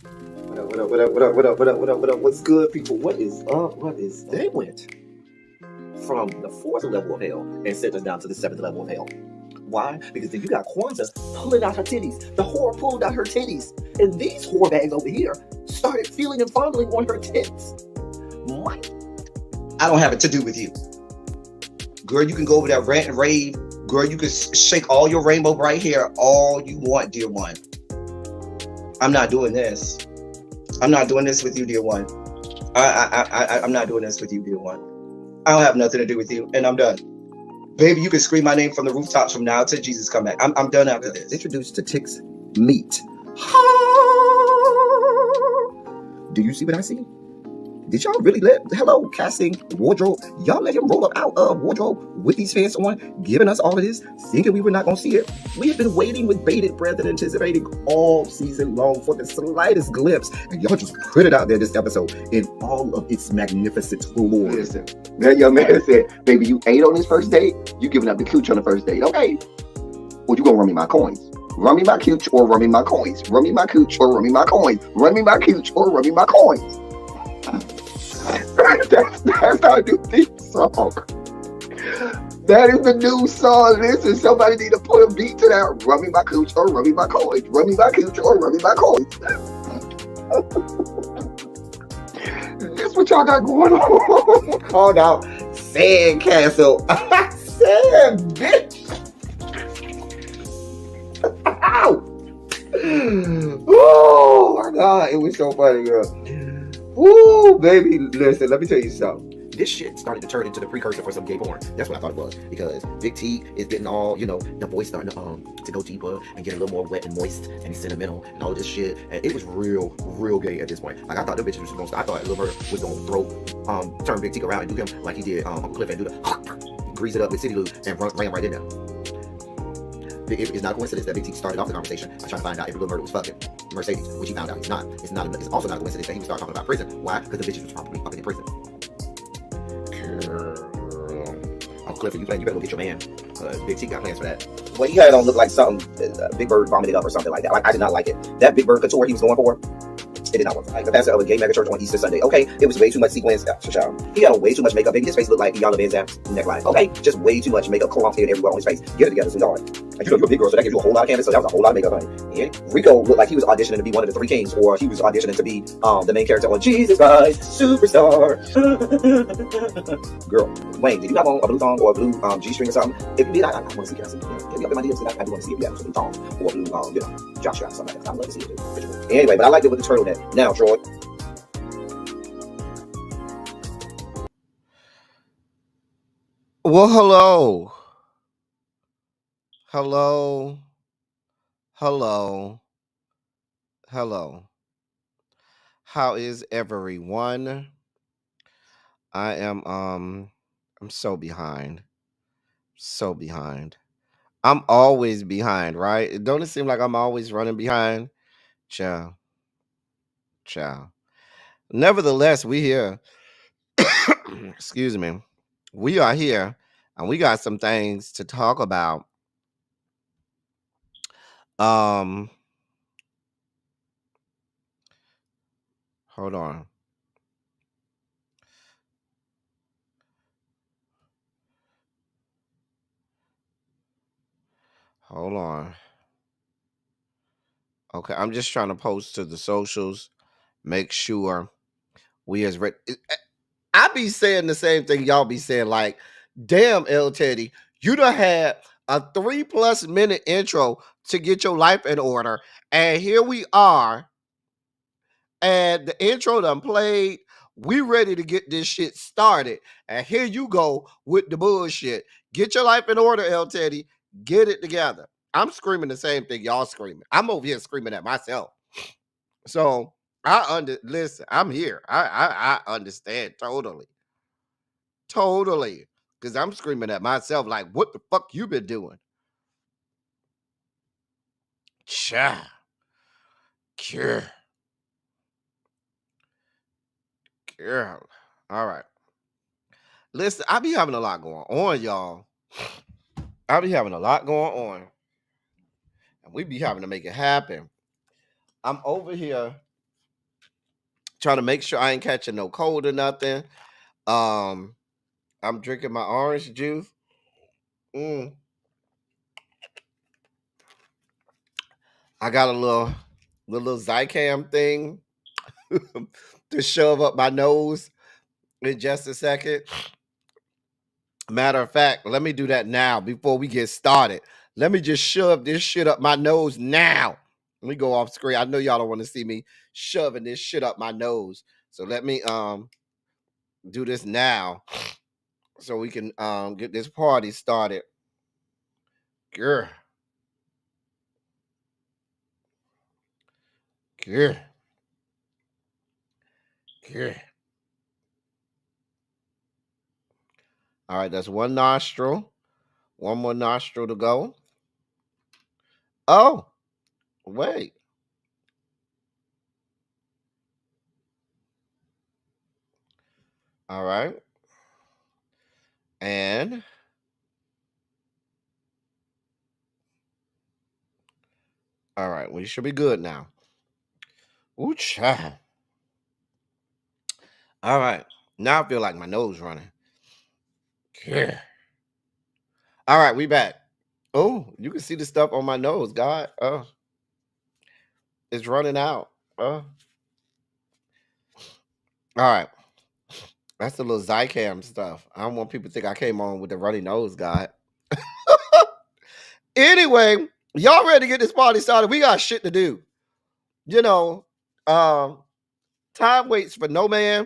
What up, what up, what up, what up, what up, what up, what up, what up? What's good, people? What is up? What is they went from the fourth level of hell and sent us down to the seventh level of hell. Why? Because then you got Kwanzaa pulling out her titties. The whore pulled out her titties. And these whore bags over here started feeling and fondling on her tits. What? I don't have it to do with you. Girl, you can go over there, rant and rave. Girl, you can shake all your rainbow bright hair all you want, dear one. I'm not doing this. I'm not doing this with you, dear one. I'm not doing this with you, dear one. I don't have nothing to do with you, and I'm done. Baby, you can scream my name from the rooftops from now till Jesus come back. I'm done after this. Introduced to Tick's Meat. Do you see what I see? Did y'all really hello, casting, wardrobe, y'all let him roll up out of wardrobe with these fans on, giving us all of this, thinking we were not going to see it? We have been waiting with bated breath and anticipating all season long for the slightest glimpse, and y'all just put it out there this episode in all of its magnificent glory. Listen, that young man said, baby, you ate on this first date, you giving up the cooch on the first date, okay? Or you gonna run me my coins? Run me my cooch or run me my coins? Run me my cooch or run me my coins? Run me my cooch or run me my coins? That's our new theme song. That is the new song. Listen, somebody need to put a beat to that. Run me my cooch or run me my coins. Run me my cooch or run me my coins. That's what y'all got going on. Called out Sandcastle. Sand, bitch. Ow. Oh my God, it was so funny, girl. Woo, baby, listen, let me tell you something. This shit started to turn into the precursor for some gay porn. That's what I thought it was. Because Big T is getting all, the voice starting to go deeper and get a little more wet and moist and sentimental and all of this shit. And it was real gay at this point. Like, I thought the bitches was going to start. I thought Lil Murder was going to turn Big T around and do him like he did Uncle Cliff and do the grease it up with City Lou and ran right in there. It's not a coincidence that Big T started off the conversation by trying to find out if Lil Murder was fucking Mercedes, which he found out he's not. It's also not a coincidence that he would start talking about prison. Why? Because the bitches was probably fucking in prison. Uncle Cliff, you better go get your man. Big T got plans for that. What he had on looked like something Big Bird vomited up or something like that. Like, I did not like it. That Big Bird couture he was going for, it did not work. Like the pastor of a gay mega church on Easter Sunday. Okay, it was way too much sequins. He had on way too much makeup. Baby, his face looked like Yala Van Zap's neckline. Okay, just way too much makeup, clumped in everywhere on his face. Get it together, sweetheart. Like, you're a big girl, so that gives you a whole lot of canvas. So that was a whole lot of makeup, honey. And Rico looked like he was auditioning to be one of the three kings, or he was auditioning to be the main character on Jesus Christ Superstar. Girl, Wayne, did you have on a blue thong or a blue G-string or something? If you did, I want to see. Can I see? Get me up in my DMs. I do want to see if you have a blue thong or a blue, jock strap or something like that. I'd love to see it too. Anyway, but I liked it with the turtleneck. Now, Troy. Well, hello. Hello. How is everyone? I am I'm so behind. I'm always behind, right? Don't it seem like I'm always running behind? Ciao. Nevertheless, we here. Excuse me. We are here and we got some things to talk about. Hold on. Hold on. Okay, I'm just trying to post to the socials. Make sure we as ready. I be saying the same thing y'all be saying. Like, damn, L Teddy, you done had a 3+ minute intro to get your life in order, and here we are, and the intro done played. We ready to get this shit started, and here you go with the bullshit. Get your life in order, L Teddy. Get it together. I'm screaming the same thing y'all screaming. I'm over here screaming at myself. So listen. I'm here. I understand totally, because I'm screaming at myself like, what the fuck you been doing? Cha, cure, girl. All right. Listen, I be having a lot going on, y'all. I be having a lot going on, and we be having to make it happen. I'm over here Trying to make sure I ain't catching no cold or nothing. I'm drinking my orange juice. I got a little Zicam thing to shove up my nose in just a second. Matter of fact, let me do that now before we get started. Let me just shove this shit up my nose now. Let me go off screen. I know y'all don't want to see me shoving this shit up my nose. So let me do this now so we can get this party started. Girl. Girl. Girl. All right, that's one nostril. One more nostril to go. Oh, wait. All right. And all right, we should be good now. Ooh, child. All right. Now I feel like my nose running. Yeah. All right, we back. Oh, you can see the stuff on my nose, God. Oh, it's running out. All right. That's the little Zicam stuff. I don't want people to think I came on with the runny nose, God. Anyway, y'all ready to get this party started? We got shit to do. You know, time waits for no man,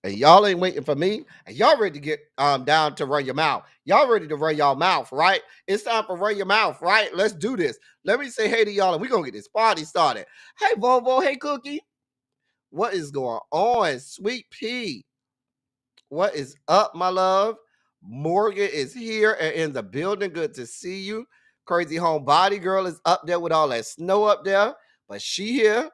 and y'all ain't waiting for me. And y'all ready to get down to run your mouth. Y'all ready to run y'all mouth, right? It's time for run your mouth, right? Let's do this. Let me say hey to y'all, and we're gonna get this party started. Hey, Volvo. Hey, Cookie. What is going on, Sweet Pea? What is up, my love? Morgan is here and in the building. Good to see you. Crazy Homebody Girl is up there with all that snow up there, but she here.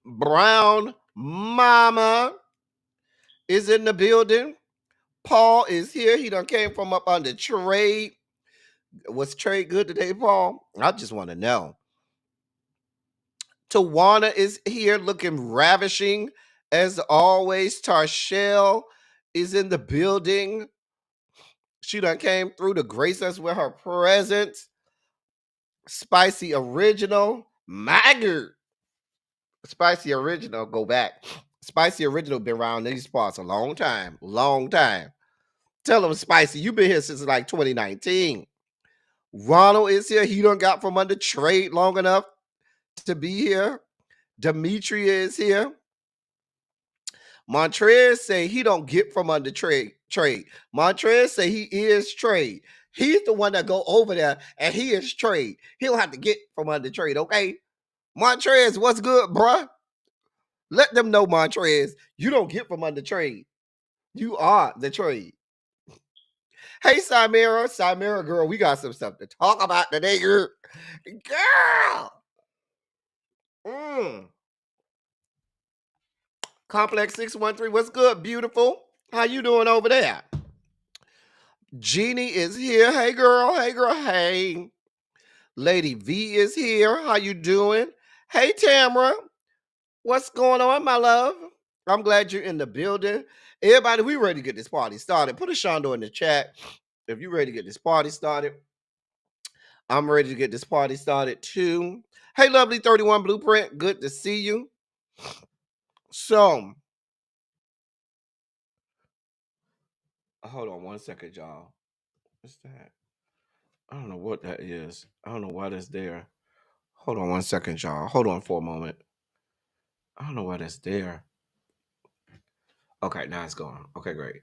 Brown Mama is in the building. Paul is here. He done came from up under trade. Was trade good today, Paul? I just want to know. Tawana is here looking ravishing as always. Tarshell is in the building. She done came through to grace us with her presence. Spicy Original. Maggard. Spicy Original, go back. Spicy Original been around these parts a long time. Long time. Tell them, Spicy, you been here since like 2019. Ronald is here. He done got from under trade long enough to be here. Demetria is here. Montrez say he don't get from under trade. Montrez say he is trade. He's the one that go over there and he is trade. He don't have to get from under trade, okay? Montrez, what's good, bruh? Let them know, Montrez, you don't get from under trade. You are the trade. Hey, Simera girl, we got some stuff to talk about today, girl. Complex 613, what's good, beautiful? How you doing over there? Jeannie is here. Hey, girl. Hey, girl. Hey. Lady V is here. How you doing? Hey, Tamara. What's going on, my love? I'm glad you're in the building. Everybody, we ready to get this party started. Put a Shondo in the chat if you're ready to get this party started. I'm ready to get this party started too. Hey, lovely 31 Blueprint. Good to see you. So, hold on one second, y'all. What's that? I don't know what that is. I don't know why that's there. Hold on one second, y'all. Hold on for a moment. I don't know why that's there. Okay, now it's gone. Okay, great.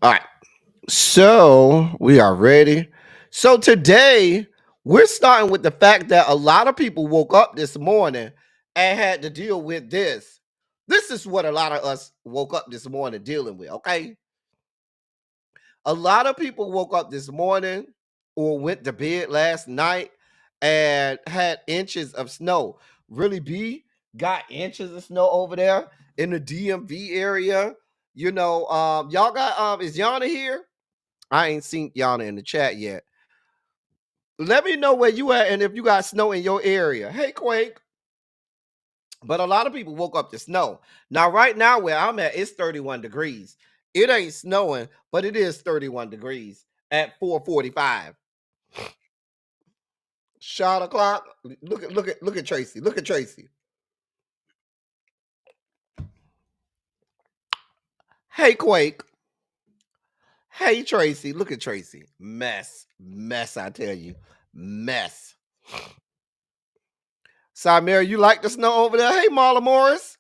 All right. So we are ready. So today we're starting with the fact that a lot of people woke up this morning and had to deal with this. This is what a lot of us woke up this morning dealing with, okay? A lot of people woke up this morning or went to bed last night and had inches of snow. Really, B got inches of snow over there in the DMV area. You know, y'all got is Yana here? I ain't seen Yana in the chat yet. Let me know where you at and if you got snow in your area. Hey, Quake. But a lot of people woke up to snow. Now, right now where I'm at, it's 31 degrees. It ain't snowing, but it is 31 degrees at 4:45. Shot o'clock. Look at Tracy. Look at Tracy. Hey, Quake. Hey, Tracy. Look at Tracy. Mess. I tell you. Mess. Samira, you like the snow over there? Hey, Marla Morris.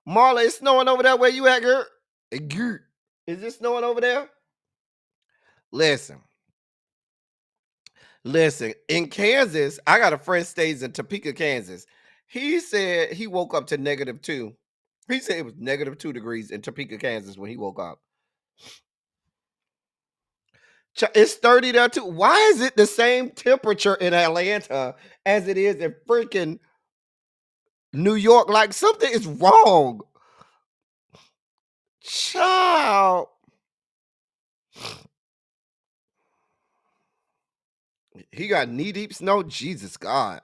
Marla, it's snowing over there where you at, girl? Is it snowing over there? Listen, in Kansas, I got a friend stays in Topeka, Kansas. He said he woke up to -2. He said it was -2 degrees in Topeka, Kansas when he woke up. It's 30 there too. Why is it the same temperature in Atlanta as it is in freaking New York? Like something is wrong. Child. He got knee-deep snow. Jesus God.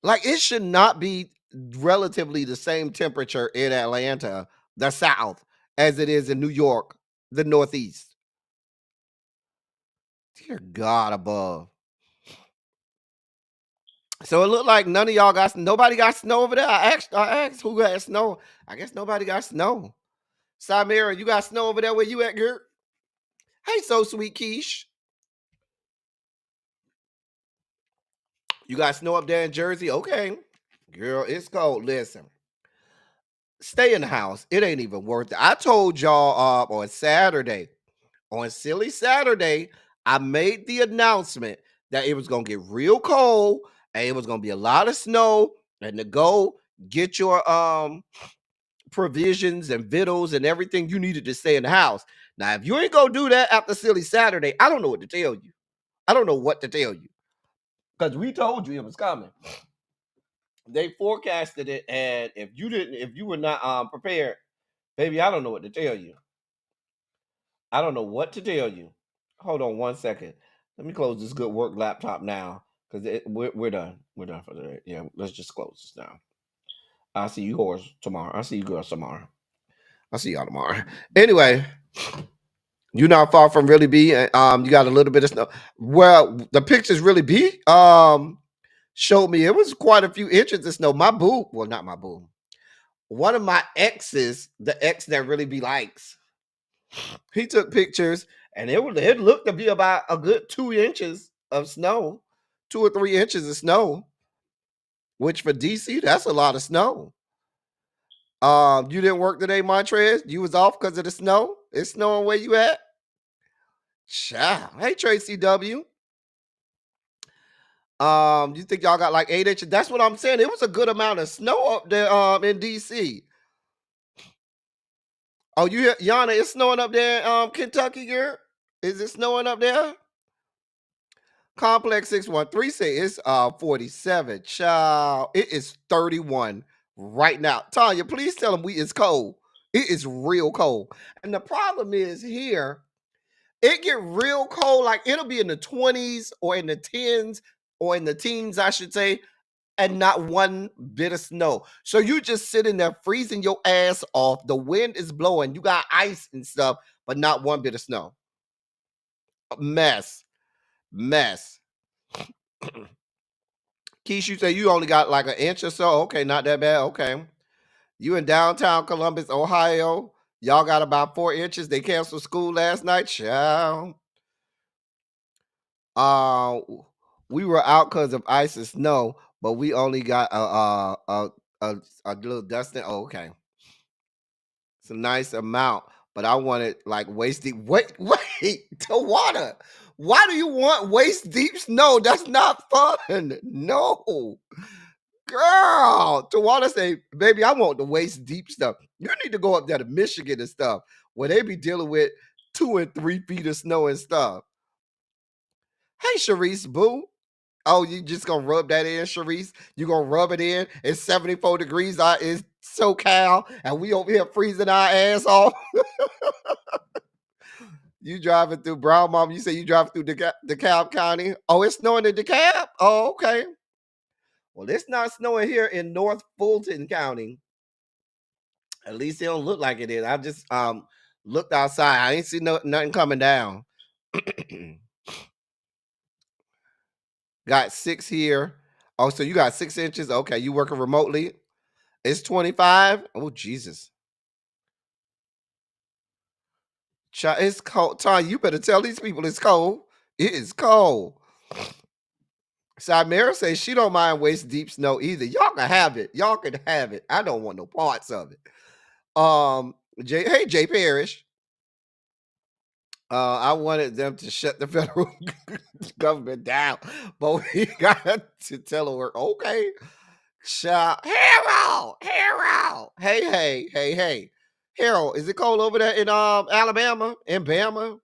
Like it should not be relatively the same temperature in Atlanta, the South, as it is in New York, the Northeast. Dear God above. So it looked like none of y'all nobody got snow over there. I asked who got snow. I guess nobody got snow. Samira, you got snow over there where you at, girl? Hey, so sweet Quiche. You got snow up there in Jersey? Okay. Girl, it's cold. Listen. Stay in the house. It ain't even worth it. I told y'all on Saturday, on Silly Saturday, I made the announcement that it was going to get real cold and it was going to be a lot of snow and to go get your provisions and victuals and everything you needed to stay in the house. Now, if you ain't going to do that after Silly Saturday, I don't know what to tell you. I don't know what to tell you because we told you it was coming. They forecasted it, and if you were not prepared, baby, I don't know what to tell you. I don't know what to tell you. Hold on one second. Let me close this good work laptop now because we're done. We're done for today. Yeah, let's just close this now. I'll see you whores tomorrow. I'll see you girls tomorrow. I'll see y'all tomorrow. Anyway, you're not far from really be. You got a little bit of snow. Well, the pictures really be showed me it was quite a few inches of snow. My boo, well, not my boo. One of my exes, the ex that really be likes, he took pictures and it looked to be about a good 2 inches of snow, 2 or 3 inches of snow, which for DC, that's a lot of snow. You didn't work today, Montrez? You was off because of the snow? It's snowing where you at? Child. Hey, Tracy W. You think y'all got like 8 inches? That's what I'm saying. It was a good amount of snow up there in DC. Oh, you hear Yana, it's snowing up there in Kentucky, girl? Is it snowing up there? Complex 613 say it's 47. Child, it is 31 right now. Tanya, please tell them it's cold. It is real cold. And the problem is here, it get real cold, like it'll be in the 20s or in the 10s or in the teens, I should say, and not one bit of snow. So you just sitting there freezing your ass off. The wind is blowing. You got ice and stuff, but not one bit of snow. Mess. Keish, you say you only got like an inch or so. Okay, not that bad. Okay. You in downtown Columbus, Ohio. Y'all got about 4 inches. They canceled school last night. Child. We were out because of ice and snow, but we only got a little dusting. Oh, okay. It's a nice amount, but I wanted like waist deep. Wait, to water. Why do you want waist deep snow? That's not fun. No. Girl, Tawana say, baby, I want the waist deep stuff. You need to go up there to Michigan and stuff where they be dealing with 2 and 3 feet of snow and stuff. Hey, Sharice, boo. Oh, you just gonna rub that in, Sharice? You gonna rub it in? It's 74 degrees out in SoCal, and we over here freezing our ass off. You driving through Brown Mom. You say you driving through DeKalb County. Oh, it's snowing in DeKalb? Oh, okay. Well, it's not snowing here in North Fulton County. At least it don't look like it is. I just looked outside. I ain't see nothing coming down. Got 6 here. Oh, so you got 6 inches. Okay, you working remotely. It's 25. Oh, Jesus. It's cold. Tanya, you better tell these people it's cold. It is cold. Samara says she don't mind waist deep snow either. Y'all can have it. Y'all can have it. I don't want no parts of it. Hey, Jay Parrish. I wanted them to shut the federal government down, but we got to tell her, okay, shout, Harold. Hey. Harold, is it cold over there in Alabama? In Bama?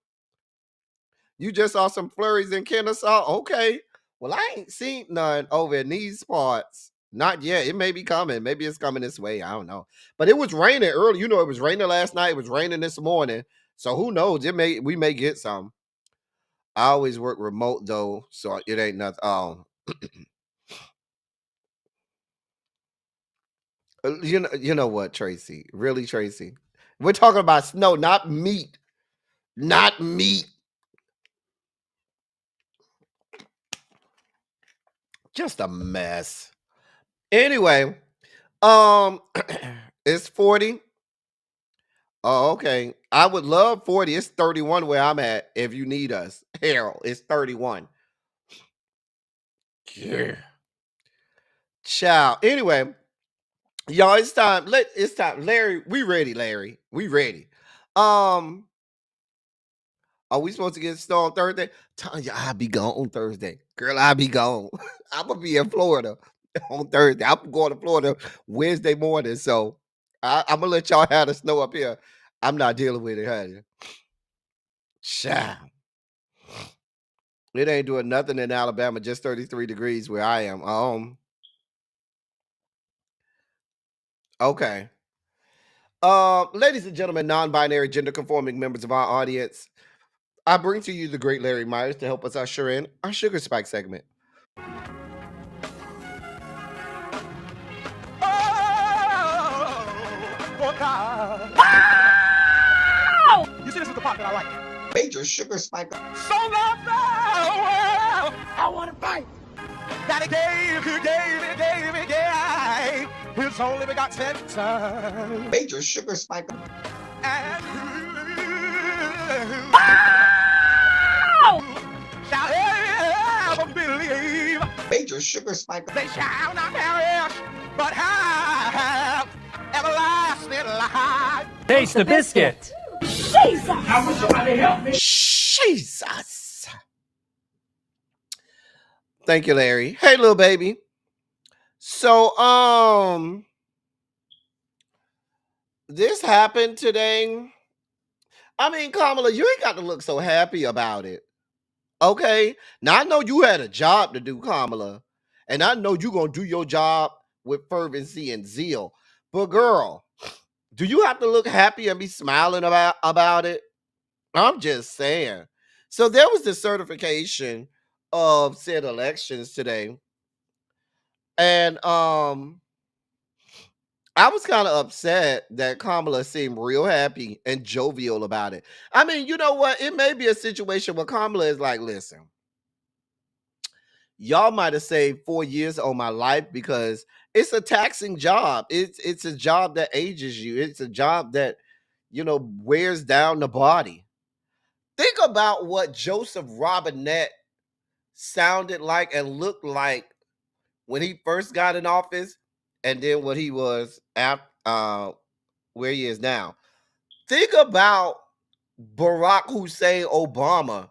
You just saw some flurries in Kennesaw? Okay. Well, I ain't seen none over in these parts. Not yet. It may be coming. Maybe it's coming this way. I don't know. But it was raining early. You know, it was raining last night. It was raining this morning. So who knows? We may get some. I always work remote though, so it ain't nothing. You know what, Tracy? Really, Tracy? We're talking about snow, not meat. Not meat. Just a mess. Anyway, it's 40. Oh, okay. I would love 40. It's 31 where I'm at if you need us. Harold, it's 31. Yeah. Ciao. Anyway, y'all, it's time. It's time. Larry, we ready, Larry. We ready. Are we supposed to get snow on Thursday? Tanya, I'll be gone on Thursday. Girl, I'll be gone. I'm gonna be in Florida on Thursday. I'm going to Florida Wednesday morning. So I'm gonna let y'all have the snow up here. I'm not dealing with it, honey. Child. It ain't doing nothing in Alabama, just 33 degrees where I am. Okay. Ladies and gentlemen, non-binary, gender-conforming members of our audience, I bring to you the great Larry Myers to help us usher in our Sugar Spike segment. You see, this is the part that I like. Major sugar spike. So love the world. I want to fight. That he gave his only begotten son. Major sugar spike. And shall ever believe. Major sugar spike. They shall not perish, but have everlasting life. Taste the biscuit. Jesus! I wish somebody help me. Jesus. Thank you, Larry. Hey, little baby. So, this happened today. I mean, Kamala, you ain't got to look so happy about it. Okay? Now, I know you had a job to do, Kamala. And I know you're going to do your job with fervency and zeal. But, girl, do you have to look happy and be smiling about it? I'm just saying. So, there was the certification of said elections today. And, I was kind of upset that Kamala seemed real happy and jovial about it. I mean, you know what? It may be a situation where Kamala is like, listen, y'all might have saved 4 years of my life because it's a taxing job. It's a job that ages you. It's a job that, wears down the body. Think about what Joseph Robinette sounded like and looked like when he first got in office, and then what he was at, where he is now. Think about Barack Hussein Obama,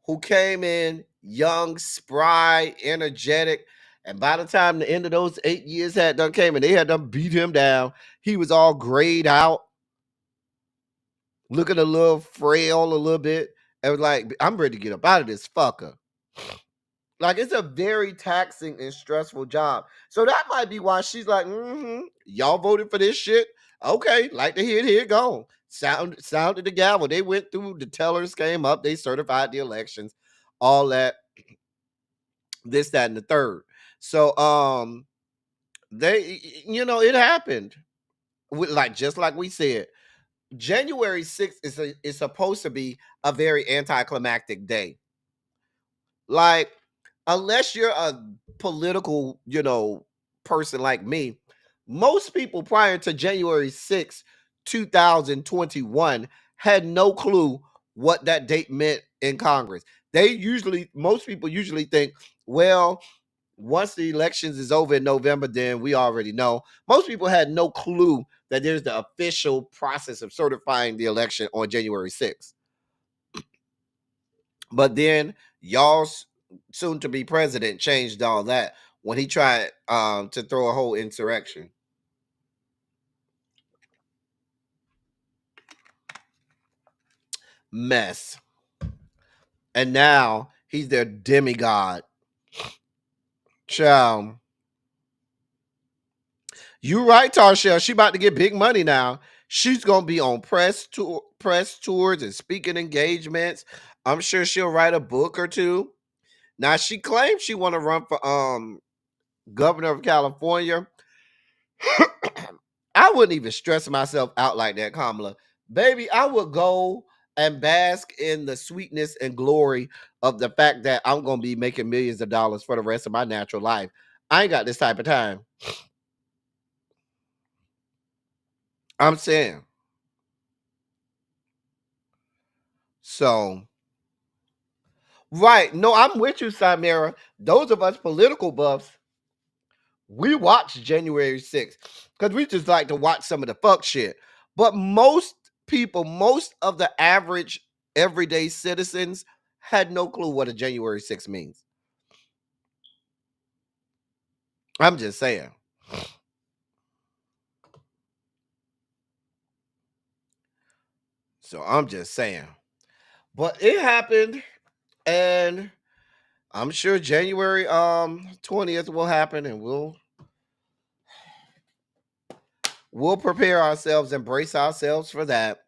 who came in young, spry, energetic, and by the time the end of those 8 years had done came and they had done beat him down, he was all grayed out, looking a little frail a little bit, and was like, I'm ready to get up out of this fucker. Like, it's a very taxing and stressful job. So that might be why she's like, y'all voted for this shit? Okay, like to hear it, here it go. sounded the gavel. They went through, the tellers came up, they certified the elections, all that, this, that, and the third. So they, it happened. Just like we said, January 6th is supposed to be a very anticlimactic day. Like, unless you're a political, person like me, most people prior to January 6th, 2021 had no clue what that date meant in Congress. Most people usually think, well, once the elections is over in November, then we already know. Most people had no clue that there's the official process of certifying the election on January 6th. But then y'all's soon-to-be president changed all that when he tried to throw a whole insurrection. Mess. And now he's their demigod. Child. You right, Tarshell. She about to get big money now. She's gonna be on press tours and speaking engagements. I'm sure she'll write a book or two. Now she claims she want to run for governor of California. I wouldn't even stress myself out like that, Kamala. Baby, I would go and bask in the sweetness and glory of the fact that I'm gonna be making millions of dollars for the rest of my natural life. I ain't got this type of time. I'm saying. So, right. No, I'm with you, Samira. Those of us political buffs, we watch January 6th because we just like to watch some of the fuck shit. But most people, most of the average everyday citizens had no clue what a January 6th means. I'm just saying. So I'm just saying. But it happened, and I'm sure January 20th will happen, and we'll prepare ourselves and brace ourselves for that.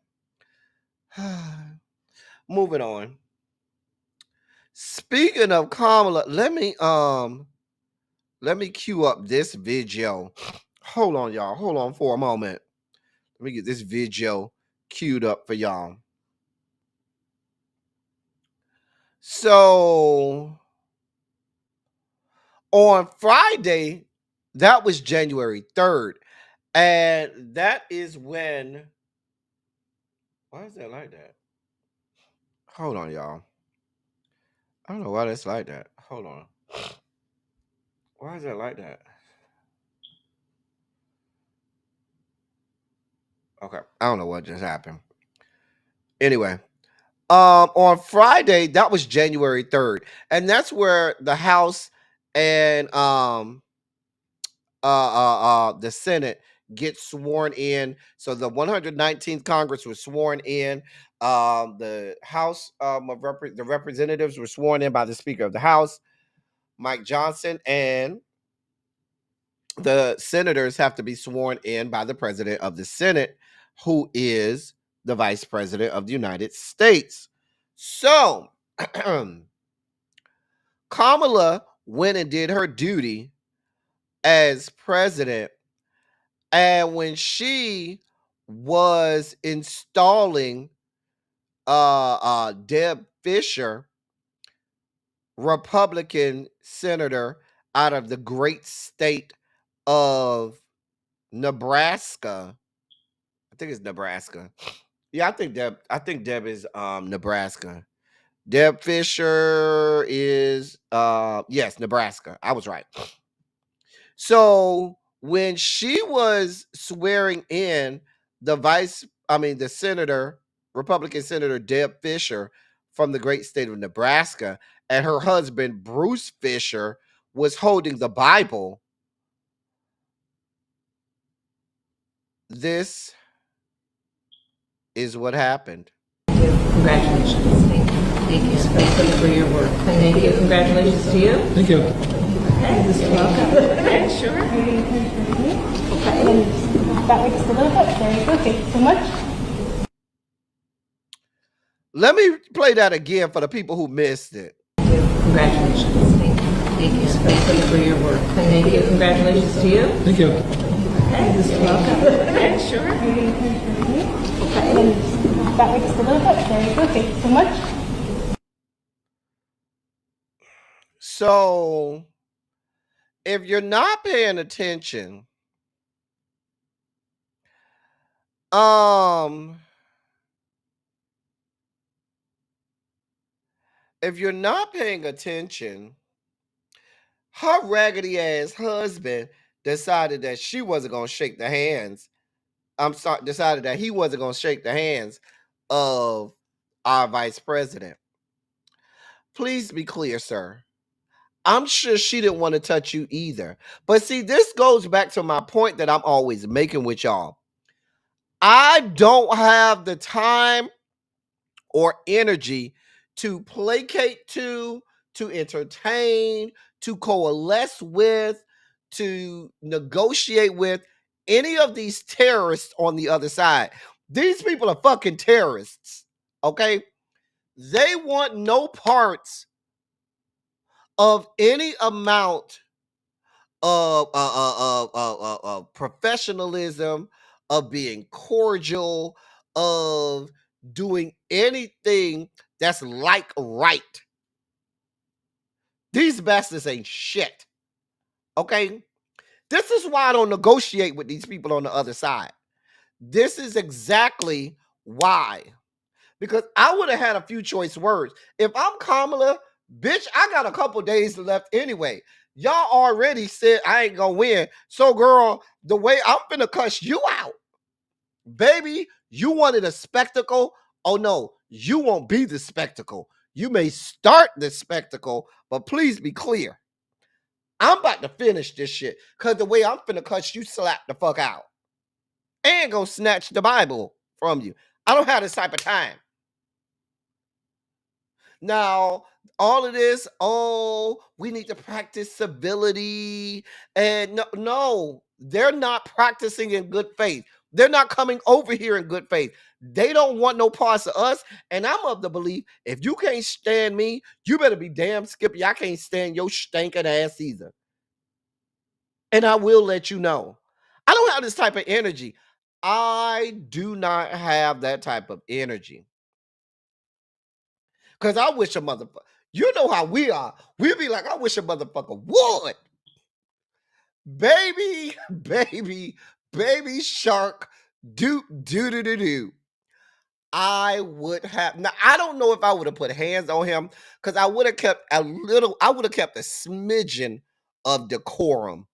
Moving on. Speaking of Kamala, let me cue up this video. Hold on, y'all. Hold on for a moment. Let me get this video queued up for y'all. So on Friday, that was January 3rd. And that is when, why is that like that? Hold on, y'all. I don't know why that's like that. Hold on. Why is that like that? Okay. I don't know what just happened. Anyway, on Friday, that was January 3rd. And that's where the House and the Senate get sworn in. So the 119th Congress was sworn in. The House the representatives were sworn in by the Speaker of the House, Mike Johnson, and the senators have to be sworn in by the President of the Senate, who is the Vice President of the United States. So Kamala went and did her duty as president. And when she was installing Deb Fischer, Republican senator out of the great state of Nebraska. I think it's Nebraska. Yeah, I think Deb is Nebraska. Deb Fischer is yes, Nebraska. I was right. So when she was swearing in the senator, Republican Senator Deb Fischer from the great state of Nebraska, and her husband Bruce Fisher was holding the Bible, this is what happened. Congratulations. Thank you. Thank you for your work. Thank you. Congratulations to you. Thank you. Okay. You're welcome. Okay, sure. Okay. That way just a little bit. There you go. Thank you so much. Let me play that again for the people who missed it. Congratulations. Thank you. Thank you for your work. Thank you. Congratulations to you. Thank you. You're welcome. Okay, sure. Okay. That way just a little bit. There you go. Thank you so much. So, if you're not paying attention, if you're not paying attention, her raggedy ass husband decided that she wasn't gonna shake the hands. Decided that he wasn't gonna shake the hands of our vice president. Please be clear, sir. I'm sure she didn't want to touch you either. But see, this goes back to my point that I'm always making with y'all. I don't have the time or energy to placate to entertain, to coalesce with, to negotiate with any of these terrorists on the other side. These people are fucking terrorists, okay? They want no parts of any amount of professionalism, of being cordial, of doing anything that's like right. These bastards ain't shit. Okay? This is why I don't negotiate with these people on the other side. This is exactly why. Because I would have had a few choice words. If I'm Kamala, bitch, I got a couple days left anyway. Y'all already said I ain't gonna win. So, girl, the way I'm finna cuss you out, baby, you wanted a spectacle. Oh no, you won't be the spectacle. You may start the spectacle, but please be clear. I'm about to finish this shit. Cause the way I'm finna cuss you slap the fuck out. And gonna snatch the Bible from you. I don't have this type of time. Now, all of this, oh, we need to practice civility. And no, they're not practicing in good faith. They're not coming over here in good faith. They don't want no parts of us. And I'm of the belief, if you can't stand me, you better be damn Skippy. I can't stand your stinking ass either. And I will let you know. I don't have this type of energy. I do not have that type of energy. Because I wish a motherfucker, you know how we are. We'll be like, I wish a motherfucker would. Baby shark, do. I would have, now I don't know if I would have put hands on him because I would have kept a smidgen of decorum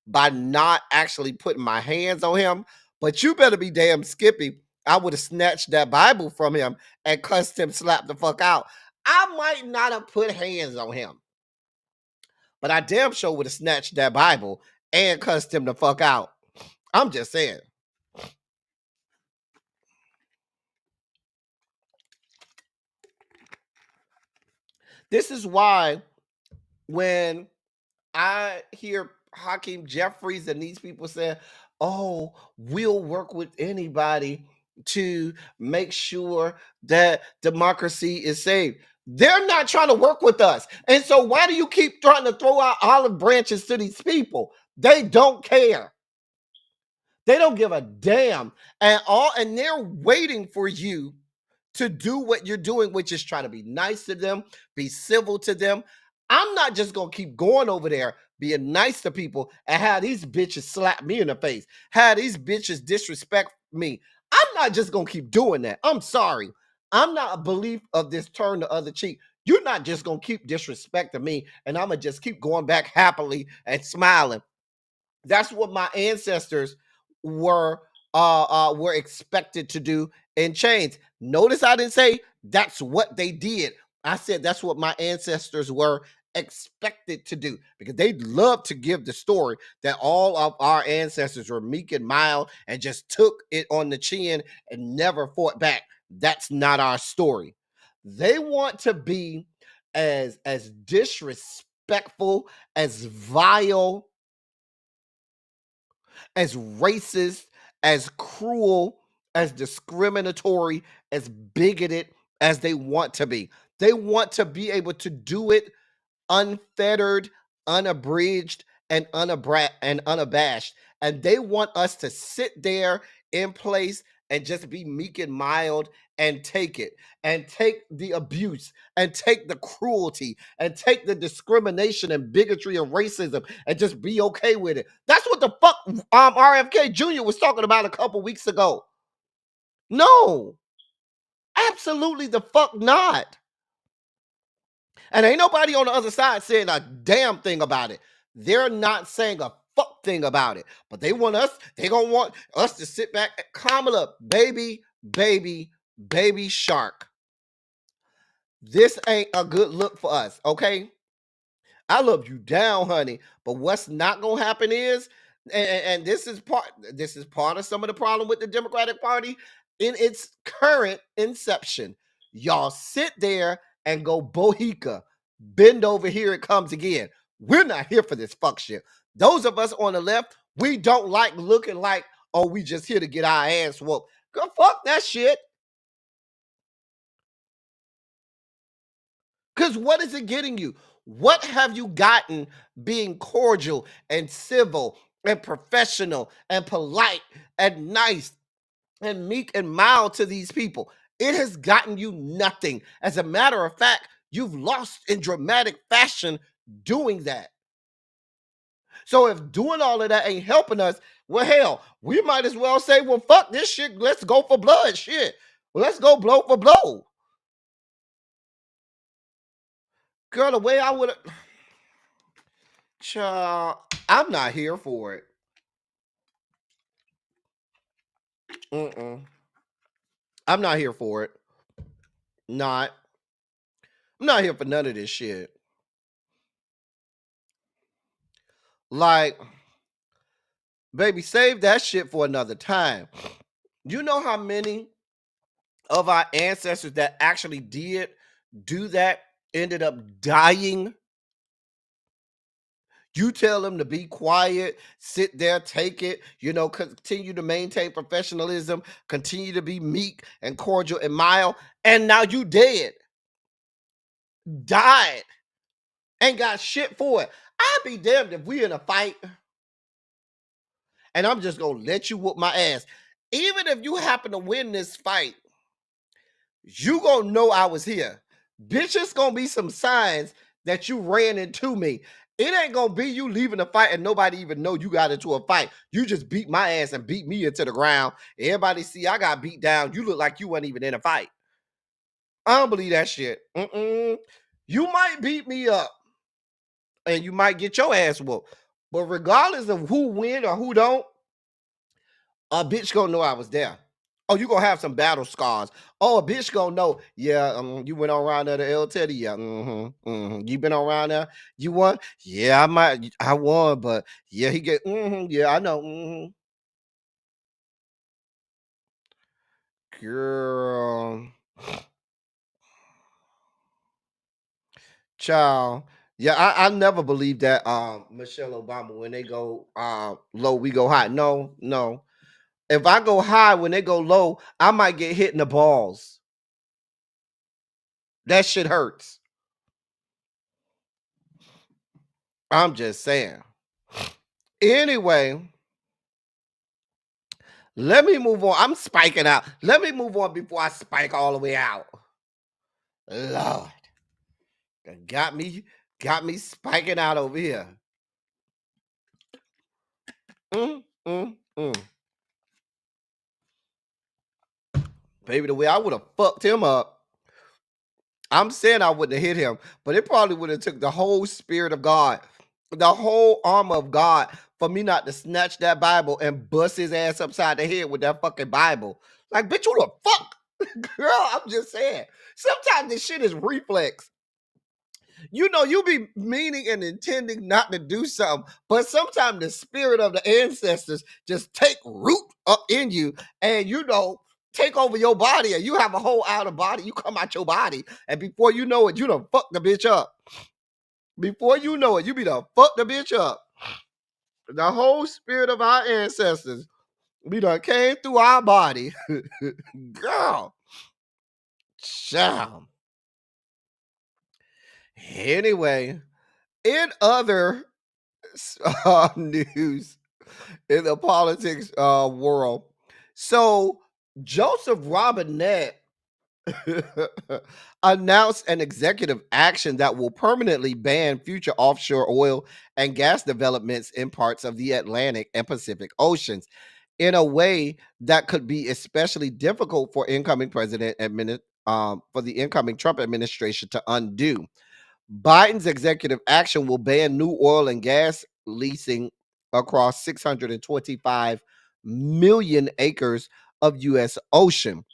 by not actually putting my hands on him. But you better be damn Skippy. I would have snatched that Bible from him and cussed him, slapped the fuck out. I might not have put hands on him, but I damn sure would have snatched that Bible and cussed him the fuck out. I'm just saying. This is why when I hear Hakeem Jeffries and these people say, oh, we'll work with anybody to make sure that democracy is saved. They're not trying to work with us. And so why do you keep trying to throw out olive branches to these people? They don't care. They don't give a damn. And they're waiting for you to do what you're doing, which is try to be nice to them, be civil to them. I'm not just gonna keep going over there being nice to people and have these bitches slap me in the face, have these bitches disrespect me. I'm not just gonna keep doing that. I'm sorry. I'm not a belief of this turn the other cheek. You're not just gonna keep disrespecting me, and I'm gonna just keep going back happily and smiling. That's what my ancestors were expected to do in chains. Notice I didn't say that's what they did. I said that's what my ancestors were expected to do because they love to give the story that all of our ancestors were meek and mild and just took it on the chin and never fought back. That's not our story. They want to be as disrespectful, as vile, as racist, as cruel, as discriminatory, as bigoted as they want to be. They want to be able to do it unfettered, unabridged, and unabashed. And they want us to sit there in place and just be meek and mild and take it, and take the abuse, and take the cruelty, and take the discrimination and bigotry and racism, and just be okay with it. That's what the fuck RFK Jr. was talking about a couple weeks ago. No, absolutely the fuck not. And ain't nobody on the other side saying a damn thing about it. They're not saying a fuck thing about it. But they want us, they gonna want us to sit back. Kamala, baby shark. This ain't a good look for us, okay? I love you down, honey. But what's not gonna happen is, and this is part of some of the problem with the Democratic Party in its current inception. Y'all sit there and go bohica, bend over, here it comes again. We're not here for this fuck shit. Those of us on the left, we don't like looking like, oh, we just here to get our ass whooped. Go fuck that shit. Because what is it getting you? What have you gotten being cordial and civil and professional and polite and nice and meek and mild to these people? It has gotten you nothing. As a matter of fact, you've lost in dramatic fashion doing that. So if doing all of that ain't helping us, well, hell, we might as well say, well, fuck this shit. Let's go for blood shit. Well, let's go blow for blow. Girl, the way I would have... Child, I'm not here for it. I'm not here for it. I'm not here for none of this shit. Like, baby, save that shit for another time. You know how many of our ancestors that actually did do that ended up dying? You tell them to be quiet, sit there, take it, continue to maintain professionalism, continue to be meek and cordial and mild, and now you dead. Died. Ain't got shit for it. I'd be damned if we in a fight and I'm just gonna let you whoop my ass. Even if you happen to win this fight, you gonna know I was here. Bitch, it's gonna be some signs that you ran into me. It ain't gonna be you leaving the fight and nobody even know you got into a fight. You just beat my ass and beat me into the ground. Everybody see I got beat down. You look like you weren't even in a fight. I don't believe that shit. You might beat me up and you might get your ass whooped. But regardless of who win or who don't, a bitch gonna know I was there. Oh, you gonna have some battle scars. Oh, a bitch gonna know. Yeah, you went around there to L Teddy. Yeah, you been around there. You won. Yeah, I won, but yeah, he get. Yeah, I know. Girl, child. Yeah, I never believed that. Michelle Obama, when they go low, we go high. No. If I go high when they go low, I might get hit in the balls. That shit hurts. I'm just saying. Anyway, let me move on. I'm spiking out. Let me move on before I spike all the way out. Lord. Got me spiking out over here. Baby, the way I would have fucked him up. I'm saying I wouldn't have hit him, but it probably would have took the whole spirit of God, the whole armor of God, for me not to snatch that Bible and bust his ass upside the head with that fucking Bible. Like, bitch, who the fuck? Girl, I'm just saying. Sometimes this shit is reflex. You be meaning and intending not to do something, but sometimes the spirit of the ancestors just take root up in you and take over your body, and you have a whole outer body. You come out your body, and before you know it, you done fuck the bitch up. Before you know it, you be done fuck the bitch up. The whole spirit of our ancestors, we done came through our body. Girl. Child. Anyway, in other news in the politics world, so Joseph Robinette announced an executive action that will permanently ban future offshore oil and gas developments in parts of the Atlantic and Pacific Oceans in a way that could be especially difficult for for the incoming Trump administration to undo. Biden's executive action will ban new oil and gas leasing across 625 million acres of U.S. ocean.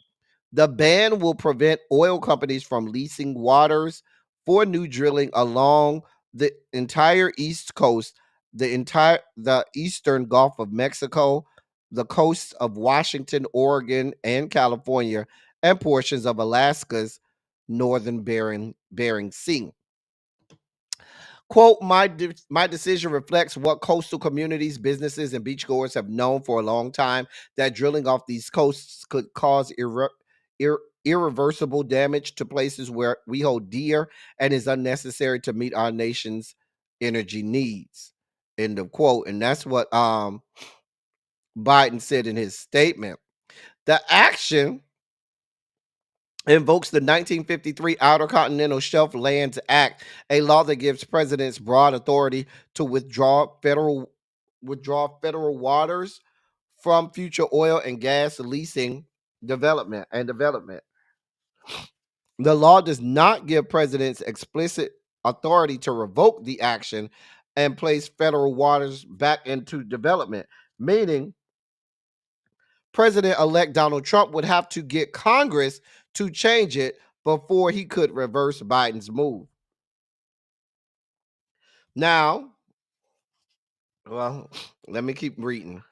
The ban will prevent oil companies from leasing waters for new drilling along the entire East Coast, the eastern Gulf of Mexico, the coasts of Washington, Oregon, and California, and portions of Alaska's northern Bering Sea. Quote, my decision reflects what coastal communities, businesses, and beachgoers have known for a long time, that drilling off these coasts could cause irreversible damage to places where we hold dear and is unnecessary to meet our nation's energy needs. End of quote. And that's what Biden said in his statement. The action invokes the 1953 Outer Continental Shelf Lands Act, a law that gives presidents broad authority to withdraw federal waters from future oil and gas leasing development. The law does not give presidents explicit authority to revoke the action and place federal waters back into development, meaning President-elect Donald Trump would have to get Congress to change it before he could reverse Biden's move. Now, well, let me keep reading.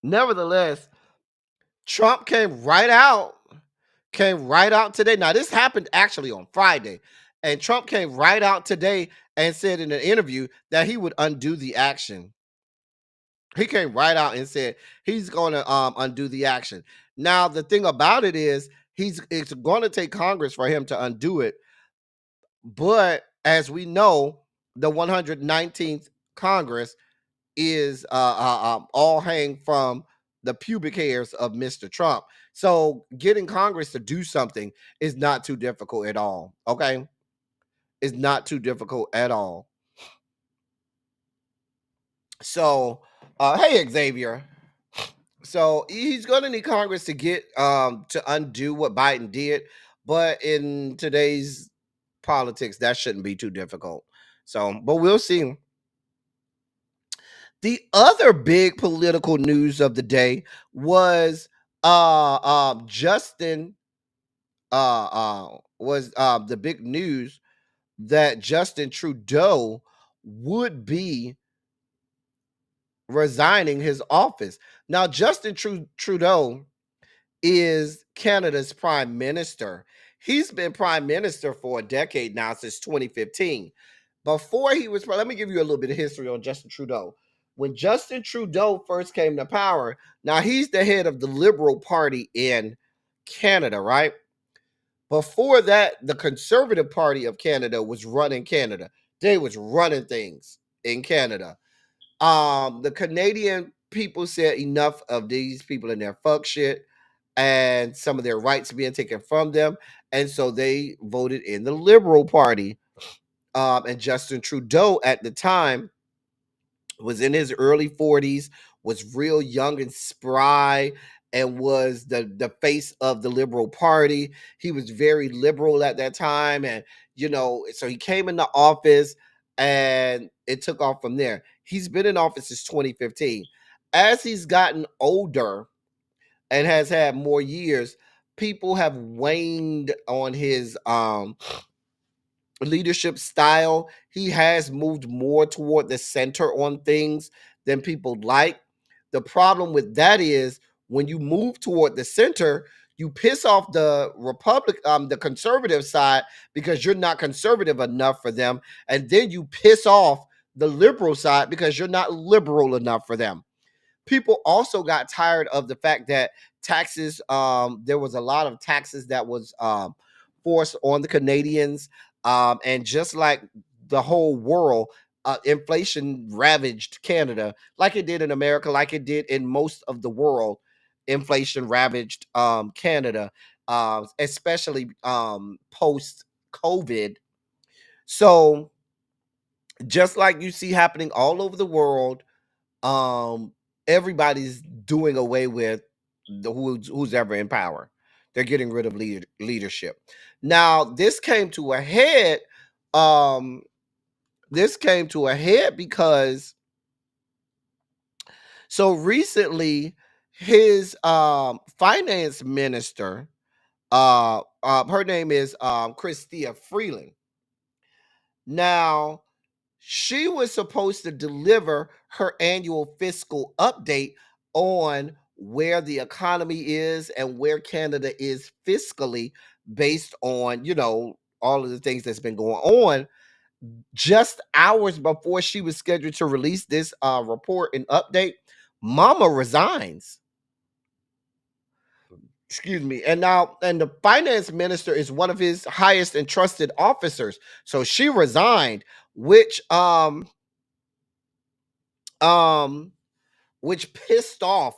Nevertheless, Trump came right out today. Now, this happened actually on Friday, and Trump came right out today and said in an interview that he would undo the action. He came right out and said he's going to undo the action. Now, the thing about it is, it's going to take Congress for him to undo it. But as we know, the 119th Congress is all hang from the pubic hairs of Mr. Trump. So getting Congress to do something is not too difficult at all. Okay, it's not too difficult at all. So, hey Xavier. So he's going to need Congress to get to undo what Biden did, but in today's politics, that shouldn't be too difficult. So, but we'll see. The other big political news of the day was Justin was the big news that Justin Trudeau would be resigning his office. Now, Justin Trudeau is Canada's prime minister. He's been prime minister for a decade now, since 2015. Before he was, let me give you a little bit of history on Justin Trudeau. When Justin Trudeau first came to power, now he's the head of the Liberal Party in Canada, right? Before that, the Conservative Party of Canada was running Canada. They was running things in Canada. The Canadian people said enough of these people and their fuck shit and some of their rights being taken from them. And so they voted in the Liberal Party. And Justin Trudeau at the time was in his early 40s, was real young and spry, and was the face of the Liberal Party. He was very liberal at that time. And, so he came into office and it took off from there. He's been in office since 2015. As he's gotten older and has had more years, people have waned on his leadership style. He has moved more toward the center on things than people like. The problem with that is when you move toward the center, you piss off the the conservative side because you're not conservative enough for them, and then you piss off the liberal side because you're not liberal enough for them. People also got tired of the fact that taxes, there was a lot of taxes that was forced on the Canadians. And just like the whole world, inflation ravaged Canada like it did in America, like it did in most of the world. Inflation ravaged Canada, especially post COVID. So just like you see happening all over the world, um, everybody's doing away with who's ever in power. They're getting rid of leadership. Now, this came to a head. Um, this came to a head because so recently his finance minister, her name is Chrystia Freeland. Now, she was supposed to deliver her annual fiscal update on where the economy is and where Canada is fiscally based on, all of the things that's been going on. Just hours before she was scheduled to release this report and update, Mama resigns. Excuse me. And the finance minister is one of his highest and trusted officers. So she resigned, which pissed off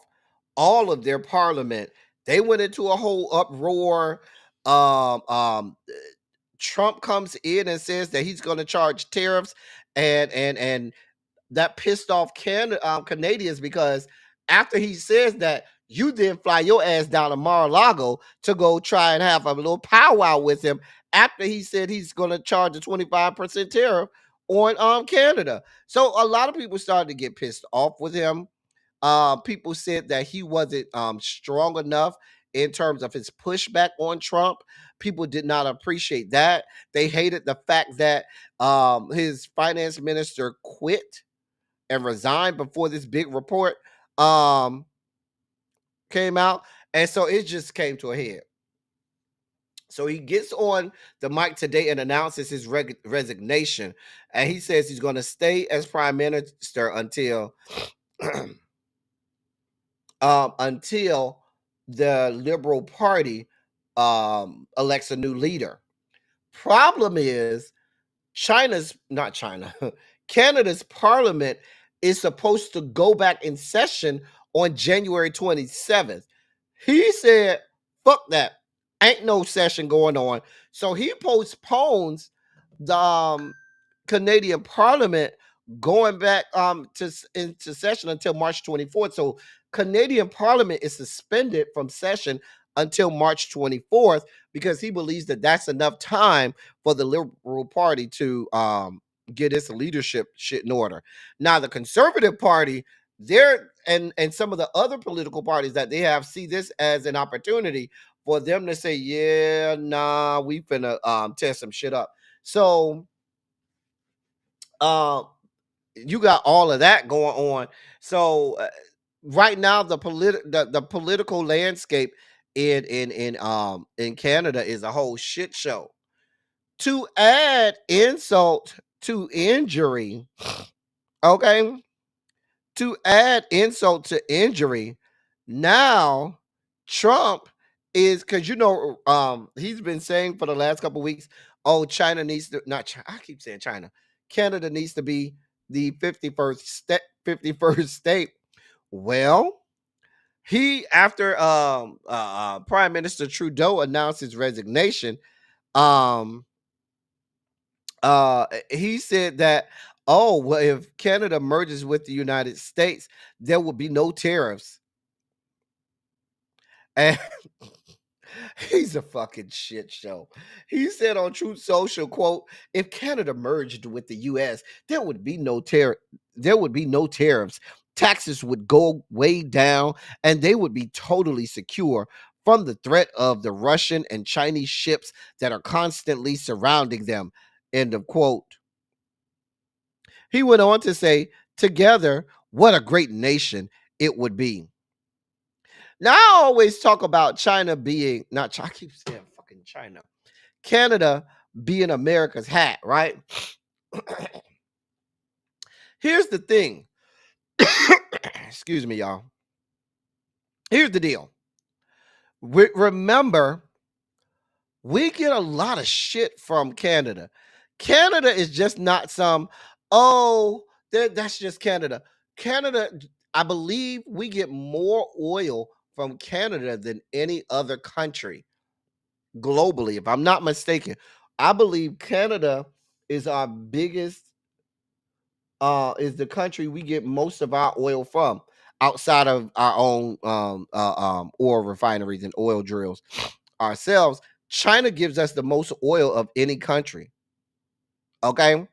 all of their parliament. They went into a whole uproar. Trump comes in and says that he's going to charge tariffs, and that pissed off Canadians, because after he says that, you then fly your ass down to Mar-a-Lago to go try and have a little powwow with him after he said he's going to charge a 25% tariff on Canada. So a lot of people started to get pissed off with him. People said that he wasn't strong enough in terms of his pushback on Trump. People did not appreciate that. They hated the fact that his finance minister quit and resigned before this big report came out. And so it just came to a head. So he gets on the mic today and announces his resignation. And he says he's going to stay as prime minister until until the Liberal Party elects a new leader. Problem is, Canada's parliament is supposed to go back in session on January 27th. He said, fuck that. Ain't no session going on. So he postpones the Canadian Parliament going back into session until March 24th. So Canadian Parliament is suspended from session until March 24th because he believes that that's enough time for the Liberal Party to get its leadership shit in order. Now, the Conservative Party, and some of the other political parties that they have see this as an opportunity for them to say, yeah, nah, we finna tear some shit up. So you got all of that going on. So right now, the political landscape in Canada is a whole shit show. To add insult to injury, okay. To add insult to injury, now Trump is, because he's been saying for the last couple of weeks, oh, China needs to, not China, I keep saying China, Canada needs to be the 51st state. Well, he, after Prime Minister Trudeau announced his resignation, he said that, oh, well, if Canada merges with the United States, there will be no tariffs. And he's a fucking shit show. He said on Truth Social, quote, if Canada merged with the US, there would be no tariffs. Taxes would go way down, and they would be totally secure from the threat of the Russian and Chinese ships that are constantly surrounding them. End of quote. He went on to say, together, what a great nation it would be. Now, I always talk about China being, not China, I keep saying fucking China, Canada being America's hat, right? Here's the thing. Excuse me, y'all. Here's the deal. Remember, we get a lot of shit from Canada. Canada is just not some, oh, that's just Canada. Canada, I believe we get more oil from Canada than any other country globally, if I'm not mistaken. I believe Canada is our biggest, is the country we get most of our oil from outside of our own oil refineries and oil drills ourselves. China gives us the most oil of any country. Okay.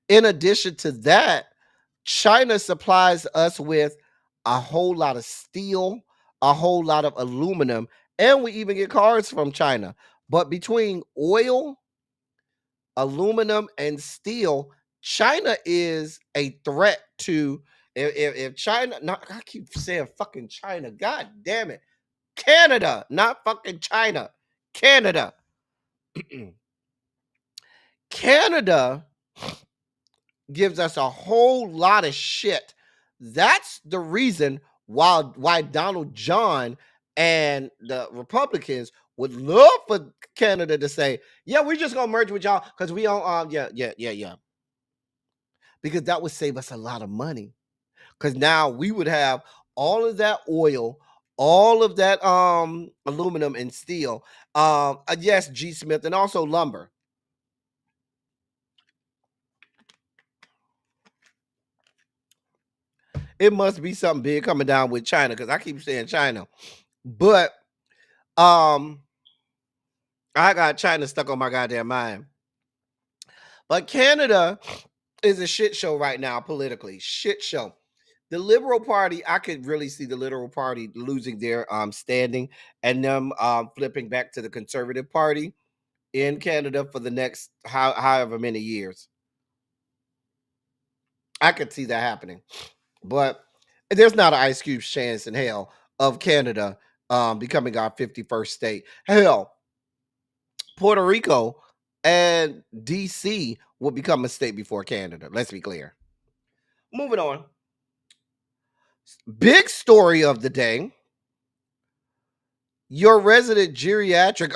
In addition to that, China supplies us with a whole lot of steel, a whole lot of aluminum, and we even get cars from China. But between oil, aluminum, and steel, China is a threat to, if China, not, I keep saying fucking China, god damn it. Canada, not fucking China. Canada. Canada gives us a whole lot of shit. That's the reason why Donald John and the Republicans would love for Canada to say, yeah, we're just gonna merge with y'all because we don't yeah. Because that would save us a lot of money. Because now we would have all of that oil, all of that aluminum and steel. Yes, G Smith, and also lumber. It must be something big coming down with China because I keep saying China. But I got China stuck on my goddamn mind. But Canada is a shit show right now politically. Shit show. The Liberal Party, I could really see the Liberal Party losing their standing and them flipping back to the Conservative Party in Canada for the next however many years. I could see that happening. But there's not an Ice Cube's chance in hell of Canada becoming our 51st state. Hell, Puerto Rico and DC will become a state before Canada. Let's be clear. Moving on. Big story of the day. Your resident geriatric,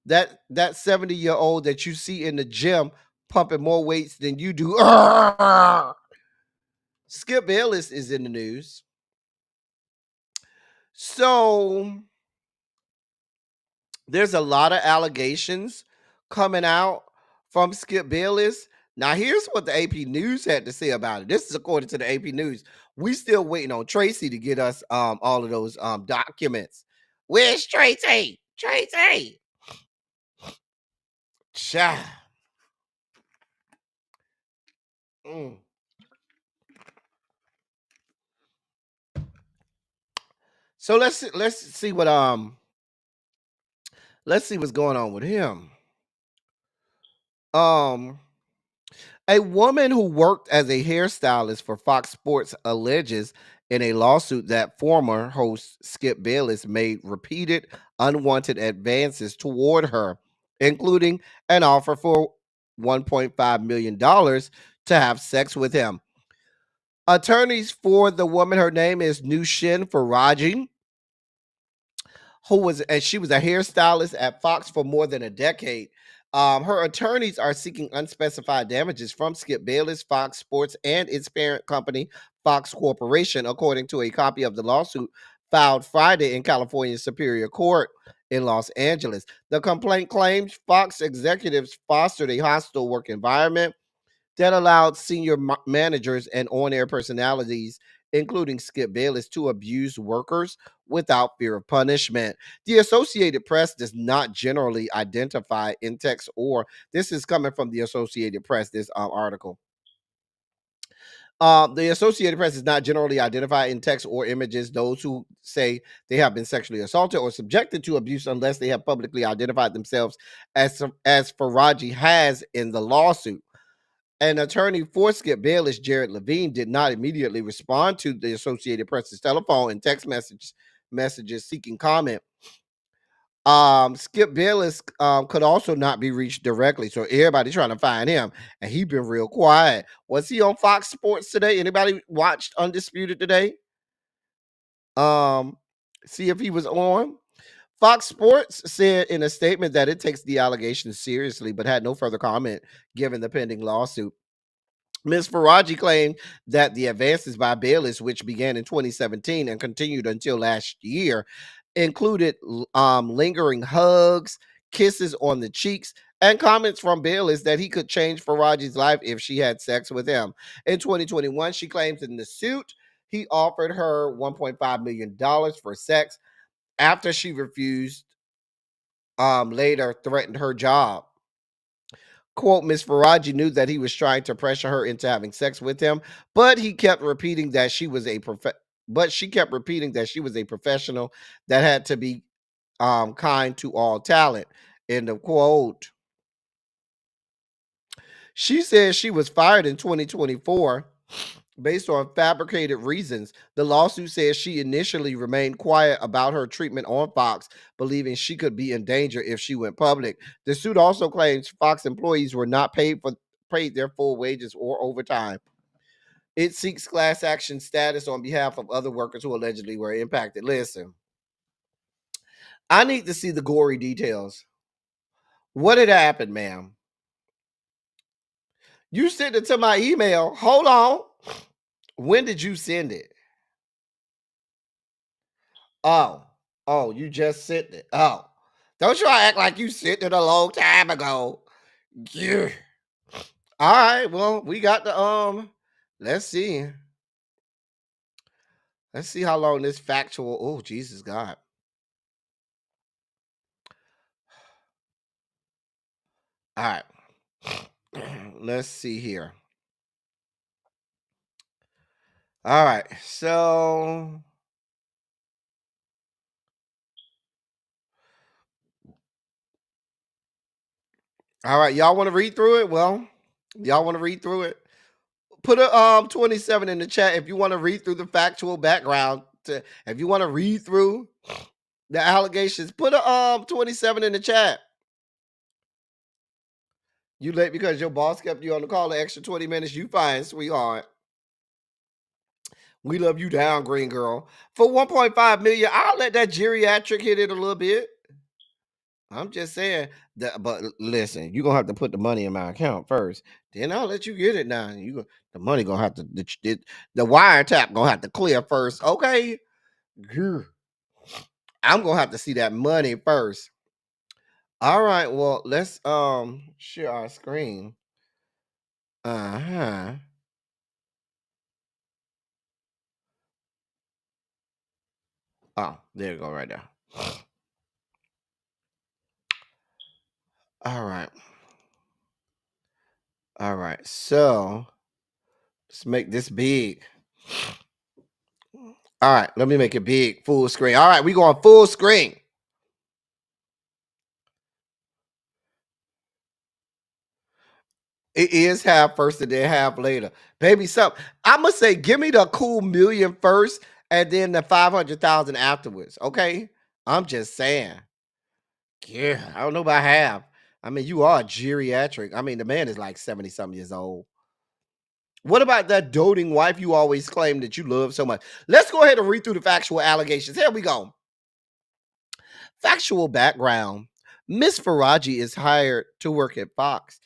that 70-year-old that you see in the gym pumping more weights than you do. Skip Bayless is in the news. So there's a lot of allegations coming out from Skip Bayless. Now, here's what the AP News had to say about it. This is according to the AP News. We still waiting on Tracy to get us all of those documents. Where's Tracy? Tracy. Cha. So let's see what let's see what's going on with him. A woman who worked as a hairstylist for Fox Sports alleges in a lawsuit that former host Skip Bayless made repeated unwanted advances toward her, including an offer for $1.5 million to have sex with him. Attorneys for the woman, her name is Nushin Faraji, she was a hairstylist at Fox for more than a decade. Her attorneys are seeking unspecified damages from Skip Bayless, Fox Sports, and its parent company, Fox Corporation, according to a copy of the lawsuit filed Friday in California Superior Court in Los Angeles. The complaint claims Fox executives fostered a hostile work environment that allowed senior managers and on-air personalities, including Skip Bayless, to abuse workers without fear of punishment. The Associated Press does not generally identify in text or, this is coming from the Associated Press, this article. The Associated Press does not generally identify in text or images those who say they have been sexually assaulted or subjected to abuse unless they have publicly identified themselves as Faraji has in the lawsuit. An attorney for Skip Bayless, Jared Levine, did not immediately respond to the Associated Press's telephone and text messages seeking comment. Skip Bayless could also not be reached directly, so everybody's trying to find him, and he's been real quiet. Was he on Fox Sports today? Anybody watched Undisputed today? See if he was on. Fox Sports said in a statement that it takes the allegations seriously, but had no further comment given the pending lawsuit. Ms. Faraji claimed that the advances by Bayless, which began in 2017 and continued until last year, included lingering hugs, kisses on the cheeks, and comments from Bayless that he could change Faraji's life if she had sex with him. In 2021, she claims in the suit he offered her $1.5 million for sex after she refused, later threatened her job. Quote, Miss Faraji knew that he was trying to pressure her into having sex with him, but he kept repeating that she was a professional that had to be kind to all talent. End of quote. She says she was fired in 2024 based on fabricated reasons. The lawsuit says she initially remained quiet about her treatment on Fox, believing she could be in danger if she went public. The suit also claims Fox employees were not paid their full wages or overtime. It seeks class action status on behalf of other workers who allegedly were impacted. Listen, I need to see the gory details. What had happened, ma'am? You sent it to my email. Hold on. When did you send it? Oh, you just sent it. Oh, don't you act like you sent it a long time ago. Yeah. All right. Well, we got the let's see. Let's see how long this factual. Oh, Jesus God. All right. Let's see here. All right. So all right, y'all want to read through it? Well, y'all want to read through it? Put a 27 in the chat if you want to read through the factual background. If you want to read through the allegations, put a 27 in the chat. You late because your boss kept you on the call an extra 20 minutes. You fine, sweetheart. We love you down, green girl. For 1.5 million, I'll let that geriatric hit it a little bit. I'm just saying that, but listen, you're gonna have to put the money in my account first. Then I'll let you get it now. The money gonna have to the wiretap gonna have to clear first. Okay. I'm gonna have to see that money first. All right, well, let's share our screen. Uh-huh. Oh, there you go, right there. All right. All right. So let's make this big. All right, let me make it big, full screen. All right, we going full screen. It is half first and then half later. Baby, I'm going to say give me the cool million first and then the 500,000 afterwards, okay? I'm just saying. Yeah, I don't know about half. I mean, you are geriatric. I mean, the man is like 70-something years old. What about that doting wife you always claim that you love so much? Let's go ahead and read through the factual allegations. Here we go. Factual background. Miss Faraji is hired to work at Fox.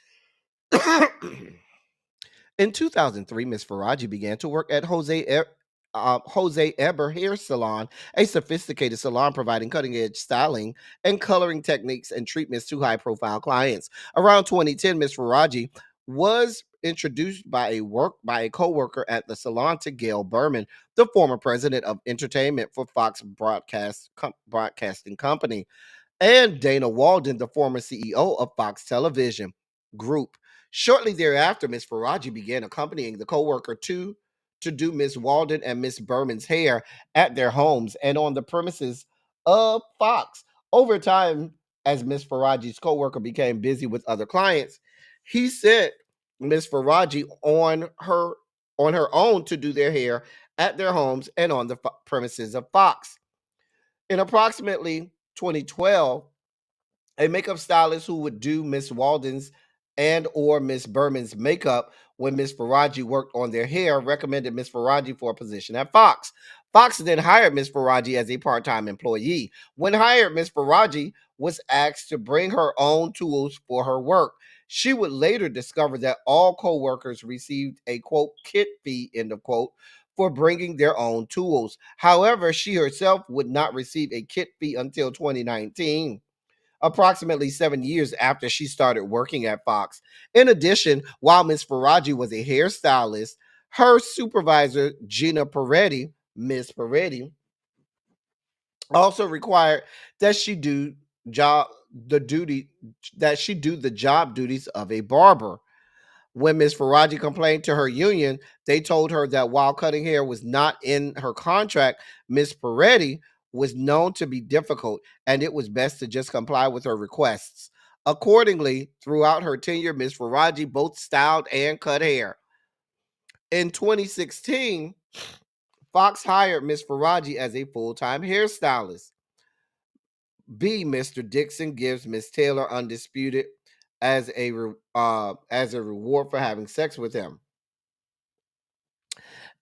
In 2003, Miss Faraji began to work at Jose Eber Hair Salon, a sophisticated salon providing cutting-edge styling and coloring techniques and treatments to high-profile clients. Around 2010, Miss Faraji was introduced by a co-worker at the salon to Gail Berman, the former president of entertainment for Fox Broadcasting Company, and Dana Walden, the former CEO of Fox Television Group. Shortly thereafter, Miss Faraji began accompanying the co-worker to do Miss Walden and Miss Berman's hair at their homes and on the premises of Fox. Over time, as Miss Faraji's co-worker became busy with other clients, he sent Miss Faraji on her own to do their hair at their homes and on the premises of Fox. In approximately 2012, a makeup stylist who would do Miss Walden's and or Miss Berman's makeup when Miss Faraji worked on their hair recommended Miss Faraji for a position at Fox. Fox then hired Ms. Faraji as a part-time employee. When hired, Ms. Faraji was asked to bring her own tools for her work. She would later discover that all co-workers received a, quote, kit fee, end of quote, for bringing their own tools. However, she herself would not receive a kit fee until 2019, approximately 7 years after she started working at Fox. In addition, while Ms. Faraji was a hairstylist, her supervisor, Gina Peretti, Ms. Peretti, also required that she do job the duty that she do the job duties of a barber. When Ms. Faraji complained to her union, they told her that while cutting hair was not in her contract, Ms. Peretti was known to be difficult and it was best to just comply with her requests. Accordingly, throughout her tenure, Ms. Faraji both styled and cut hair. In 2016, Fox hired Ms. Faraji as a full-time hairstylist. Mr. Dixon gives Ms. Taylor undisputed as a reward for having sex with him.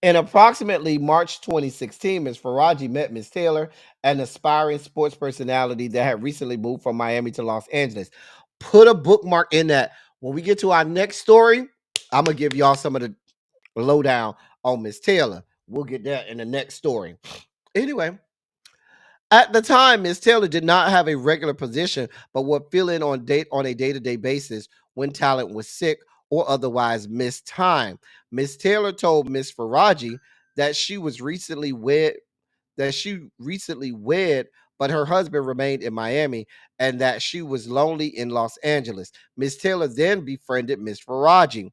In approximately March 2016, Ms. Faraji met Ms. Taylor, an aspiring sports personality that had recently moved from Miami to Los Angeles. Put a bookmark in that. When we get to our next story, I'm going to give y'all some of the lowdown on Ms. Taylor. We'll get that in the next story. Anyway, at the time, Ms. Taylor did not have a regular position, but would fill in on a day-to-day basis when talent was sick or otherwise missed time. Ms. Taylor told Ms. Faraji that she recently wed, but her husband remained in Miami and that she was lonely in Los Angeles. Ms. Taylor then befriended Ms. Faraji.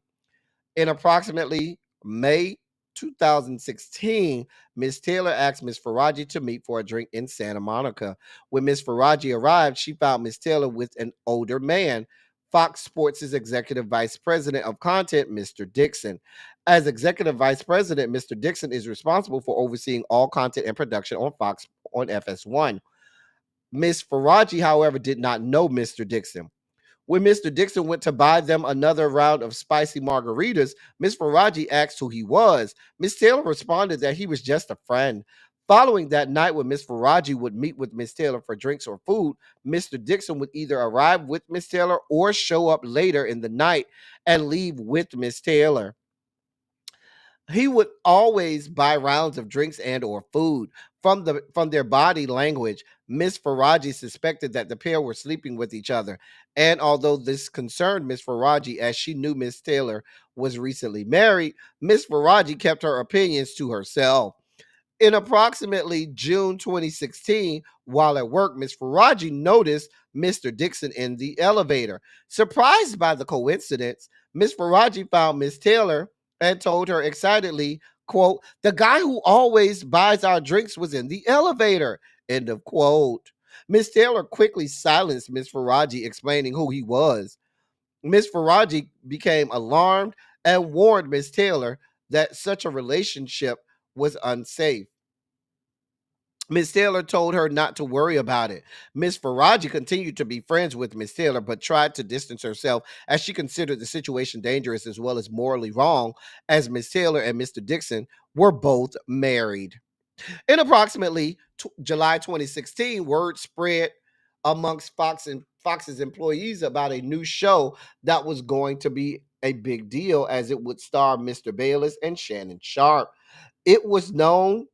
In approximately May 2016, Ms. Taylor asked Ms. Faraji to meet for a drink in Santa Monica. When Ms. Faraji arrived, she found Ms. Taylor with an older man, Fox Sports' executive vice president of content, Mr. Dixon. As executive vice president, Mr. Dixon is responsible for overseeing all content and production on Fox on FS1. Ms. Faraji, however, did not know Mr. Dixon. When Mr. Dixon went to buy them another round of spicy margaritas, Ms. Faraji asked who he was. Ms. Taylor responded that he was just a friend. Following that night when Ms. Faraji would meet with Ms. Taylor for drinks or food, Mr. Dixon would either arrive with Ms. Taylor or show up later in the night and leave with Ms. Taylor. He would always buy rounds of drinks and or food. From their body language, Miss Faraji suspected that the pair were sleeping with each other. And although this concerned Miss Faraji, as she knew Miss Taylor was recently married, Miss Faraji kept her opinions to herself. In approximately June 2016, while at work, Ms. Faraji noticed Mr. Dixon in the elevator. Surprised by the coincidence, Ms. Faraji found Ms. Taylor and told her excitedly, quote, "The guy who always buys our drinks was in the elevator," end of quote. Ms. Taylor quickly silenced Ms. Faraji, explaining who he was. Ms. Faraji became alarmed and warned Ms. Taylor that such a relationship was unsafe. Ms. Taylor told her not to worry about it. Ms. Faraji continued to be friends with Ms. Taylor, but tried to distance herself as she considered the situation dangerous as well as morally wrong, as Ms. Taylor and Mr. Dixon were both married. In approximately July 2016, word spread amongst Fox's employees about a new show that was going to be a big deal, as it would star Mr. Bayless and Shannon Sharpe. It was known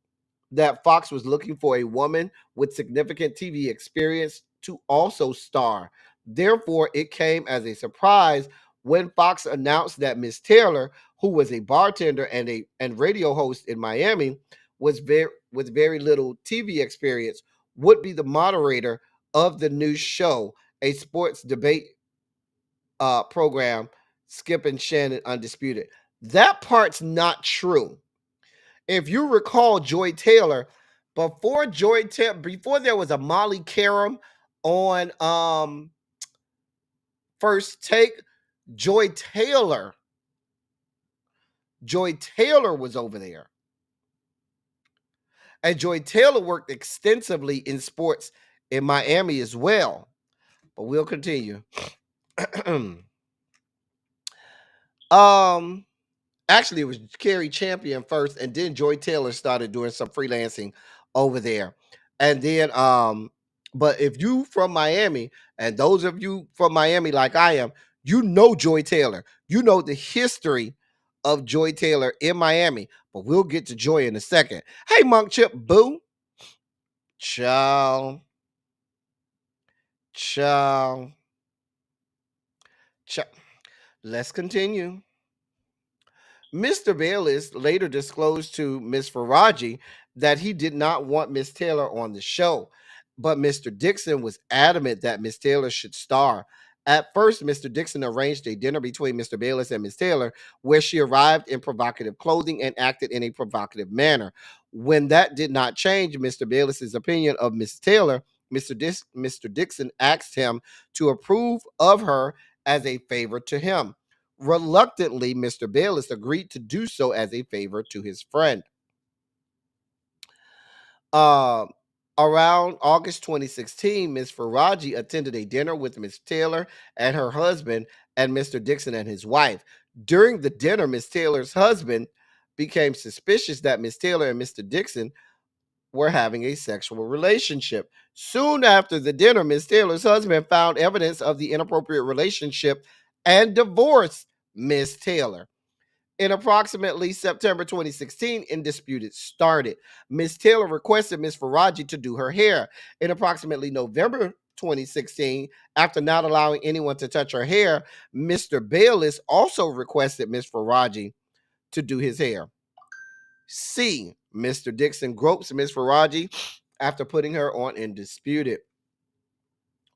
that Fox was looking for a woman with significant TV experience to also star. Therefore, it came as a surprise when Fox announced that Miss Taylor, who was a bartender and radio host in Miami, with very little TV experience, would be the moderator of the new show, a sports debate program, Skip and Shannon Undisputed. That part's not true. If you recall, Joy Taylor, before there was a Molly Karam on First Take, Joy Taylor was over there. And Joy Taylor worked extensively in sports in Miami as well. But we'll continue. Actually, it was Carrie Champion first, and then Joy Taylor started doing some freelancing over there. And then, but if you from Miami, and those of you from Miami like I am, you know Joy Taylor. You know the history of Joy Taylor in Miami. But we'll get to Joy in a second. Hey, Monk Chip, boo. Ciao. Ciao. Ciao. Let's continue. Mr. Bayless later disclosed to Miss Faraji that he did not want Miss Taylor on the show, but Mr. Dixon was adamant that Miss Taylor should star. At first, Mr. Dixon arranged a dinner between Mr. Bayless and Miss Taylor, where she arrived in provocative clothing and acted in a provocative manner. When that did not change Mr. Bayless's opinion of Miss Taylor, Mr. Dixon asked him to approve of her as a favor to him. Reluctantly, Mr. Bayless agreed to do so as a favor to his friend. Uh, Around August 2016, Ms. Faraji attended a dinner with Ms. Taylor and her husband and Mr. Dixon and his wife. During the dinner, Ms. Taylor's husband became suspicious that Ms. Taylor and Mr. Dixon were having a sexual relationship. Soon after the dinner, Ms. Taylor's husband found evidence of the inappropriate relationship and divorced Ms. Taylor. In approximately September 2016, Indisputed started. Ms. Taylor requested Ms. Faraji to do her hair. In approximately November 2016, after not allowing anyone to touch her hair, Mr. Bayless also requested Ms. Faraji to do his hair. C. Mr. Dixon gropes Ms. Faraji after putting her on Indisputed.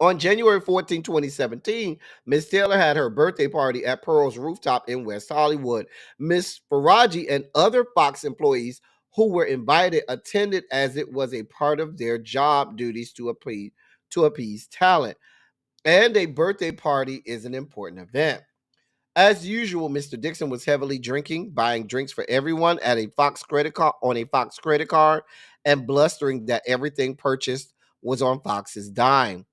On January 14, 2017, Ms. Taylor had her birthday party at Pearl's Rooftop in West Hollywood. Ms. Faraji and other Fox employees who were invited attended as it was a part of their job duties to appease talent. And a birthday party is an important event. As usual, Mr. Dixon was heavily drinking, buying drinks for everyone at a Fox credit card on a Fox credit card, and blustering that everything purchased was on Fox's dime.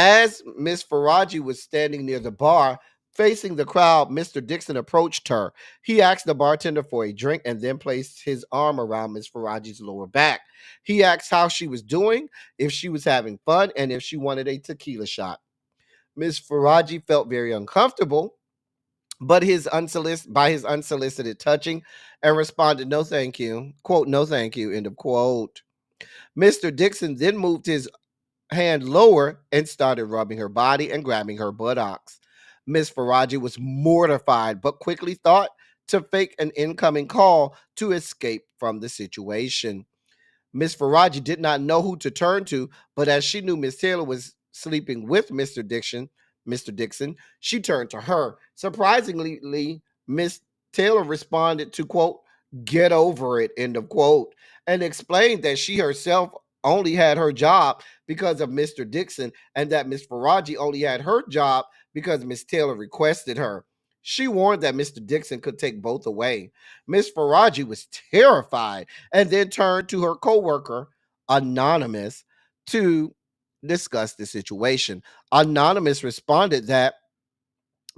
As Miss Faraji was standing near the bar, facing the crowd, Mr. Dixon approached her. He asked the bartender for a drink and then placed his arm around Miss Faraji's lower back. He asked how she was doing, if she was having fun, and if she wanted a tequila shot. Miss Faraji felt very uncomfortable, but by his unsolicited touching, and responded, "No, thank you." Quote, "No, thank you." End of quote. Mr. Dixon then moved his hand lower and started rubbing her body and grabbing her buttocks. Miss Faraji was mortified, but quickly thought to fake an incoming call to escape from the situation. Miss Faraji did not know who to turn to, but as she knew Miss Taylor was sleeping with Mr. Dixon, she turned to her. Surprisingly, Miss Taylor responded to, quote, "Get over it," end of quote, and explained that she herself only had her job because of Mr. Dixon and that Miss Faraji only had her job because Miss Taylor requested her. She warned that Mr. Dixon could take both away. Miss Faraji was terrified and then turned to her coworker, Anonymous, to discuss the situation. Anonymous responded that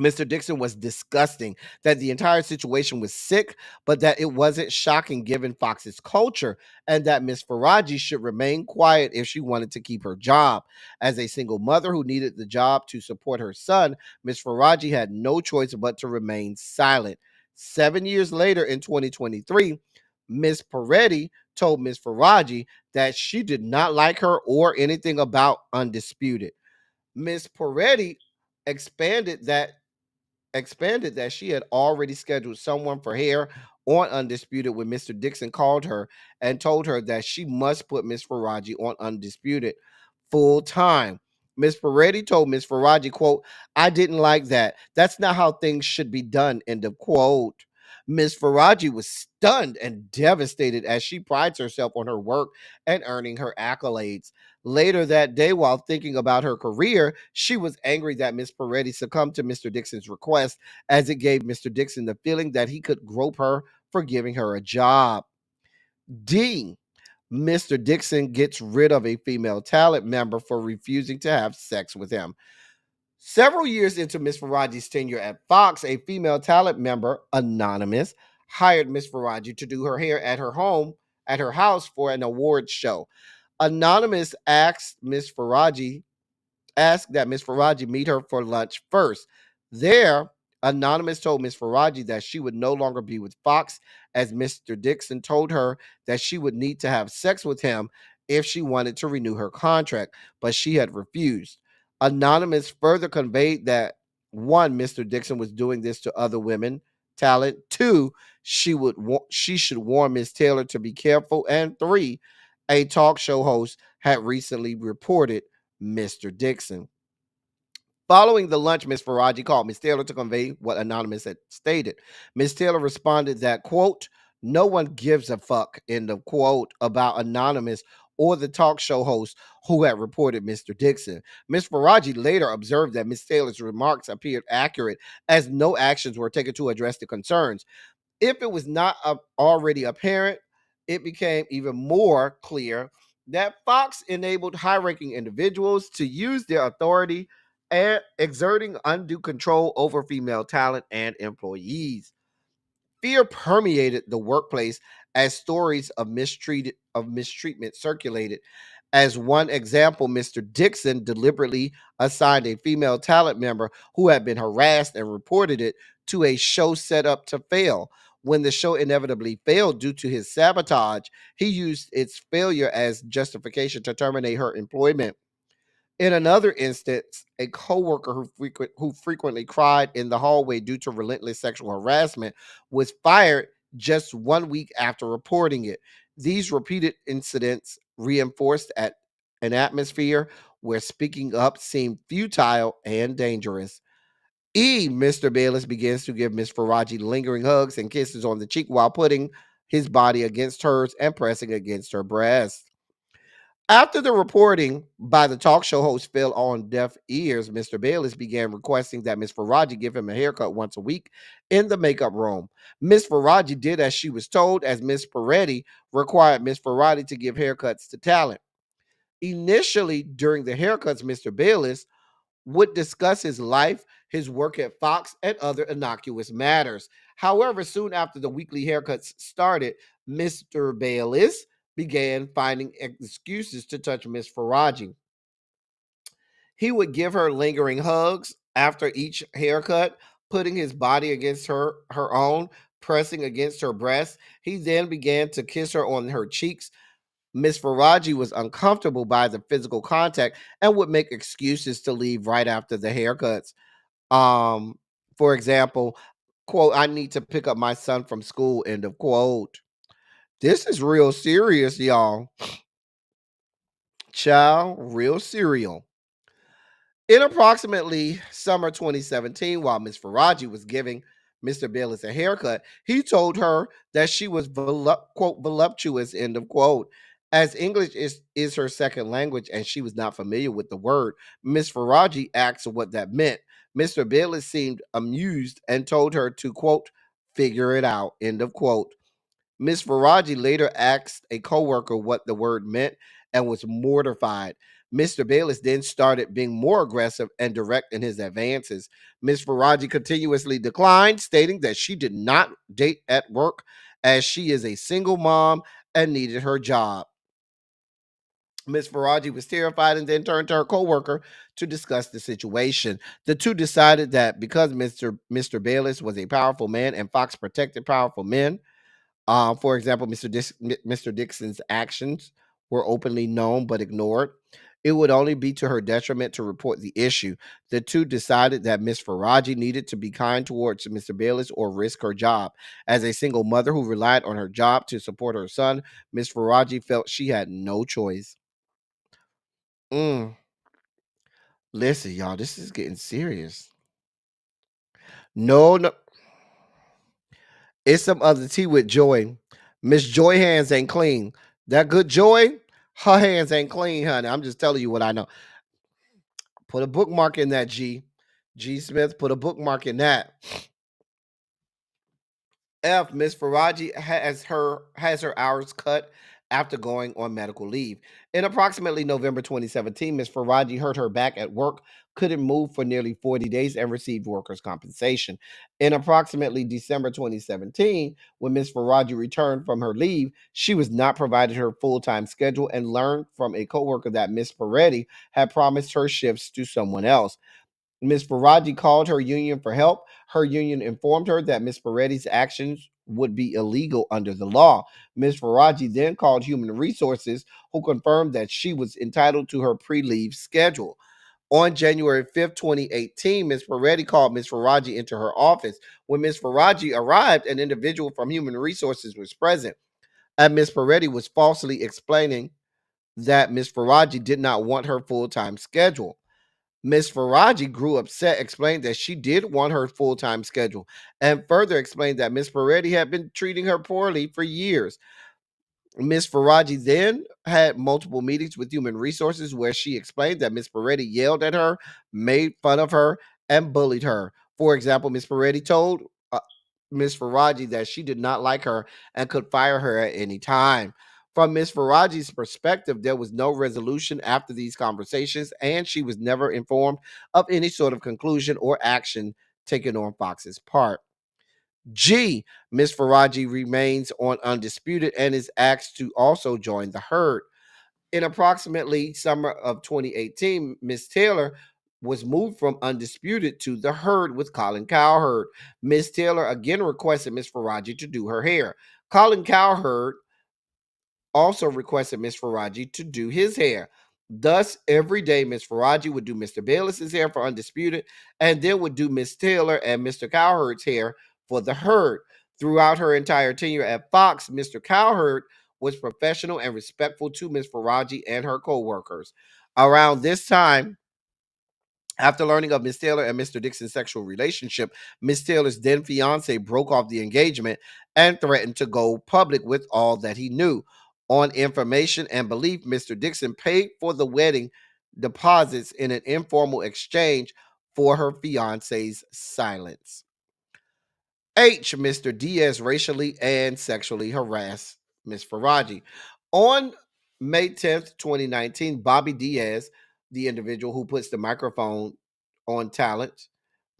Mr. Dixon was disgusting, that the entire situation was sick, but that it wasn't shocking given Fox's culture, and that Miss Faraji should remain quiet if she wanted to keep her job. As a single mother who needed the job to support her son, Miss Faraji had no choice but to remain silent. 7 years later, in 2023, Miss Peretti told Miss Faraji that she did not like her or anything about Undisputed. Miss Peretti expanded that she had already scheduled someone for hair on Undisputed when Mr. Dixon called her and told her that she must put Miss Faraji on Undisputed full time. Miss Peretti told Miss Faraji, quote, "I didn't like that. That's not how things should be done," end of quote. Miss Faraji was stunned and devastated as she prides herself on her work and earning her accolades. Later that day, while thinking about her career, she was angry that Miss Peretti succumbed to Mr. Dixon's request, as it gave Mr. Dixon the feeling that he could grope her for giving her a job. D. Mr. Dixon gets rid of a female talent member for refusing to have sex with him. Several years into Miss Faraji's tenure at Fox, a female talent member, Anonymous, hired Miss Faraji to do her hair at her house for an awards show. Anonymous asked that Miss Faraji meet her for lunch first. There, Anonymous told Miss Faraji that she would no longer be with Fox, as Mr. Dixon told her that she would need to have sex with him if she wanted to renew her contract, but she had refused. Anonymous further conveyed that one, Mr. Dixon was doing this to other women talent. Two, she should warn Miss Taylor to be careful. And three, a talk show host had recently reported Mr. Dixon. Following the lunch, Miss Faraji called Miss Taylor to convey what Anonymous had stated. Miss Taylor responded that, quote, no one gives a fuck, end of quote, about Anonymous or the talk show host who had reported Mr. Dixon. Miss Faraji later observed that Miss Taylor's remarks appeared accurate as no actions were taken to address the concerns. If it was not already apparent, it became even more clear that Fox enabled high ranking individuals to use their authority and exerting undue control over female talent and employees. Fear permeated the workplace as stories of mistreatment circulated. As one example, Mr. Dixon deliberately assigned a female talent member who had been harassed and reported it to a show set up to fail. When the show inevitably failed due to his sabotage, he used its failure as justification to terminate her employment. In another instance, a coworker who frequently cried in the hallway due to relentless sexual harassment was fired just 1 week after reporting it. These repeated incidents reinforced an atmosphere where speaking up seemed futile and dangerous. Mr. Bayless begins to give Miss Faraji lingering hugs and kisses on the cheek while putting his body against hers and pressing against her breast. After the reporting by the talk show host fell on deaf ears, Mr. Bayless began requesting that Miss Faraji give him a haircut once a week in the makeup room. Miss Faraji did as she was told, as Miss Peretti required Miss Faraji to give haircuts to talent. Initially, during the haircuts, Mr. Bayless would discuss his life, his work at Fox, and other innocuous matters. However, soon after the weekly haircuts started, Mr. Bayless began finding excuses to touch Miss Faraji. He would give her lingering hugs after each haircut, putting his body against her own, pressing against her breast. He then began to kiss her on her cheeks. Miss Faraji was uncomfortable by the physical contact and would make excuses to leave right after the haircuts. Um, for example, quote, I need to pick up my son from school, end of quote. This is real serious, y'all. Child, real serial. In approximately summer 2017, while Miss Faraji was giving Mr. Bayless a haircut, he told her that she was quote voluptuous, end of quote. As English is her second language and she was not familiar with the word, Miss Faraji asked what that meant. Mr. Bayless seemed amused and told her to quote figure it out, end of quote. Miss Faraji later asked a coworker what the word meant and was mortified. Mr. Bayless then started being more aggressive and direct in his advances. Miss Faraji continuously declined, stating that she did not date at work as she is a single mom and needed her job. Miss Faraji was terrified and then turned to her coworker to discuss the situation. The two decided that because Mr. Bayless was a powerful man and Fox protected powerful men, for example, Mr. Dixon's actions were openly known but ignored. It would only be to her detriment to report the issue. The two decided that Miss Faraji needed to be kind towards Mr. Bayless or risk her job. As a single mother who relied on her job to support her son, Miss Faraji felt she had no choice. Listen, y'all, this is getting serious. No. It's some other tea with Joy. Miss Joy hands ain't clean. That good Joy, her hands ain't clean, honey. I'm just telling you what I know. Put a bookmark in that, G. G Smith, put a bookmark in that. F, Miss Faraji has her hours cut after going on medical leave. In approximately November 2017, Ms. Faraji hurt her back at work, couldn't move for nearly 40 days, and received workers' compensation. In approximately December 2017, when Ms. Faraji returned from her leave, she was not provided her full-time schedule and learned from a coworker that Ms. Peretti had promised her shifts to someone else. Ms. Faraji called her union for help. Her union informed her that Ms. Peretti's actions would be illegal under the law. Ms. Faraji then called Human Resources, who confirmed that she was entitled to her pre-leave schedule. On January 5th, 2018, Ms. Peretti called Ms. Faraji into her office. When Ms. Faraji arrived, an individual from Human Resources was present, and Ms. Peretti was falsely explaining that Ms. Faraji did not want her full-time schedule. Ms. Faraji grew upset, explained that she did want her full-time schedule, and further explained that Ms. Peretti had been treating her poorly for years. Ms. Faraji then had multiple meetings with Human Resources where she explained that Ms. Peretti yelled at her, made fun of her, and bullied her. For example, Ms. Peretti told Ms. Faraji that she did not like her and could fire her at any time. From Ms. Faraji's perspective, there was no resolution after these conversations, and she was never informed of any sort of conclusion or action taken on Fox's part. G. Ms. Faraji remains on Undisputed and is asked to also join the herd. In approximately summer of 2018, Ms. Taylor was moved from Undisputed to the herd with Colin Cowherd. Ms. Taylor again requested Ms. Faraji to do her hair. Colin Cowherd also requested Ms. Faraji to do his hair. Thus, every day, Ms. Faraji would do Mr. Bayless's hair for Undisputed and then would do Ms. Taylor and Mr. Cowherd's hair for the herd. Throughout her entire tenure at Fox, Mr. Cowherd was professional and respectful to Ms. Faraji and her co-workers. Around this time, after learning of Ms. Taylor and Mr. Dixon's sexual relationship, Ms. Taylor's then fiance broke off the engagement and threatened to go public with all that he knew. On information and belief, Mr. Dixon paid for the wedding deposits in an informal exchange for her fiance's silence. H. Mr. Diaz racially and sexually harassed Ms. Faraji. On May 10th, 2019, Bobby Diaz, the individual who puts the microphone on talent,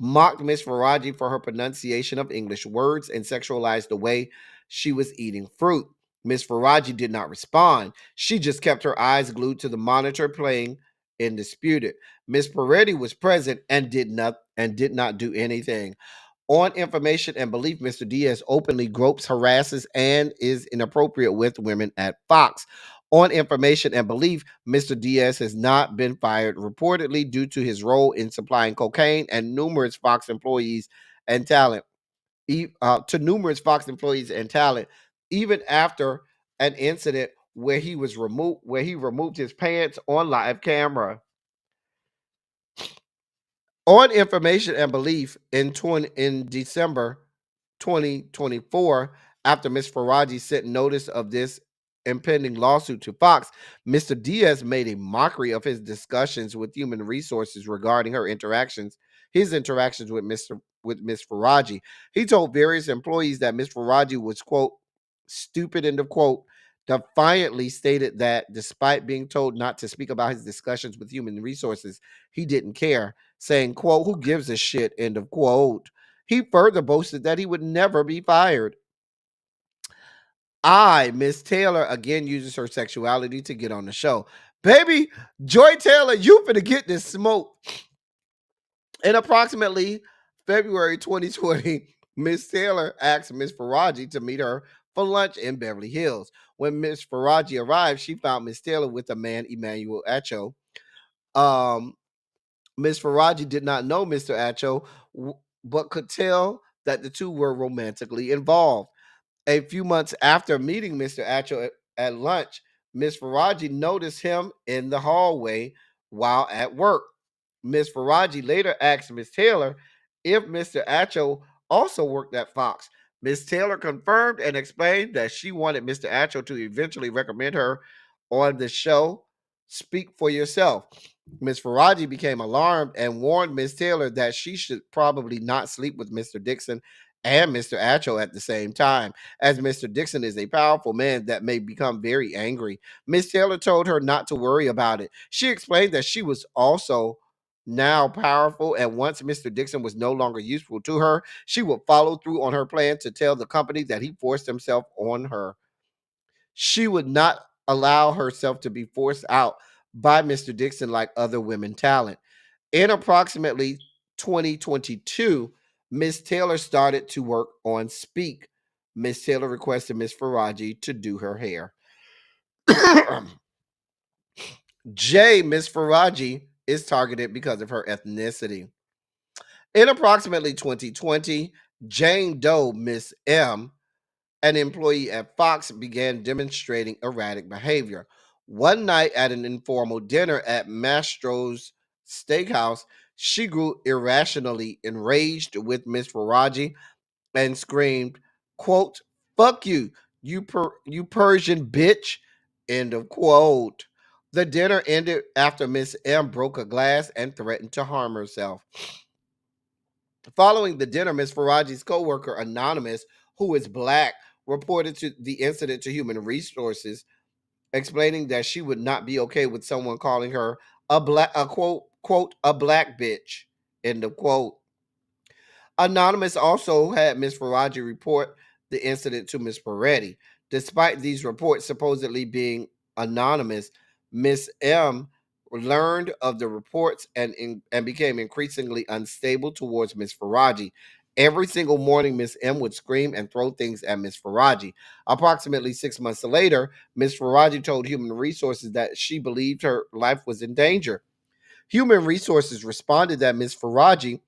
mocked Ms. Faraji for her pronunciation of English words and sexualized the way she was eating fruit. Ms. Faraji did not respond. She just kept her eyes glued to the monitor playing Undisputed. Ms. Peretti was present and did not do anything. On information and belief, Mr. Diaz openly gropes, harasses, and is inappropriate with women at Fox. On information and belief, Mr. Diaz has not been fired, reportedly due to his role in supplying cocaine and numerous Fox employees and talent. Even after an incident where he removed his pants on live camera. On information and belief, in December 2024, after Ms. Faraji sent notice of this impending lawsuit to Fox, Mr. Diaz made a mockery of his discussions with Human Resources regarding his interactions with Ms. Faraji. He told various employees that Ms. Faraji was, quote, stupid, end of quote, defiantly stated that despite being told not to speak about his discussions with Human Resources, he didn't care, saying, quote, who gives a shit, end of quote. He further boasted that he would never be fired. Miss Taylor again uses her sexuality to get on the show. Baby, Joy Taylor, you finna get this smoke. In approximately February 2020, Miss Taylor asked Miss Faraji to meet her for lunch in Beverly Hills. When Miss Faraji arrived, she found Miss Taylor with a man, Emmanuel Acho. Miss Faraji did not know Mr. Acho, but could tell that the two were romantically involved. A few months after meeting Mr. Acho at lunch, Miss Faraji noticed him in the hallway while at work. Miss Faraji later asked Miss Taylor if Mr. Acho also worked at Fox. Miss Taylor confirmed and explained that she wanted Mr. Acho to eventually recommend her on the show Speak for Yourself. Miss Faraji became alarmed and warned Miss Taylor that she should probably not sleep with Mr. Dixon and Mr. Acho at the same time, as Mr. Dixon is a powerful man that may become very angry. Miss Taylor told her not to worry about it. She explained that she was also now powerful, and once Mr. Dixon was no longer useful to her, she would follow through on her plan to tell the company that he forced himself on her. She would not allow herself to be forced out by Mr. Dixon like other women talent. In approximately 2022, Miss Taylor started to work on Speak. Miss Taylor requested Miss Faraji to do her hair. Miss Faraji is targeted because of her ethnicity. In approximately 2020, Jane Doe, Miss M, an employee at Fox, began demonstrating erratic behavior. One night at an informal dinner at Mastro's Steakhouse, she grew irrationally enraged with Miss Faraji and screamed, quote, "Fuck you, you Persian bitch," end of quote. The dinner ended after Miss M broke a glass and threatened to harm herself. Following the dinner, Miss Faraji's co-worker, Anonymous, who is black, reported the incident to Human Resources, explaining that she would not be okay with someone calling her a quote, a black bitch, end of quote. Anonymous also had Miss Faraji report the incident to Miss Peretti. Despite these reports supposedly being anonymous, Miss M learned of the reports and became increasingly unstable towards Miss Faraji. Every single morning, Miss M would scream and throw things at Miss Faraji. Approximately 6 months later, Miss Faraji told Human Resources that she believed her life was in danger. Human Resources responded that Miss Faraji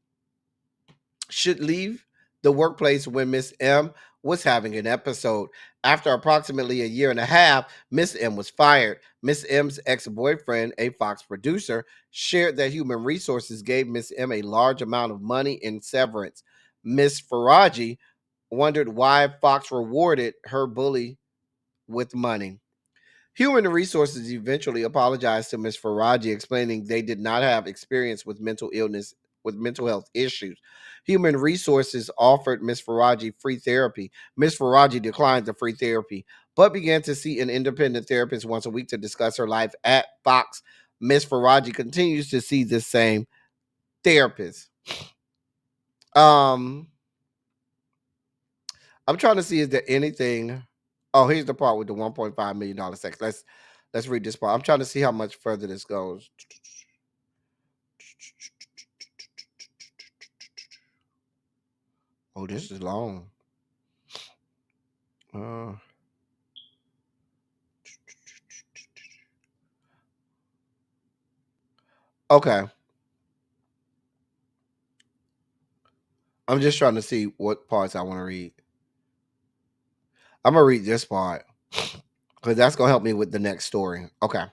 should leave the workplace when Miss M was having an episode. After approximately a year and a half, Miss M was fired. Miss M's ex-boyfriend, a Fox producer, shared that Human Resources gave Miss M a large amount of money in severance. Miss Faraji wondered why Fox rewarded her bully with money. Human Resources eventually apologized to Ms. Faraji, explaining they did not have experience with mental health issues. Human Resources offered Ms. Faraji free therapy. Ms. Faraji declined the free therapy, but began to see an independent therapist once a week to discuss her life at Fox. Ms. Faraji continues to see the same therapist. I'm trying to see, is there anything? Oh, here's the part with the $1.5 million sex. Let's read this part. I'm trying to see how much further this goes. Oh, this is long. Okay. I'm just trying to see what parts I want to read. I'm going to read this part because that's going to help me with the next story. Okay.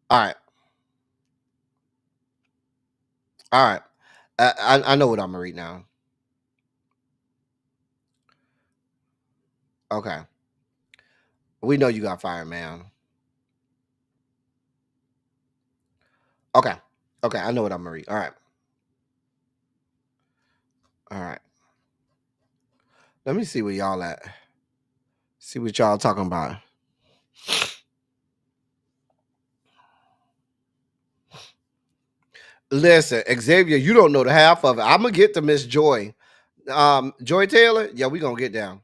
All right. All right. I know what I'm going to read now. Okay. We know you got fired, man. Okay. Okay. I know what I'm going to read. All right. All right. Let me see where y'all at. See what y'all talking about. Listen, Xavier, you don't know the half of it. I'm gonna get to Miss Joy. Joy Taylor, yeah, we gonna get down.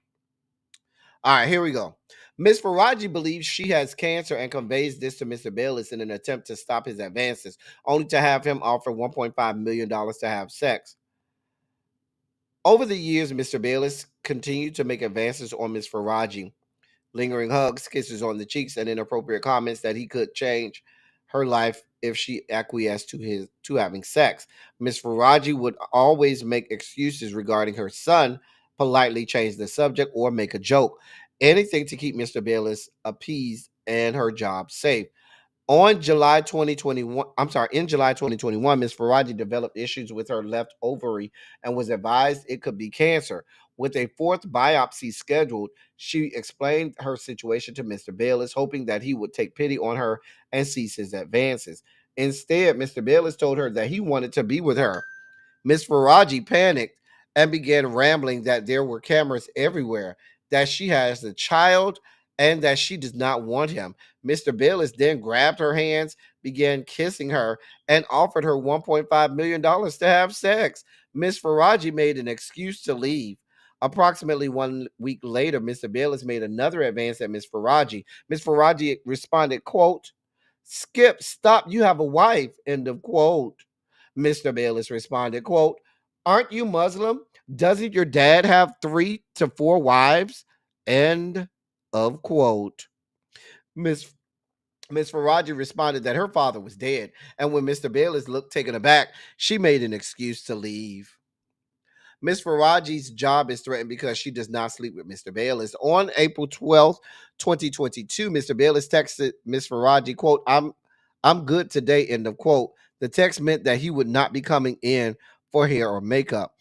All right, here we go. Miss Faraji believes she has cancer and conveys this to Mr. Bayless in an attempt to stop his advances, only to have him offer $1.5 million to have sex. Over the years, Mr. Bayless continued to make advances on Miss Faraji, lingering hugs, kisses on the cheeks, and inappropriate comments that he could change her life if she acquiesced to having sex. Miss Faraji would always make excuses regarding her son, politely change the subject, or make a joke. Anything to keep Mr. Bayless appeased and her job safe. In July 2021, Ms. Faraji developed issues with her left ovary and was advised it could be cancer. With a fourth biopsy scheduled, she explained her situation to Mr. Bayless, hoping that he would take pity on her and cease his advances. Instead, Mr. Bayless told her that he wanted to be with her. Ms. Faraji panicked and began rambling that there were cameras everywhere, that she has a child, and that she does not want him. Mr. Bayless then grabbed her hands, began kissing her, and offered her $1.5 million to have sex. Miss Faraji made an excuse to leave. Approximately 1 week later, Mr. Bayless made another advance at Miss Faraji. Miss Faraji responded, quote, "Skip, stop, you have a wife," end of quote. Mr. Bayless responded, quote, "Aren't you Muslim? Doesn't your dad have 3 to 4 wives?" End of quote. Miss Miss Faraji responded that her father was dead, and when Mr. Bayless looked taken aback, she made an excuse to leave. Miss Faraji's job is threatened because she does not sleep with Mr. Bayless. On April 12th, 2022, Mr. Bayless texted Miss Faraji, quote, I'm good today, end of quote. The text meant that he would not be coming in for hair or makeup.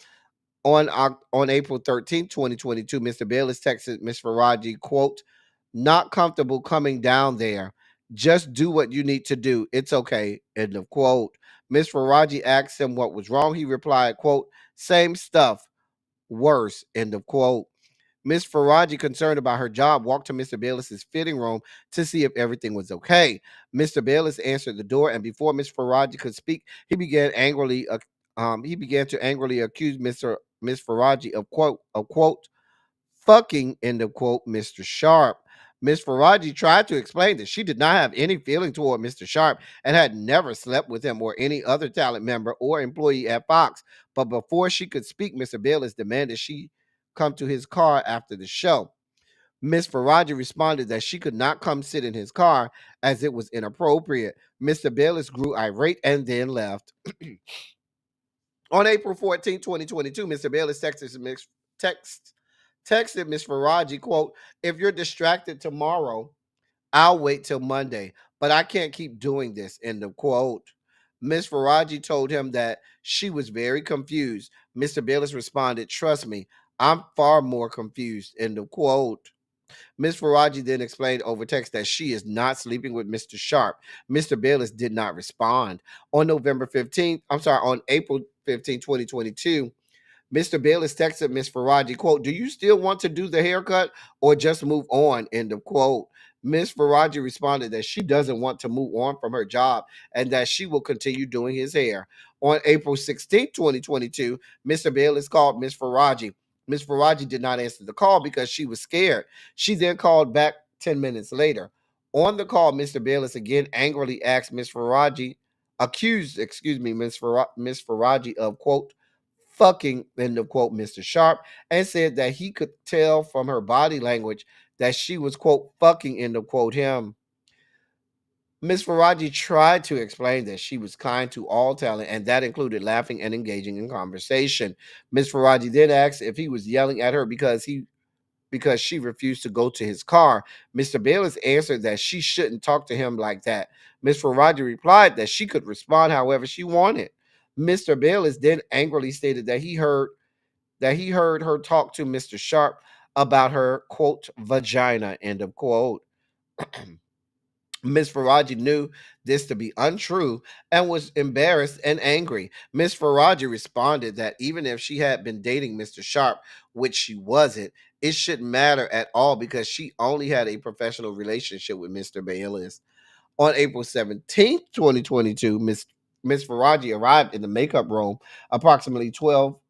On April 13th, 2022, Mr. Bayless texted Miss Faraji, quote, "Not comfortable coming down there. Just do what you need to do. It's okay," end of quote. Miss Faraji asked him what was wrong. He replied, quote, "Same stuff, worse," end of quote. Miss Faraji, concerned about her job, walked to Mr. Bayless's fitting room to see if everything was okay. Mr. Bayless answered the door, and before Miss Faraji could speak, he began to angrily accuse Miss Faraji of quote fucking, end of quote, Mr. Sharp. Miss Faraji tried to explain that she did not have any feeling toward Mr. Sharp and had never slept with him or any other talent member or employee at Fox. But before she could speak, Mr. Bayless demanded she come to his car after the show. Miss Faraji responded that she could not come sit in his car as it was inappropriate. Mr. Bayless grew irate and then left. On April 14th, 2022, Mr. Bayless texted Miss Faraji, quote, "If you're distracted tomorrow, I'll wait till Monday, but I can't keep doing this," end of quote. Miss Faraji told him that she was very confused. Mr. Bayless responded, "Trust me, I'm far more confused," end of quote. Miss Faraji then explained over text that she is not sleeping with Mr. Sharp. Mr. Bayless did not respond. On April 15th, 2022, Mr. Bayless texted Miss Faraji, quote, "Do you still want to do the haircut or just move on?" End of quote. Miss Faraji responded that she doesn't want to move on from her job and that she will continue doing his hair. On April 16th, 2022, Mr. Bayless called Miss Faraji. Miss Faraji did not answer the call because she was scared. She then called back 10 minutes later. On the call, Mr. Bayless again angrily asked Miss Faraji, Miss Faraji of, quote, fucking, end of quote, Mr. Sharp, and said that he could tell from her body language that she was, quote, fucking, end of quote, him. Miss Faraji tried to explain that she was kind to all talent, and that included laughing and engaging in conversation. Miss Faraji then asked if he was yelling at her because she refused to go to his car. Mr. Bayless answered that she shouldn't talk to him like that. Miss Faraji replied that she could respond however she wanted. Mr. Bayless then angrily stated that he heard her talk to Mr. Sharp about her, quote, vagina, end of quote. Miss Faraji knew this to be untrue and was embarrassed and angry. Miss Faraji responded that even if she had been dating Mr. Sharp, which she wasn't, it shouldn't matter at all because she only had a professional relationship with Mr. Bayless. On April 17th, 2022, Miss Faraji arrived in the makeup room approximately 12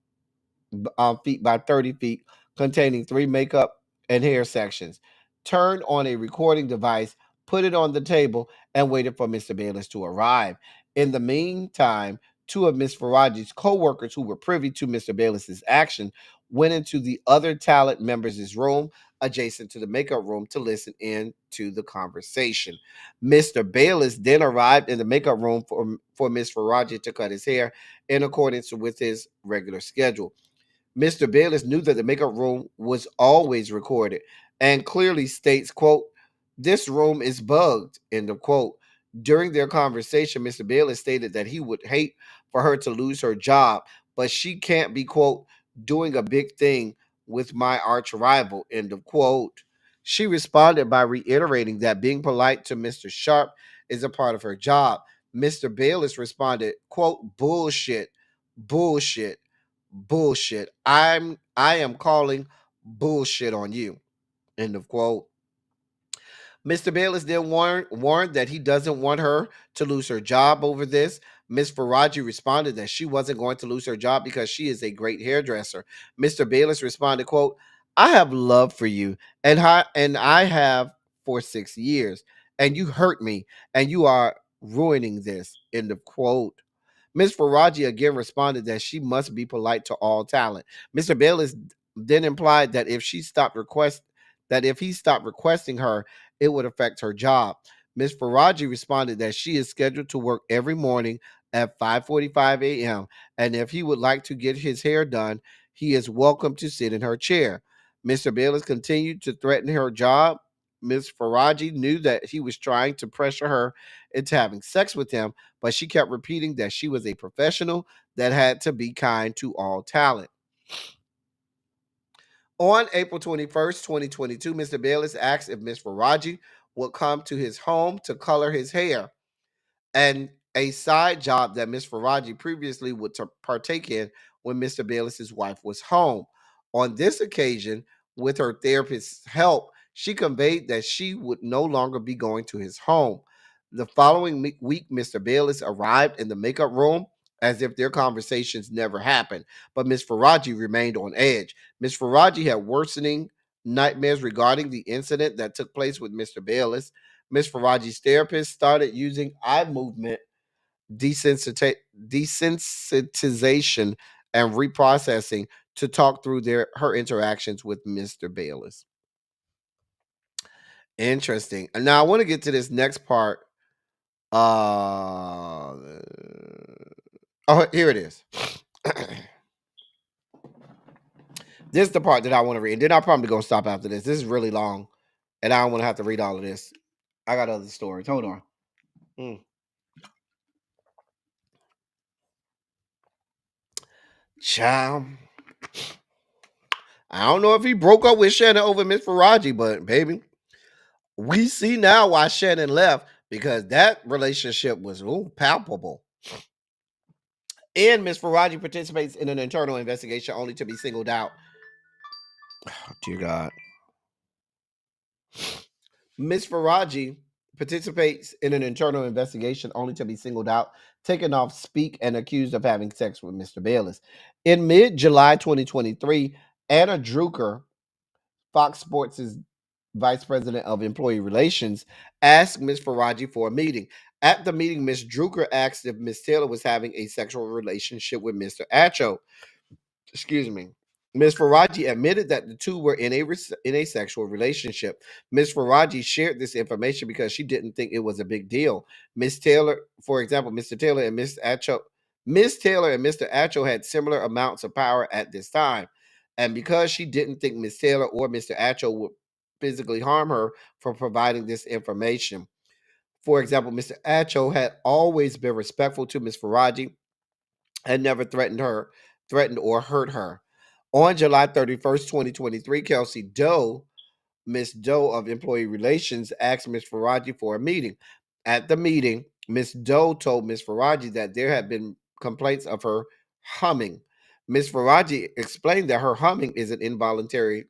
feet by 30 feet, containing 3 makeup and hair sections. Turned on a recording device, put it on the table, and waited for Mr. Bayless to arrive. In the meantime, 2 of Miss Faraji's co-workers who were privy to Mr. Bayless's action went into the other talent members' room adjacent to the makeup room to listen in to the conversation. Mr. Bayless then arrived in the makeup room for Miss Faraji to cut his hair in accordance with his regular schedule. Mr. Bayless knew that the makeup room was always recorded and clearly states, quote, "This room is bugged," end of quote. During their conversation, Mr. Bayless stated that he would hate for her to lose her job, but she can't be, quote, "doing a big thing with my arch rival," end of quote. She responded by reiterating that being polite to Mr. Sharp is a part of her job. Mr. Bayless responded, quote, "Bullshit, bullshit, bullshit. I am calling bullshit on you. End of quote. Mr. Bayless then warned that he doesn't want her to lose her job over this. Ms. Faraji responded that she wasn't going to lose her job because she is a great hairdresser. Mr. Bayless responded, quote, I have love for you, and I have for 6 years, and you hurt me, and you are ruining this. End of quote. Ms. Faraji again responded that she must be polite to all talent. Mr. Bayless then implied that if he stopped requesting her, it would affect her job. Ms. Faraji responded that she is scheduled to work every morning at 5:45 a.m. and if he would like to get his hair done, he is welcome to sit in her chair. Mr. Bayless continued to threaten her job. Ms. Faraji knew that he was trying to pressure her into having sex with him, but she kept repeating that she was a professional that had to be kind to all talent. On April 21st, 2022, Mr. Bayless asked if Ms. Faraji would come to his home to color his hair, and a side job that Ms. Faraji previously would partake in when Mr. Bayless's wife was home. On this occasion, with her therapist's help, she conveyed that she would no longer be going to his home. The following week, Mr. Bayless arrived in the makeup room as if their conversations never happened, but Ms. Faraji remained on edge. Ms. Faraji had worsening nightmares regarding the incident that took place with Mr. Bayless. Ms. Faraji's therapist started using eye movement desensitization and reprocessing to talk through her interactions with Mr. Bayless. Interesting. And now I want to get to this next part. Oh, here it is. This is the part that I want to read. And then I'm probably going to stop after this. This is really long. And I don't want to have to read all of this. I got other stories. Hold on. Child. I don't know if he broke up with Shannon over Miss Faraji, but baby, we see now why Shannon left, because that relationship was palpable. And Miss Faraji participates in an internal investigation only to be singled out. Oh, dear God. Miss Faraji participates in an internal investigation only to be singled out, taken off speak, and accused of having sex with Mr. Bayless. In mid-July 2023, Anna Drucker, Fox Sports' vice president of employee relations, asked Ms. Faraji for a meeting. At the meeting, Ms. Drucker asked if Ms. Taylor was having a sexual relationship with Mr. Acho. Excuse me. Ms. Faraji admitted that the two were in a sexual relationship. Ms. Faraji shared this information because she didn't think it was a big deal. Ms. Taylor, for example, Ms. Taylor and Mr. Acho had similar amounts of power at this time. And because she didn't think Ms. Taylor or Mr. Acho would physically harm her for providing this information. For example, Mr. Acho had always been respectful to Ms. Faraji and never threatened or hurt her. On July 31st, 2023, Kelsey Doe, Miss Doe of Employee Relations, asked Ms. Faraji for a meeting. At the meeting, Ms. Doe told Ms. Faraji that there had been complaints of her humming. Ms. Faraji explained that her humming is an involuntary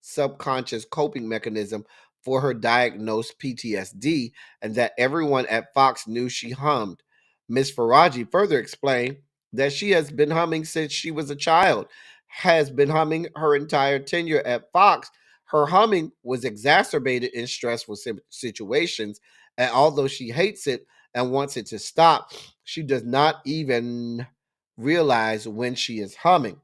subconscious coping mechanism for her diagnosed PTSD and that everyone at Fox knew she hummed. Ms. Faraji further explained that she has been humming since she was a child, has been humming her entire tenure at Fox. Her humming was exacerbated in stressful situations, and although she hates it and wants it to stop, she does not even realize when she is humming.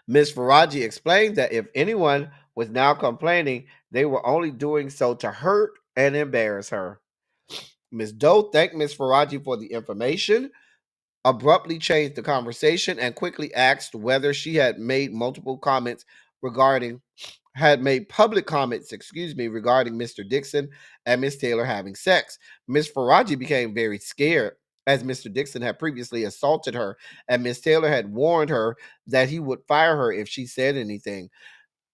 Ms. Faraji explained that if anyone was now complaining, they were only doing so to hurt and embarrass her. Ms. Doe thanked Ms. Faraji for the information, abruptly changed the conversation, and quickly asked whether she had made public comments regarding Mr. Dixon and Miss Taylor having sex. Ms. Faraji became very scared, as Mr. Dixon had previously assaulted her, and Miss Taylor had warned her that he would fire her if she said anything.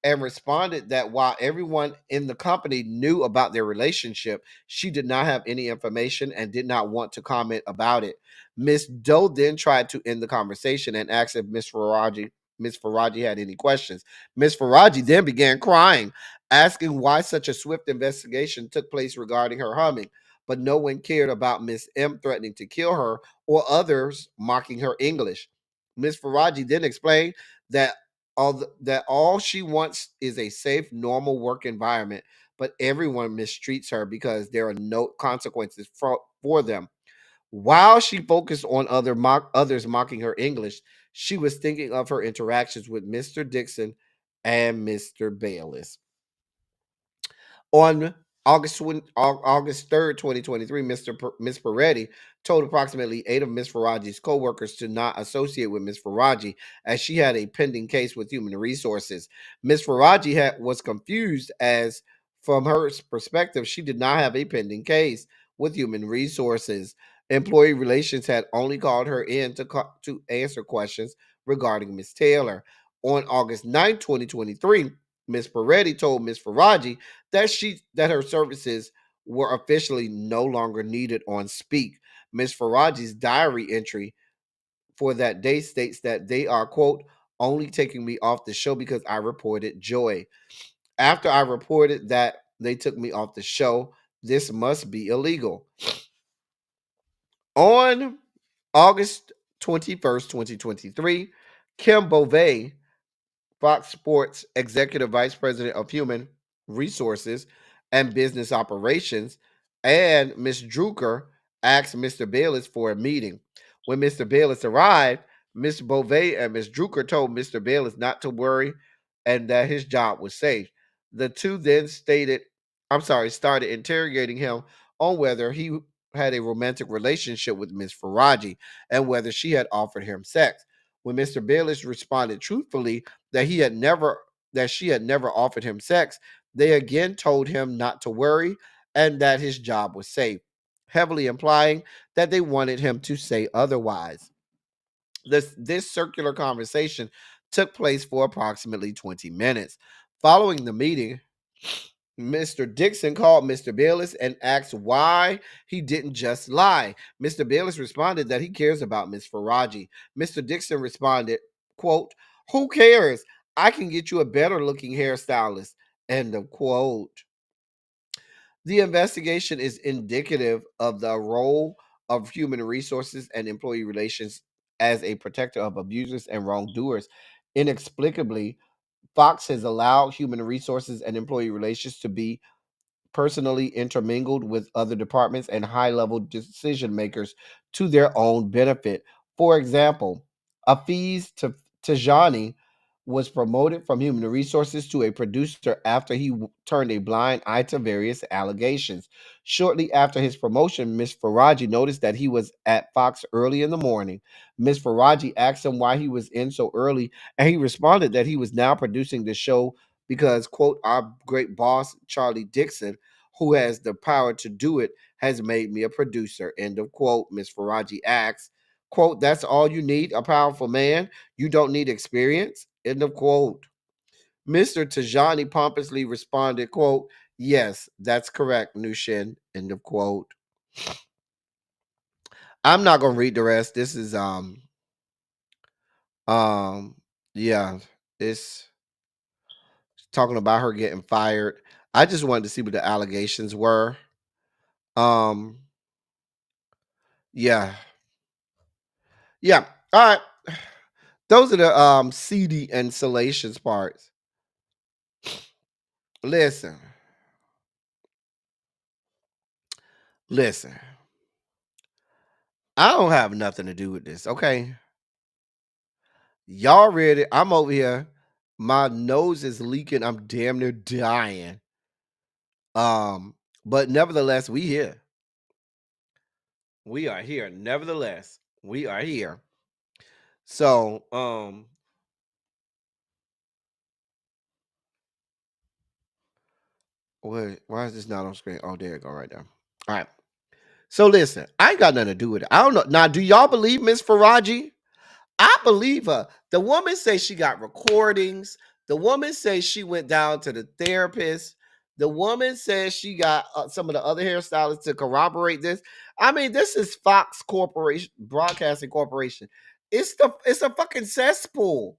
and responded that while everyone in the company knew about their relationship, she did not have any information and did not want to comment about it. Miss Doe then tried to end the conversation and asked if Miss Faraji had any questions. Miss Faraji then began crying, asking why such a swift investigation took place regarding her humming, but no one cared about Miss M threatening to kill her or others mocking her English. Miss Faraji then explained that all she wants is a safe, normal work environment, but everyone mistreats her because there are no consequences for them. While she focused on others mocking her English, she was thinking of her interactions with Mr. Dixon and Mr. Bayless. On August 3rd, 2023, Miss Peretti told approximately 8 of Miss Faraji's co-workers to not associate with Miss Faraji as she had a pending case with Human Resources. Miss Faraji was confused as, from her perspective, she did not have a pending case with Human Resources. Employee Relations had only called her in to answer questions regarding Miss Taylor. On August 9th, 2023, Miss Peretti told Miss Faraji that her services were officially no longer needed on Speak. Miss Faraji's diary entry for that day states that they are, quote, only taking me off the show because I reported Joy. After I reported that they took me off the show, this must be illegal. On August 21st, 2023, Kim Bovee, Fox Sports Executive Vice President of Human Resources and Business Operations, and Ms. Drucker asked Mr. Bayless for a meeting. When Mr. Bayless arrived, Ms. Bovee and Ms. Drucker told Mr. Bayless not to worry and that his job was safe. The two then started interrogating him on whether he had a romantic relationship with Ms. Faraji and whether she had offered him sex. When Mr. Bayless responded truthfully that she had never offered him sex, they again told him not to worry and that his job was safe, heavily implying that they wanted him to say otherwise. This circular conversation took place for approximately 20 minutes. Following the meeting, Mr. Dixon called Mr. Bayless and asked why he didn't just lie. Mr. Bayless responded that he cares about Miss Faraji. Mr. Dixon responded, quote, who cares? I can get you a better looking hairstylist. End of quote. The investigation is indicative of the role of human resources and employee relations as a protector of abusers and wrongdoers. Inexplicably, Fox has allowed human resources and employee relations to be personally intermingled with other departments and high-level decision makers to their own benefit. For example, Afiz Tajani was promoted from human resources to a producer after he turned a blind eye to various allegations. Shortly after his promotion, Ms. Faraji noticed that he was at Fox early in the morning. Ms. Faraji asked him why he was in so early, and he responded that he was now producing the show because, quote, our great boss, Charlie Dixon, who has the power to do it, has made me a producer, end of quote. Ms. Faraji asks, quote, that's all you need, a powerful man? You don't need experience? End of quote. Mr. Tajani pompously responded, quote, yes, that's correct, Nushin, end of quote. I'm not gonna read the rest. This is yeah, it's talking about her getting fired. I just wanted to see what the allegations were. Um, yeah. Yeah. All right. Those are the seedy and salacious parts. Listen. Listen. I don't have nothing to do with this, okay? Y'all ready? I'm over here. My nose is leaking. I'm damn near dying. But nevertheless, we here. We are here. Nevertheless, we are here. So, wait, why is this not on screen? Oh, there you go, right there. All right. So listen, I ain't got nothing to do with it. I don't know. Now, do y'all believe Miss Faraji? I believe her. The woman says she got recordings. The woman says she went down to the therapist. The woman says she got some of the other hairstylists to corroborate this. I mean, this is Fox Corporation, Broadcasting Corporation. It's a fucking cesspool.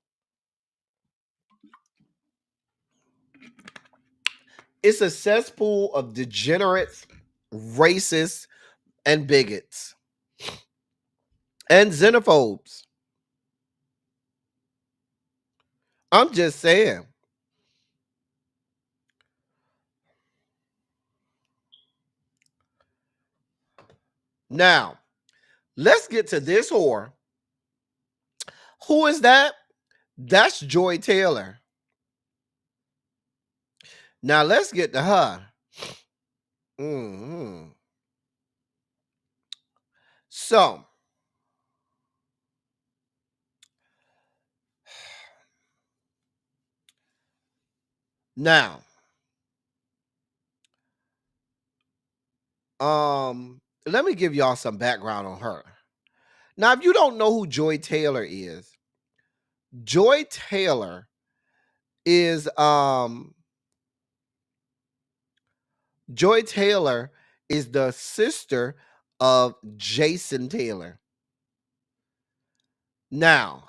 It's a cesspool of degenerates, racists, and bigots, and xenophobes. I'm just saying. Now, let's get to this whore. Who is that? That's Joy Taylor. Now, let's get to her. Mm-hmm. So, now, let me give y'all some background on her. Now, if you don't know who Joy Taylor is is Joy Taylor is the sister of Jason Taylor. Now,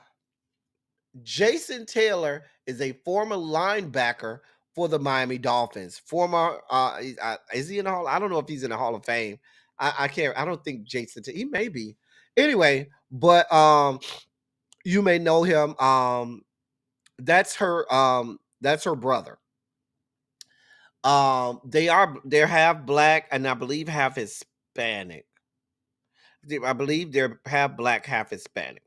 Jason Taylor is a former linebacker for the Miami Dolphins. Former, is he in the Hall? I don't know if he's in the Hall of Fame. I can't. I don't think Jason. He may be. Anyway, but you may know him. That's her. That's her brother. They're half black and I believe half Hispanic. I believe they're half black, half Hispanic,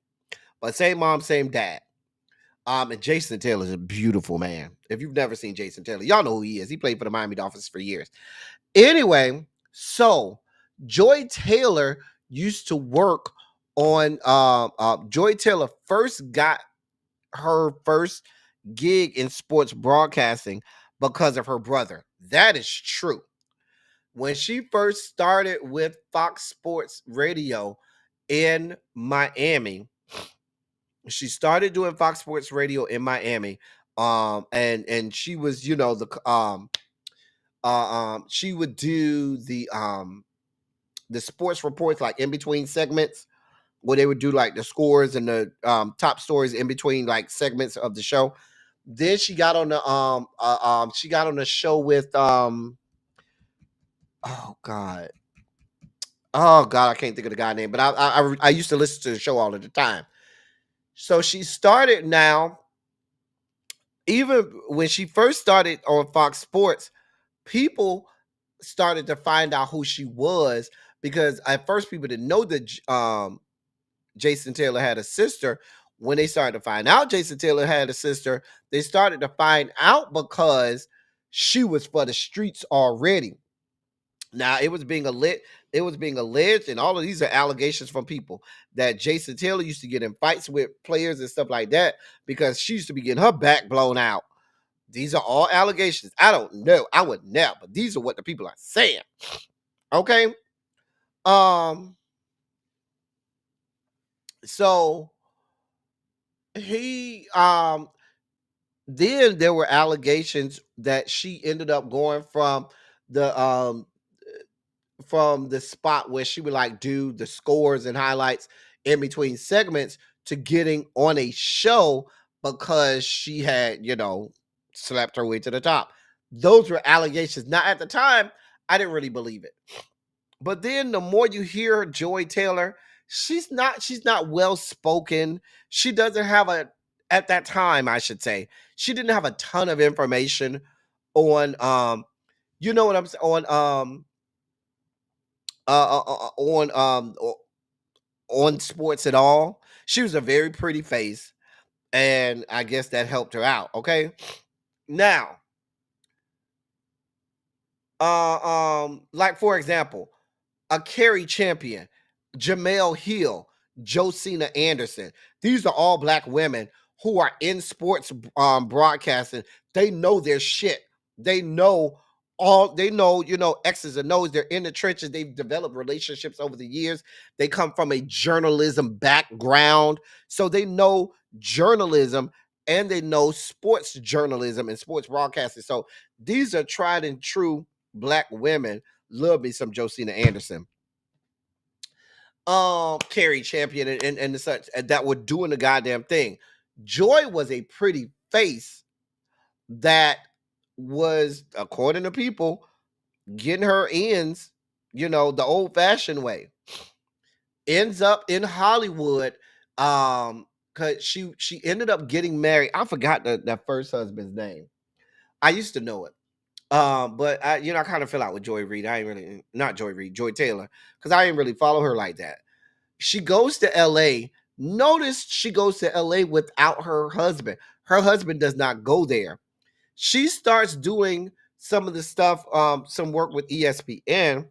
but same mom, same dad. And Jason Taylor is a beautiful man. If you've never seen Jason Taylor, y'all know who he is. He played for the Miami Dolphins for years. Anyway, so Joy Taylor used to work on. Joy Taylor first got her first gig in sports broadcasting because of her brother. That is true. When she first started with Fox Sports Radio in Miami, she started doing Fox Sports Radio in Miami. And she was, you know, she would do the sports reports like in between segments where they would do like the scores and the top stories in between like segments of the show. Then she got on the show with oh god, I can't think of the guy name, but I used to listen to the show all of the time. So she started now. Even when she first started on Fox Sports, people started to find out who she was because at first people didn't know that Jason Taylor had a sister. When they started to find out Jason Taylor had a sister, they started to find out because she was for the streets already. Now it was being alleged, and all of these are allegations from people that Jason Taylor used to get in fights with players and stuff like that because she used to be getting her back blown out. These are all allegations. I don't know. I would never, but these are what the people are saying. Okay. So then there were allegations that she ended up going from the spot where she would like do the scores and highlights in between segments to getting on a show because she had, you know, slapped her way to the top. Those were allegations. Now at the time, I didn't really believe it. But then the more you hear Joy Taylor, she's not well spoken. She doesn't have at that time, I should say, she didn't have a ton of information on you know what I'm saying, on sports at all. She was a very pretty face, and I guess that helped her out. Okay. Now, like for example, a Kerry Champion, Jamel Hill, Josina Anderson. These are all black women who are in sports broadcasting. They know their shit. They know you know, X's and O's. They're in the trenches. They've developed relationships over the years. They come from a journalism background. So they know journalism and they know sports journalism and sports broadcasting. So these are tried and true Black women. Love me some Josina Anderson, Carrie Champion, and the such that were doing the goddamn thing. Joy was a pretty face that was, according to people, getting her ends, the old-fashioned way. Ends up in Hollywood, because she ended up getting married. I forgot that first husband's name. I used to know it. But I kind of fell out with Joy Reid. I ain't really, not Joy Reid, Joy Taylor, because I didn't really follow her like that. She goes to LA. Notice she goes to LA without her husband. Her husband does not go there. She starts doing some of the stuff, some work with ESPN.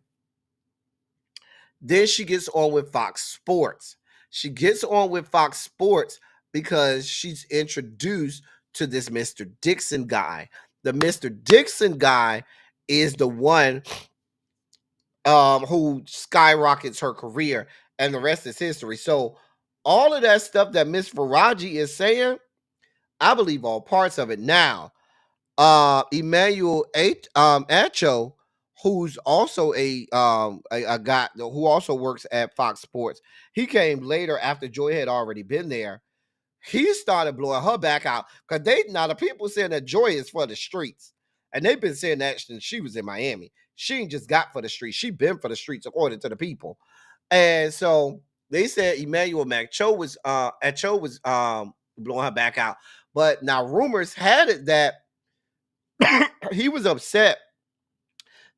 Then she gets on with Fox Sports. She gets on with Fox Sports because she's introduced to this Mr. Dixon guy. The Mr. Dixon guy is the one who skyrockets her career, and the rest is history. So all of that stuff that Miss Faraji is saying, I believe all parts of it. Now, Emmanuel Acho, who's also a guy who also works at Fox Sports, he came later after Joy had already been there. He started blowing her back out because the people saying that Joy is for the streets, and they've been saying that since she was in Miami. She ain't just got for the streets; she been for the streets, according to the people. And so they said Emmanuel Acho was blowing her back out. But now rumors had it that he was upset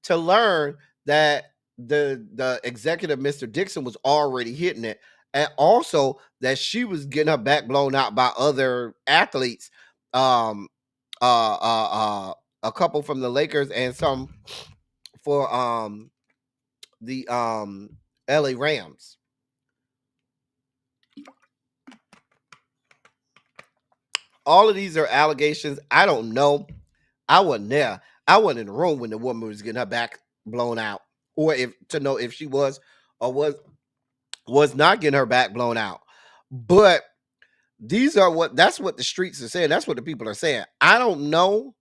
to learn that the executive, Mr. Dixon, was already hitting it, and also that she was getting her back blown out by other athletes, a couple from the Lakers and some for the LA Rams. All of these are allegations. I don't know. I wasn't there. I wasn't in the room when the woman was getting her back blown out, or to know if she was or was not getting her back blown out. But that's what the streets are saying. That's what the people are saying. I don't know.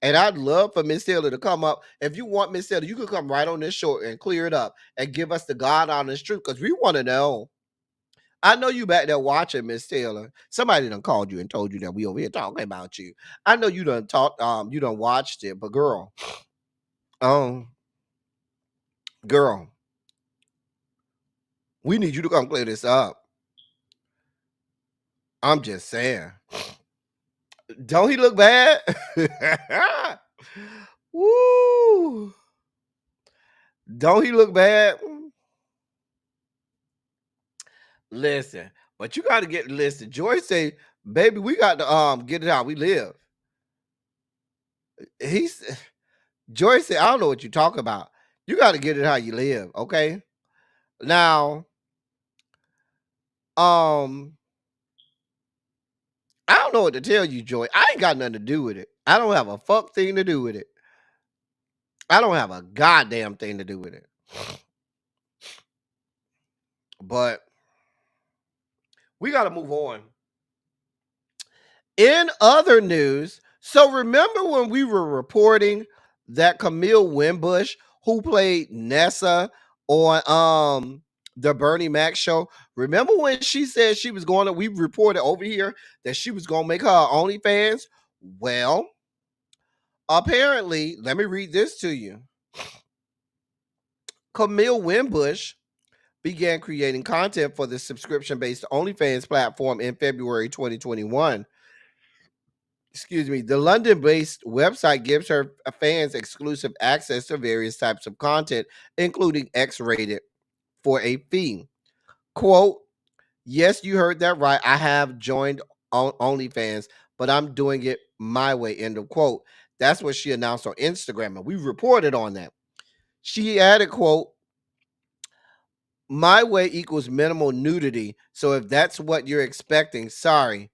And I'd love for Miss Taylor to come up. If you want Miss Taylor, you could come right on this show and clear it up and give us the God honest truth, because we want to know. I know you back there watching, Miss Taylor. Somebody done called you and told you that we over here talking about you. I know you done you done watched it, but girl, we need you to come clear this up. I'm just saying. Don't he look bad? Woo! Don't he look bad? Listen, but you got to get listed. Joy say, baby, we got to get it how we live. Joy said, I don't know what you talk about. You got to get it how you live, okay? Now, I don't know what to tell you, Joy. I ain't got nothing to do with it. I don't have a fuck thing to do with it. I don't have a goddamn thing to do with it. But we got to move on. In other news, so remember when we were reporting that Camille Wimbush, who played Nessa on the Bernie Mac show, remember when she said she was going to, we reported over here that she was going to make her OnlyFans? Well, apparently, let me read this to you. Camille Wimbush began creating content for the subscription-based OnlyFans platform in February 2021. Excuse me. The London-based website gives her fans exclusive access to various types of content, including X-rated, for a fee. Quote, yes, you heard that right. I have joined OnlyFans, but I'm doing it my way, end of quote. That's what she announced on Instagram, and we reported on that. She added, quote, my way equals minimal nudity. So if that's what you're expecting, sorry,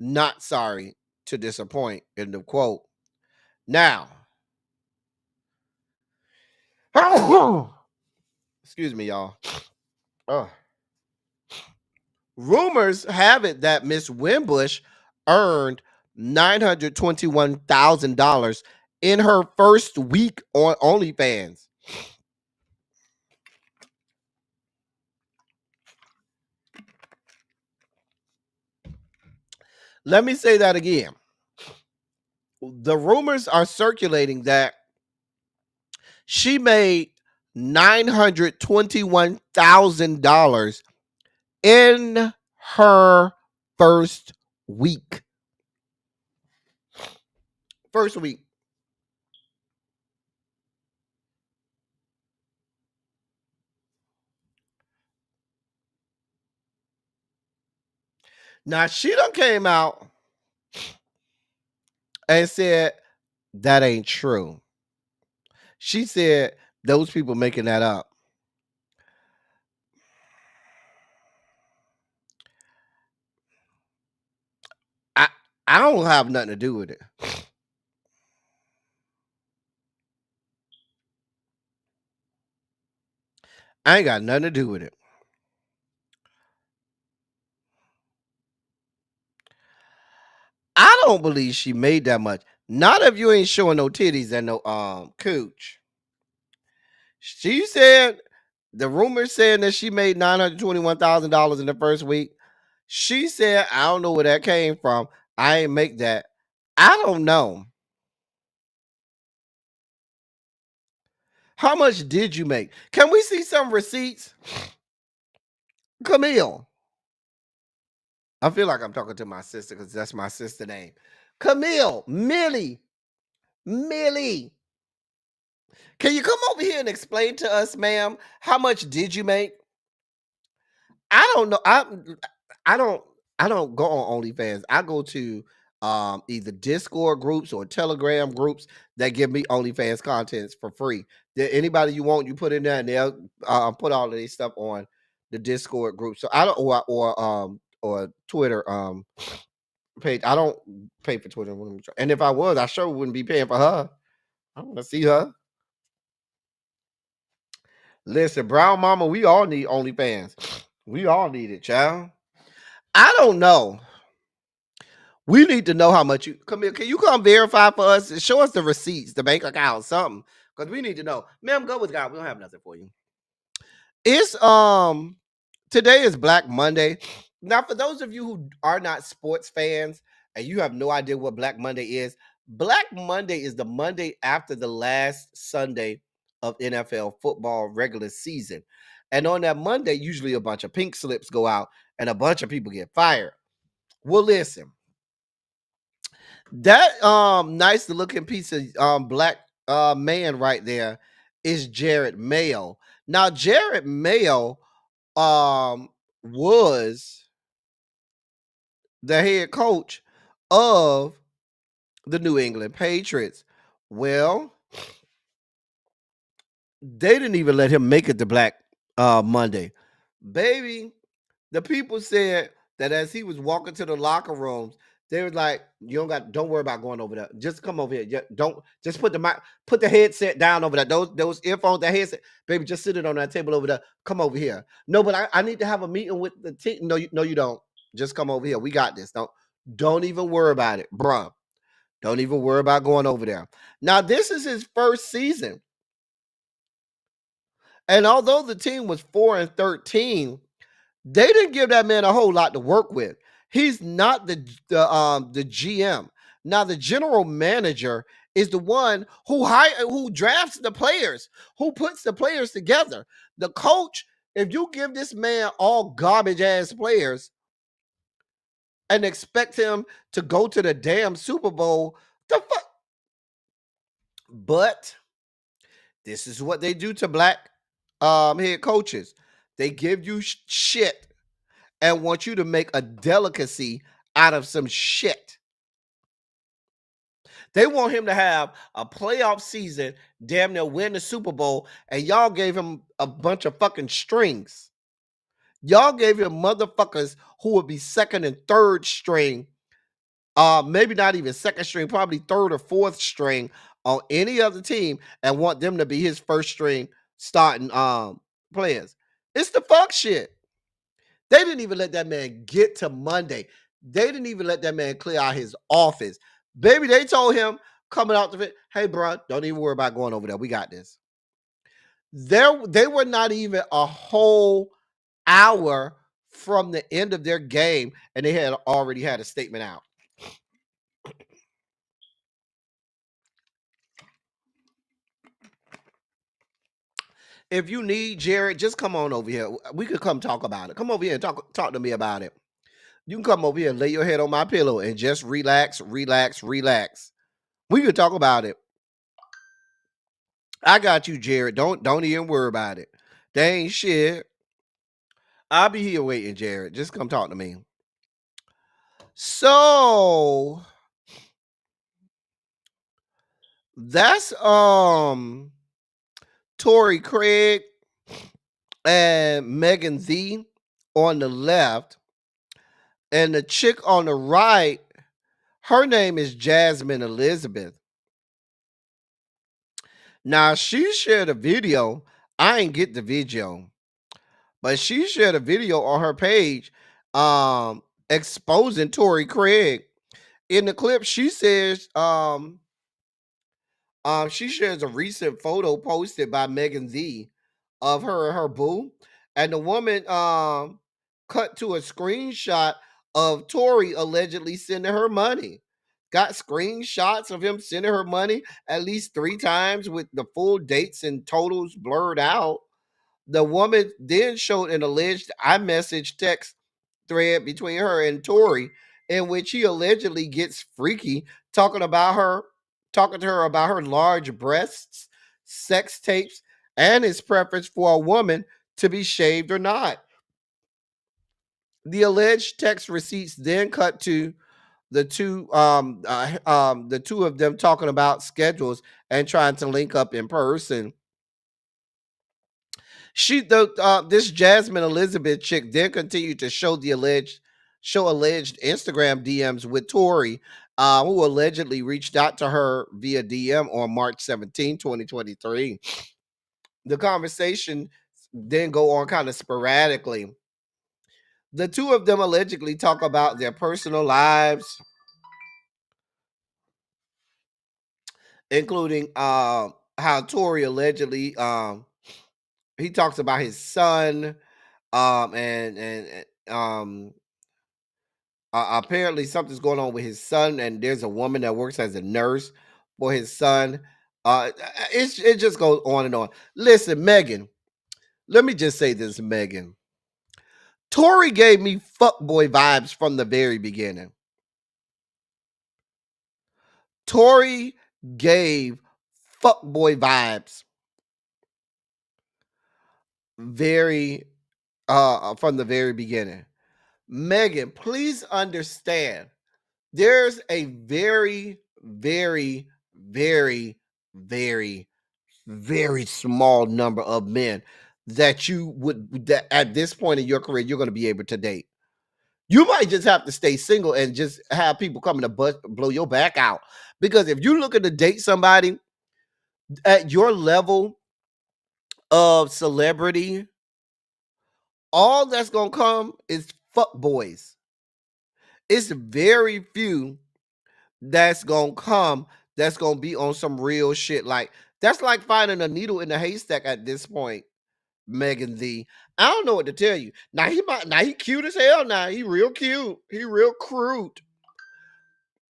not sorry to disappoint, end of quote. Now, excuse me, y'all. Rumors have it that Miss Wimbush earned $921,000 in her first week on OnlyFans. Let me say that again. The rumors are circulating that she made $921,000 in her first week. First week. Now she done came out and said that ain't true. She said those people making that up. I don't have nothing to do with it. I ain't got nothing to do with it. I don't believe she made that much. Not if you ain't showing no titties and no cooch. She said the rumor saying that she made $921,000 in the first week. She said, I don't know where that came from. I ain't make that. I don't know. How much did you make? Can we see some receipts? Camille. I feel like I'm talking to my sister because that's my sister name. Camille, Millie. Can you come over here and explain to us, ma'am, how much did you make? I don't know. I don't go on OnlyFans. I go to either Discord groups or Telegram groups that give me OnlyFans contents for free. Anybody you want, you put in there, and they'll put all of this stuff on the Discord group. So I don't or Twitter page. I don't pay for Twitter, and if I was, I sure wouldn't be paying for her. I want to see her. Listen, Brown Mama, we all need OnlyFans. We all need it, child. I don't know. We need to know how much you come here. Can you come verify for us? Show us the receipts, the bank account, something. Because we need to know. Ma'am, go with God. We don't have nothing for you. It's today is Black Monday. Now, for those of you who are not sports fans and you have no idea what Black Monday is, Black Monday is the Monday after the last Sunday of NFL football regular season. And on that Monday, usually a bunch of pink slips go out and a bunch of people get fired. Well, listen. That nice looking piece of black man right there is Jared Mayo. Now, Jared Mayo was the head coach of the New England Patriots. Well, they didn't even let him make it to Black Monday. Baby, the people said that as he was walking to the locker rooms, they were like, don't worry about going over there. Just come over here. Just put the headset down over there. Those earphones, that headset, baby, just sit it on that table over there. Come over here. No, but I need to have a meeting with the team. No, you don't. Just come over here. We got this. Don't even worry about it, bruh. Don't even worry about going over there. Now, this is his first season. And although the team was 4-13, they didn't give that man a whole lot to work with. He's not the GM. Now the general manager is the one who drafts the players, who puts the players together. The coach, if you give this man all garbage ass players and expect him to go to the damn Super Bowl, the fuck. But this is what they do to black head coaches. They give you shit and want you to make a delicacy out of some shit. They want him to have a playoff season, damn near win the Super Bowl, and y'all gave him a bunch of fucking strings. Y'all gave him motherfuckers who would be second and third string, maybe not even second string, probably third or fourth string on any other team, and want them to be his first string starting players. It's the fuck shit. They didn't even let that man get to Monday. They didn't even let that man clear out his office. Baby, they told him coming out the fit, hey, bro, don't even worry about going over there. We got this. They were not even a whole hour from the end of their game, and they had already had a statement out. If you need Jared, just come on over here. We could come talk about it. Come over here and talk to me about it. You can come over here and lay your head on my pillow and just relax. We could talk about it. I got you, Jared. Don't even worry about it. They ain't shit. I'll be here waiting, Jared. Just come talk to me. So that's Tory Craig and Megan Z on the left, and the chick on the right, her name is Jasmine Elizabeth. Now she shared a video. I ain't get the video, but she shared a video on her page exposing Tory Craig. In the clip, she says she shares a recent photo posted by Megan Z of her and her boo, and the woman cut to a screenshot of Tory allegedly sending her money. Got screenshots of him sending her money at least 3 times with the full dates and totals blurred out. The woman then showed an alleged iMessage text thread between her and Tory, in which he allegedly gets freaky talking to her about her large breasts, sex tapes, and his preference for a woman to be shaved or not. The alleged text receipts then cut to the two of them talking about schedules and trying to link up in person. This Jasmine Elizabeth chick then continued to show alleged Instagram DMs with Tory, who allegedly reached out to her via DM on March 17, 2023. The conversation then go on kind of sporadically. The two of them allegedly talk about their personal lives, including how Tory allegedly he talks about his son, and apparently something's going on with his son, and there's a woman that works as a nurse for his son. It just goes on and on. Listen, Megan, let me just say this, Megan. Tory gave me fuckboy vibes from the very beginning. Tory gave fuckboy vibes from the very beginning. Megan, please understand, there's a very, very, very, very, very small number of men that that at this point in your career you're going to be able to date. You might just have to stay single and just have people coming to blow your back out. Because if you're looking to date somebody at your level of celebrity, all that's going to come is fuck boys. It's very few that's going to come that's going to be on some real shit. Like, that's like finding a needle in a haystack at this point, Megan Z. I don't know what to tell you. Now he cute as hell. Now he real cute. He real crude.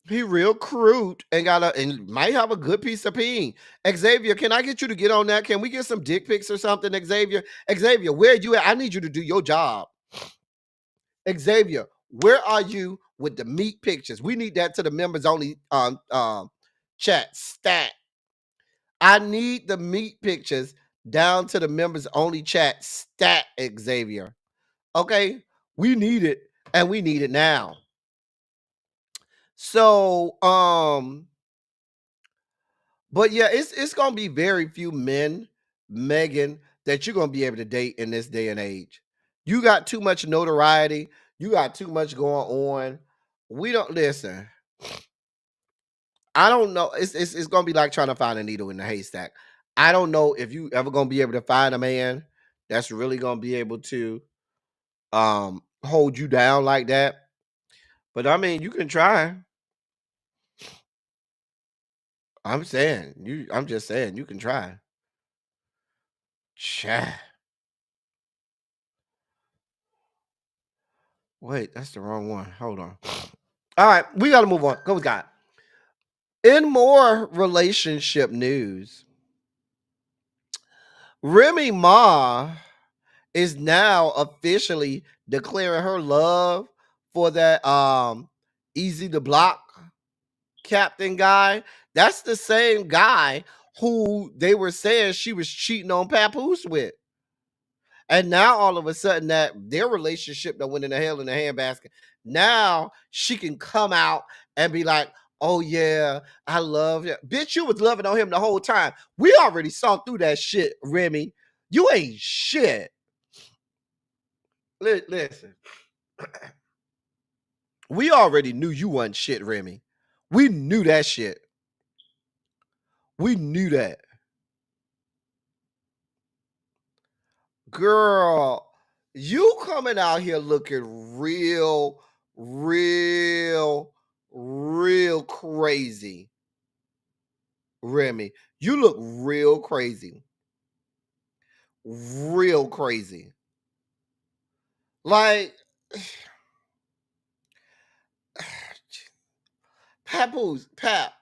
And might have a good piece of peen. Xavier, can I get you to get on that? Can we get some dick pics or something, Xavier? Xavier, where are you at? I need you to do your job. Xavier, where are you with the meat pictures? We need that to the members only chat stat. I need the meat pictures down to the members only chat stat, Xavier. Okay, we need it, and we need it now. So but yeah, it's gonna be very few men, Megan, that you're gonna be able to date in this day and age. You got too much notoriety, you got too much going on. We don't listen. I don't know. It's gonna be like trying to find a needle in the haystack. I don't know if you ever gonna be able to find a man that's really gonna be able to hold you down like that. But I mean, you can try. I'm just saying you can try. Cha. Wait, that's the wrong one. Hold on. All right, we got to move on. Go, Scott. In more relationship news, Remy Ma is now officially declaring her love for that easy to block captain guy. That's the same guy who they were saying she was cheating on Papoose with. And now all of a sudden that their relationship that went in the hell in the handbasket, now she can come out and be like, oh yeah, I love you. Bitch, you was loving on him the whole time. We already saw through that shit, Remy. You ain't shit. Listen. We already knew you wasn't shit, Remy. We knew that shit. We knew that. Girl, you coming out here looking real crazy. Remy, you look real crazy. Real crazy. Like, Papoose, Pap,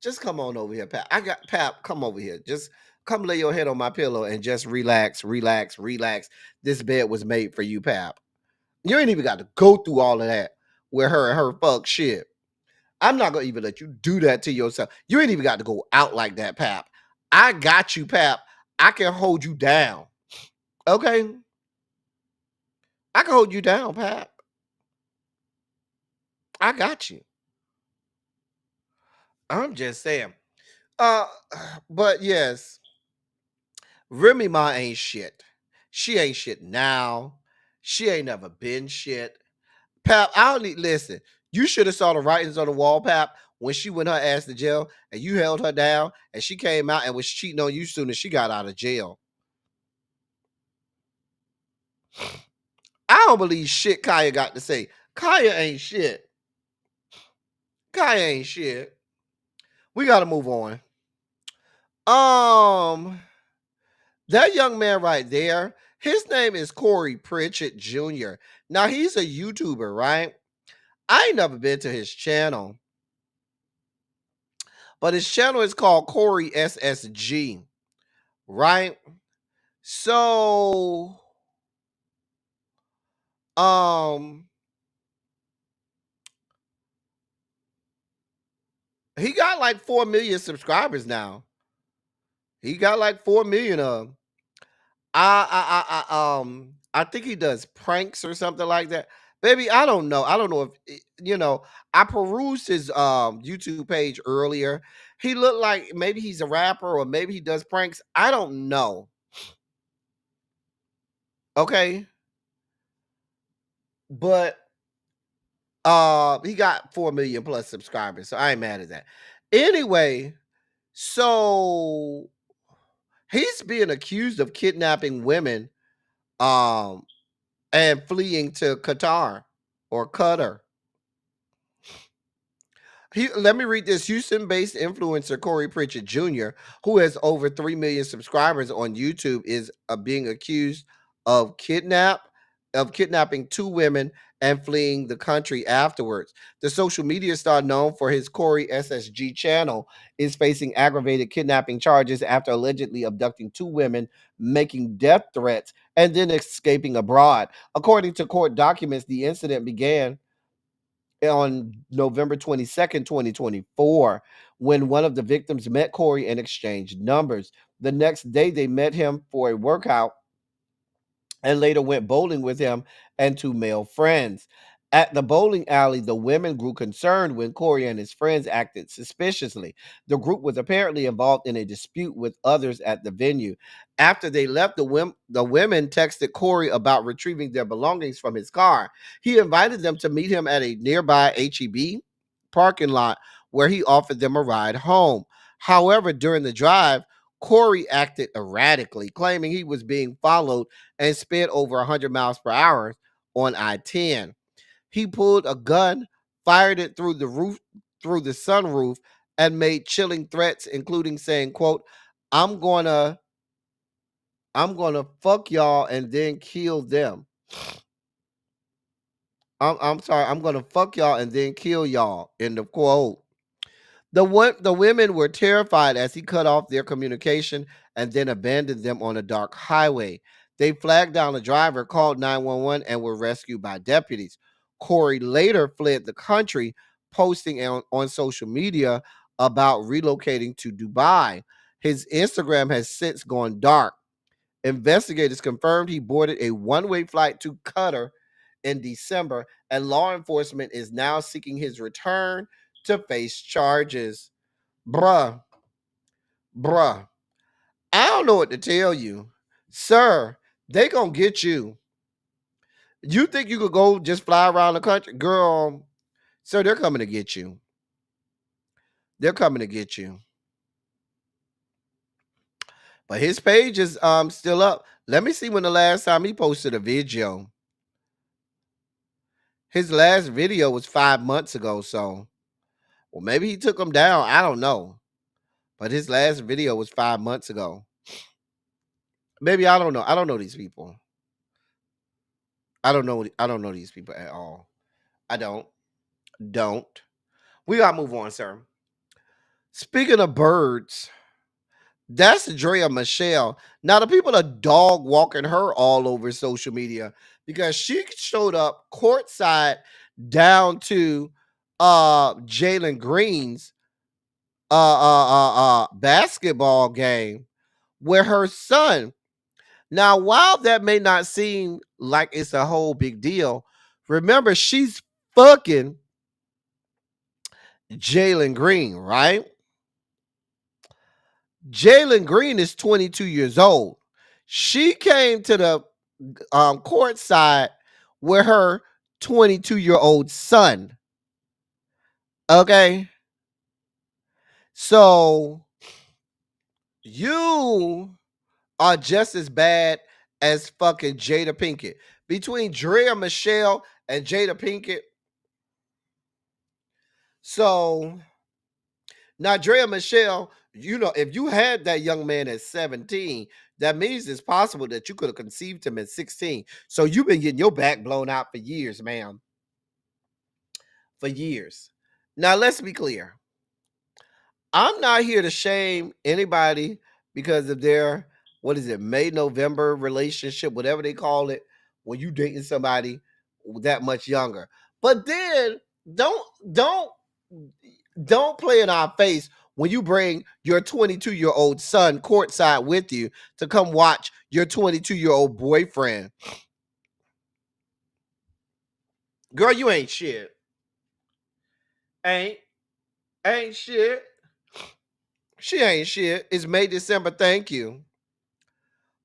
just come on over here, Pap. I got Pap, come over here. Just come lay your head on my pillow and just relax. This bed was made for you, Pap. You ain't even got to go through all of that with her and her fuck shit. I'm not gonna even let you do that to yourself. You ain't even got to go out like that, Pap. I got you, Pap. I can hold you down. Okay? I can hold you down, Pap. I got you. I'm just saying. Uh, but yes, Remy Ma ain't shit. She ain't shit now. She ain't never been shit. Pap, I don't need listen. You should have saw the writings on the wall, Pap, when she went her ass to jail and you held her down and she came out and was cheating on you soon as she got out of jail. I don't believe shit Kaya got to say. Kaya ain't shit. Kaya ain't shit. We gotta move on. That young man right there, his name is Corey Pritchett Jr. Now he's a YouTuber, right? I ain't never been to his channel, but his channel is called Corey SSG, right? So, he got like 4 million subscribers now. He got like 4 million of them. I think he does pranks or something like that. Baby, I don't know. I don't know if I perused his YouTube page earlier. He looked like maybe he's a rapper or maybe he does pranks. I don't know. Okay. But he got 4 million plus subscribers, so I ain't mad at that. Anyway, so he's being accused of kidnapping women and fleeing to Qatar or Qatar. Let me read this. Houston-based influencer Corey Pritchett Jr., who has over 3 million subscribers on YouTube, is being accused of kidnapping 2 women and fleeing the country afterwards. The social media star, known for his Corey SSG channel, is facing aggravated kidnapping charges after allegedly abducting 2 women, making death threats, and then escaping abroad. According to court documents, the incident began on November 22nd, 2024, when one of the victims met Corey and exchanged numbers. The next day, they met him for a workout and later went bowling with him and 2 male friends. At the bowling alley, the women grew concerned when Corey and his friends acted suspiciously. The group was apparently involved in a dispute with others at the venue. After they left, the women texted Corey about retrieving their belongings from his car. He invited them to meet him at a nearby HEB parking lot where he offered them a ride home. However, during the drive, Corey acted erratically, claiming he was being followed and sped over 100 miles per hour on I-10. He pulled a gun fired it through the sunroof, and made chilling threats, including saying, quote, I'm gonna fuck y'all and then kill them. I'm sorry, I'm gonna fuck y'all and then kill y'all. End of quote. The women were terrified as he cut off their communication and then abandoned them on a dark highway. They flagged down the driver, called 911, and were rescued by deputies. Corey later fled the country, posting on social media about relocating to Dubai. His Instagram has since gone dark. Investigators confirmed he boarded a one-way flight to Qatar in December, and law enforcement is now seeking his return to face charges. Bruh, bruh, I don't know what to tell you. Sir, they gonna get you. You think you could go just fly around the country? Girl, sir, they're coming to get you. They're coming to get you. But his page is still up. Let me see when the last time he posted a video. His last video was 5 months ago, so well, maybe he took them down. I don't know. But his last video was 5 months ago. Maybe I don't know. I don't know these people. I don't know these people at all. I don't. We gotta move on, sir. Speaking of birds, that's Drea Michelle. Now the people are dog walking her all over social media because she showed up courtside down to Jalen Green's basketball game where her son. Now, while that may not seem like it's a whole big deal, remember she's fucking Jalen Green, right? Jalen Green is 22 years old. She came to the court side with her 22-year-old son. Okay. So you are just as bad as fucking Jada Pinkett. Between Drea Michelle and Jada Pinkett. So now Drea Michelle, you know, if you had that young man at 17, that means it's possible that you could have conceived him at 16. So you've been getting your back blown out for years, ma'am. For years. Now let's be clear. I'm not here to shame anybody because of their, what is it, May, November relationship, whatever they call it, when you dating somebody that much younger. But then don't play in our face when you bring your 22-year-old son courtside with you to come watch your 22-year-old boyfriend. Girl, you ain't shit. Ain't shit. She ain't shit. It's May, December. Thank you.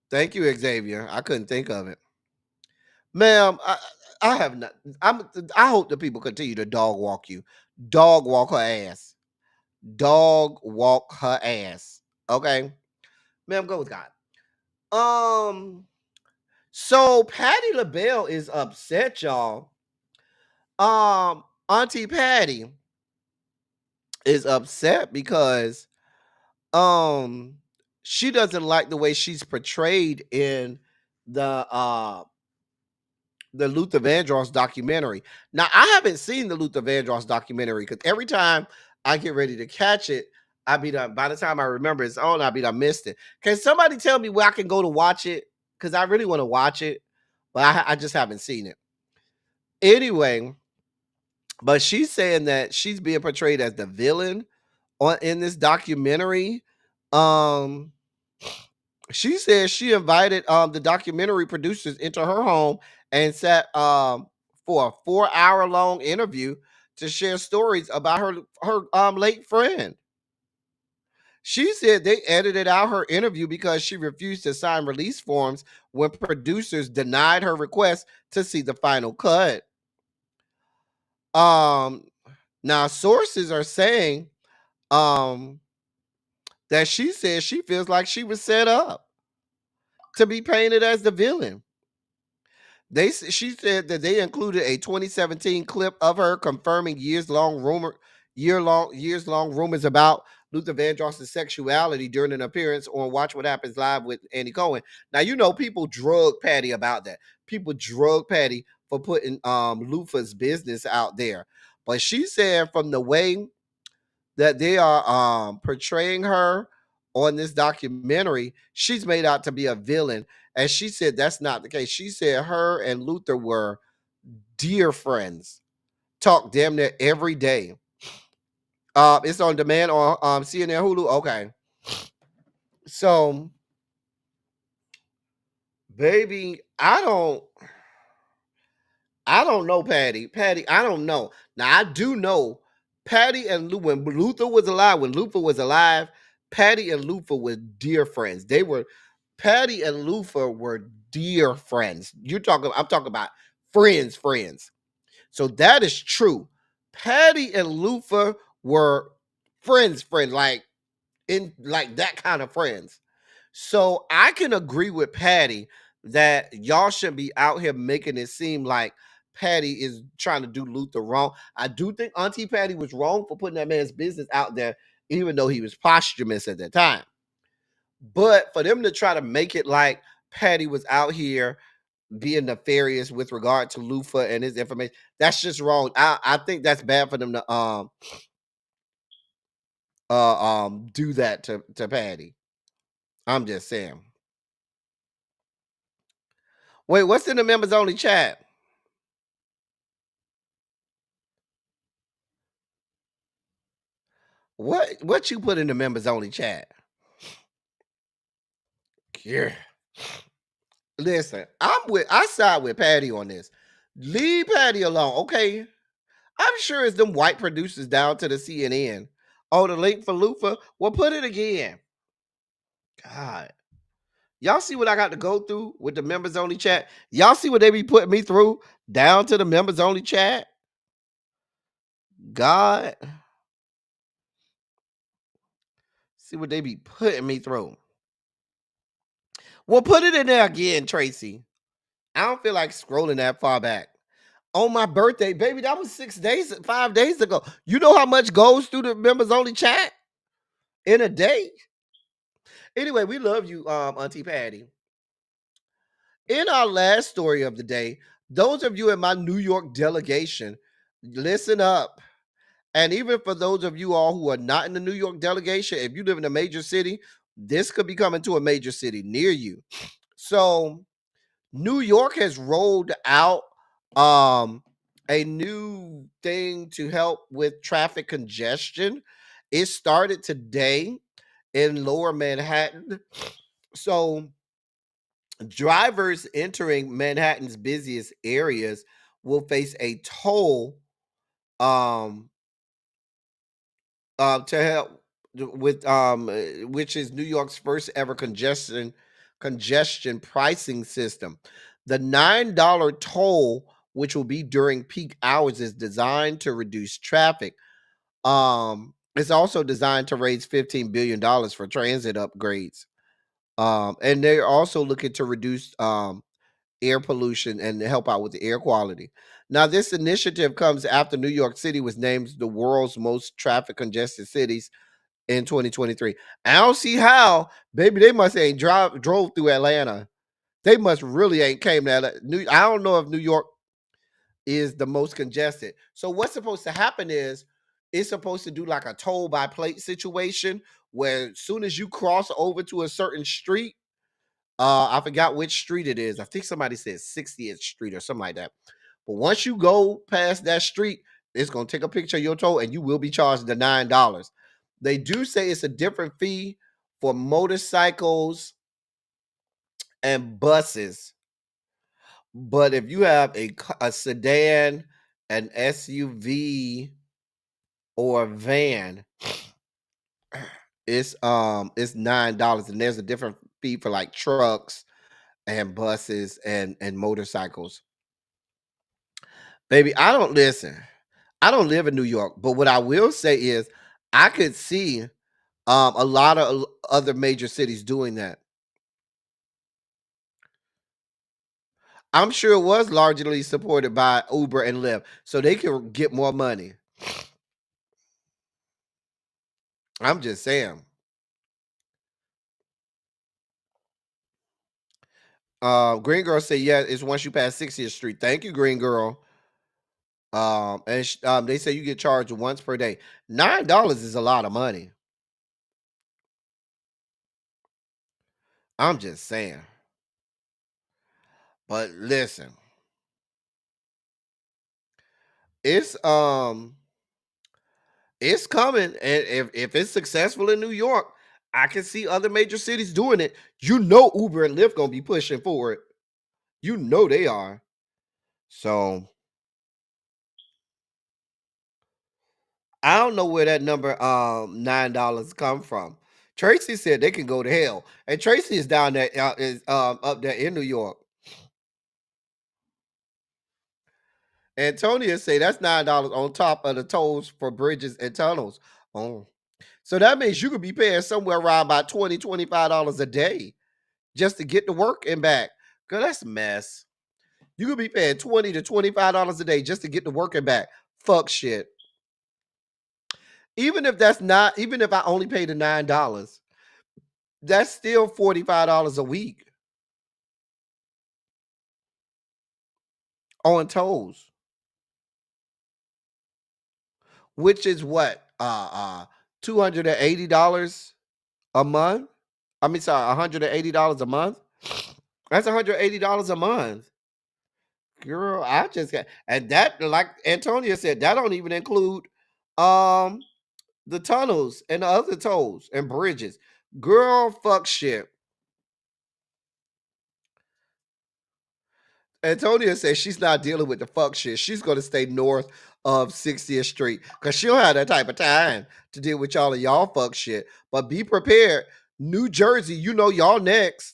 Thank you, Xavier. I couldn't think of it. Ma'am, I have not. I hope the people continue to dog walk you. Dog walk her ass. Dog walk her ass. Okay? Ma'am, go with God. So Patti LaBelle is upset, y'all. Auntie Patti is upset because she doesn't like the way she's portrayed in the Luther Vandross documentary. Now, I haven't seen the Luther Vandross documentary because every time I get ready to catch it, I be done. By the time I remember it's on, I be done missed it. Can somebody tell me where I can go to watch it? Because I really want to watch it, but I just haven't seen it. Anyway, but she's saying that she's being portrayed as the villain in this documentary. She says she invited the documentary producers into her home and sat for a 4-hour long interview to share stories about her late friend. She said they edited out her interview because she refused to sign release forms when producers denied her request to see the final cut. Now sources are saying that she says she feels like she was set up to be painted as the villain. She said that they included a 2017 clip of her confirming years long rumors about Luther Vandross's sexuality during an appearance on Watch What Happens Live with Andy Cohen. Now you know people drug Patti about that. People drug Patti for putting Luther's business out there. But she said from the way that they are portraying her on this documentary, she's made out to be a villain. And she said that's not the case. She said her and Luther were dear friends, talk damn near every day. It's on demand on CNN Hulu. Okay. So, baby, I don't know Patti. Patti, I don't know. Now I do know Patti and when Luther was alive, Patti and Luther were dear friends. Patti and Luther were dear friends. I'm talking about friends. So that is true. Patti and Luther were friends, like that kind of friends. So I can agree with Patti that y'all shouldn't be out here making it seem like Patti is trying to do Luther wrong. I do think Auntie Patti was wrong for putting that man's business out there, even though he was posthumous at the time. But for them to try to make it like Patti was out here being nefarious with regard to Luther and his information, that's just wrong. I think that's bad for them to do that to Patti. I'm just saying. Wait, what's in the members only chat? What you put in the members only chat? Yeah. Listen, I side with Patti on this. Leave Patti alone, okay? I'm sure it's them white producers down to the CNN. Oh, the link for Lufa? Well, put it again. God. Y'all see what I got to go through with the members only chat? Y'all see what they be putting me through down to the members only chat? God. See what they be putting me through. Well, put it in there again, Tracy. I don't feel like scrolling that far back. On my birthday, baby, that was 5 days ago. You know how much goes through the members only chat in a day? Anyway, we love you, Auntie Patti. In our last story of the day, those of you in my New York delegation, listen up. And even for those of you all who are not in the New York delegation, if you live in a major city, this could be coming to a major city near you. So New York has rolled out a new thing to help with traffic congestion. It started today in Lower Manhattan. So drivers entering Manhattan's busiest areas will face a toll to help with which is New York's first ever congestion pricing system. The $9 toll, which will be during peak hours, is designed to reduce traffic. It's also designed to raise $15 billion for transit upgrades. And they're also looking to reduce air pollution and help out with the air quality. Now, this initiative comes after New York City was named the world's most traffic congested cities in 2023. I don't see how, baby. They must ain't drove through Atlanta. They must really ain't came to Atlanta. I don't know if New York is the most congested. So what's supposed to happen is it's supposed to do like a toll by plate situation where as soon as you cross over to a certain street, I forgot which street it is. I think somebody said 60th Street or something like that. But once you go past that street, it's gonna take a picture of your toll and you will be charged the $9. They do say it's a different fee for motorcycles and buses. But if you have a sedan, an SUV, or a van, it's $9, and there's a different fee for like trucks and buses and motorcycles. Baby, I don't listen. I don't live in New York, but what I will say is I could see a lot of other major cities doing that. I'm sure it was largely supported by Uber and Lyft, so they can get more money. I'm just saying. Green Girl said, yeah, it's once you pass 60th Street. Thank you, Green Girl. And they say you get charged once per day. $9 is a lot of money. I'm just saying. But listen, it's it's coming, and if it's successful in New York, I can see other major cities doing it. You know, Uber and Lyft gonna be pushing for it. You know they are. So I don't know where that number $9 come from. Tracy said they can go to hell, and Tracy is down there is up there in New York. Antonia say that's $9 on top of the tolls for bridges and tunnels. Oh, so that means you could be paying somewhere around about $20-$25 a day just to get to work and back. Girl, that's a mess. You could be paying $20 to $25 a day just to get to work and back. Fuck shit. Even if I only pay the $9, that's still $45 a week on tolls. Which is what? $280 a month? I mean, sorry, $180 a month? That's $180 a month. Girl, I just got, and that, like Antonia said, that don't even include um the tunnels and the other tolls and bridges. Girl, fuck shit. Antonia says she's not dealing with the fuck shit. She's gonna stay north of 60th Street because she'll have that type of time to deal with y'all fuck shit. But be prepared. New Jersey, you know y'all next.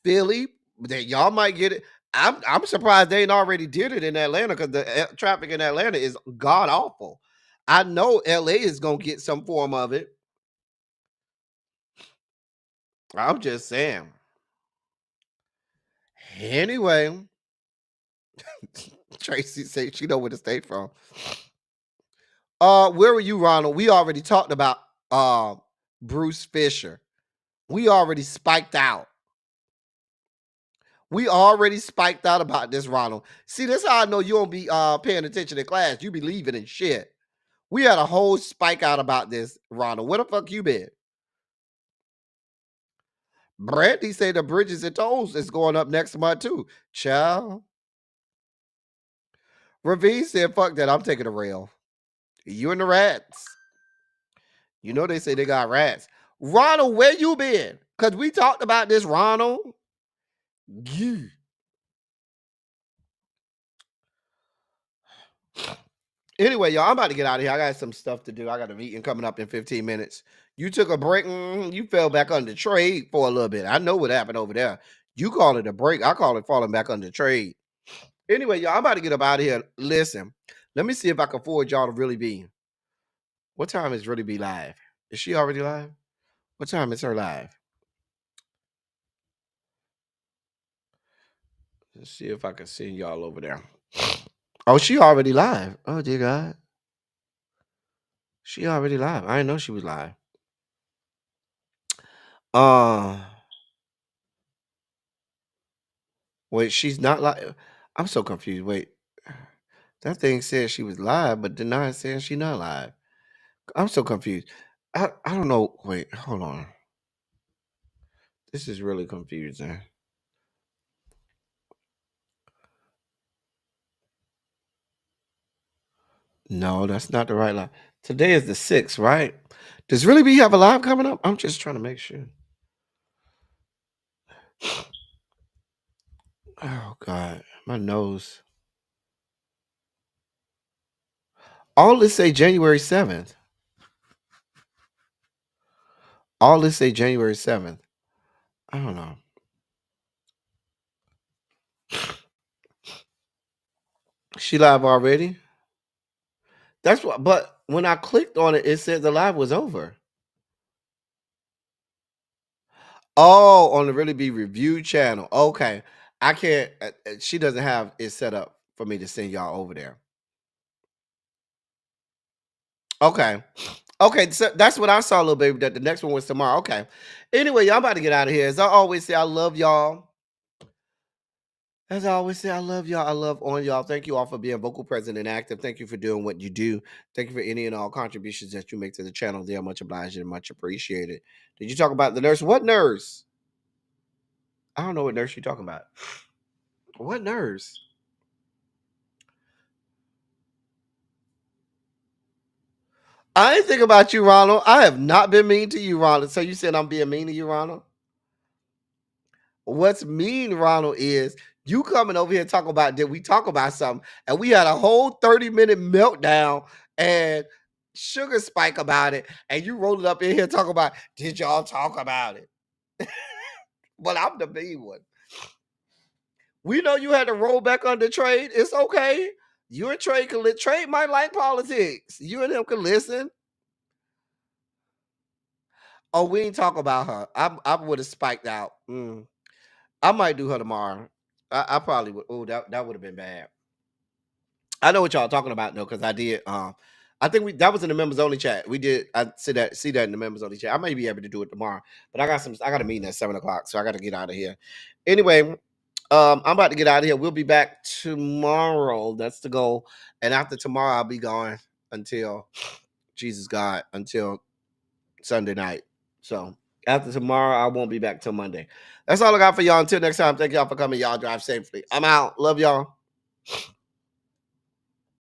Philly, that y'all might get it. I'm surprised they ain't already did it in Atlanta because the traffic in Atlanta is god awful. I know LA is gonna get some form of it. I'm just saying. Anyway, Tracy said she know where to stay from. Where were you, Ronald? We already talked about Bruce Fisher. We already spiked out. We already spiked out about this, Ronald. See, this how I know you don't be paying attention in class. You be leaving and shit. We had a whole spike out about this, Ronald. Where the fuck you been? Brandy say the bridges and tolls is going up next month too. Child. Ravine said, fuck that. I'm taking a rail. You and the rats. You know they say they got rats. Ronald, where you been? Because we talked about this, Ronald. Yeah. Anyway, y'all, I'm about to get out of here. I got some stuff to do. I got a meeting coming up in 15 minutes. You took a break. You fell back under trade for a little bit. I know what happened over there. You call it a break. I call it falling back under trade. Anyway, y'all, I'm about to get up out of here. Listen, let me see if I can forward y'all to Really Be. What time is Really Be live? Is she already live? What time is her live? Let's see if I can send y'all over there. Oh, she already live. Oh, dear God. She already live. I didn't know she was live. Wait, she's not live. I'm so confused. Wait. That thing said she was live, but denied saying she not live. I'm so confused. I don't know. Wait, hold on. This is really confusing. No, that's not the right live. Today is the 6th, right? Does Really Be have a live coming up? I'm just trying to make sure. Oh God, my nose. All this say January 7th. All this say January 7th. I don't know. She live already? That's what, but when I clicked on it, it said the live was over. Oh, on the Really Be Review channel. Okay. I can't. She doesn't have it set up for me to send y'all over there. Okay. Okay, so that's what I saw, little baby. That the next one was tomorrow. Okay. Anyway, y'all about to get out of here. As I always say, I love y'all. As I always say, I love y'all. I love on y'all. Thank you all for being vocal, present, and active. Thank you for doing what you do. Thank you for any and all contributions that you make to the channel. They are much obliged and much appreciated. Did you talk about the nurse? What nurse? I don't know what nurse you're talking about. What nurse? I ain't think about you, Ronald. I have not been mean to you, Ronald. So you said I'm being mean to you, Ronald? What's mean, Ronald, is you coming over here talking about, did we talk about something? And we had a whole 30-minute meltdown and sugar spike about it. And you rolled it up in here talking about, did y'all talk about it? Well, I'm the mean one. We know you had to roll back under Trade. It's okay. You and Trade can Trade might like politics. You and him can listen. Oh, we ain't talk about her. I would have spiked out. I might do her tomorrow. I probably would. Oh, that would have been bad. I know what y'all talking about though, because I did. I think that was in the members only chat. We did. I see that in the members only chat. I may be able to do it tomorrow, but I got a meeting at 7:00, so I got to get out of here. Anyway, I'm about to get out of here. We'll be back tomorrow. That's the goal. And after tomorrow, I'll be gone until Jesus God until Sunday night. So after tomorrow, I won't be back till Monday. That's all I got for y'all. Until next time, thank y'all for coming. Y'all drive safely. I'm out. Love y'all.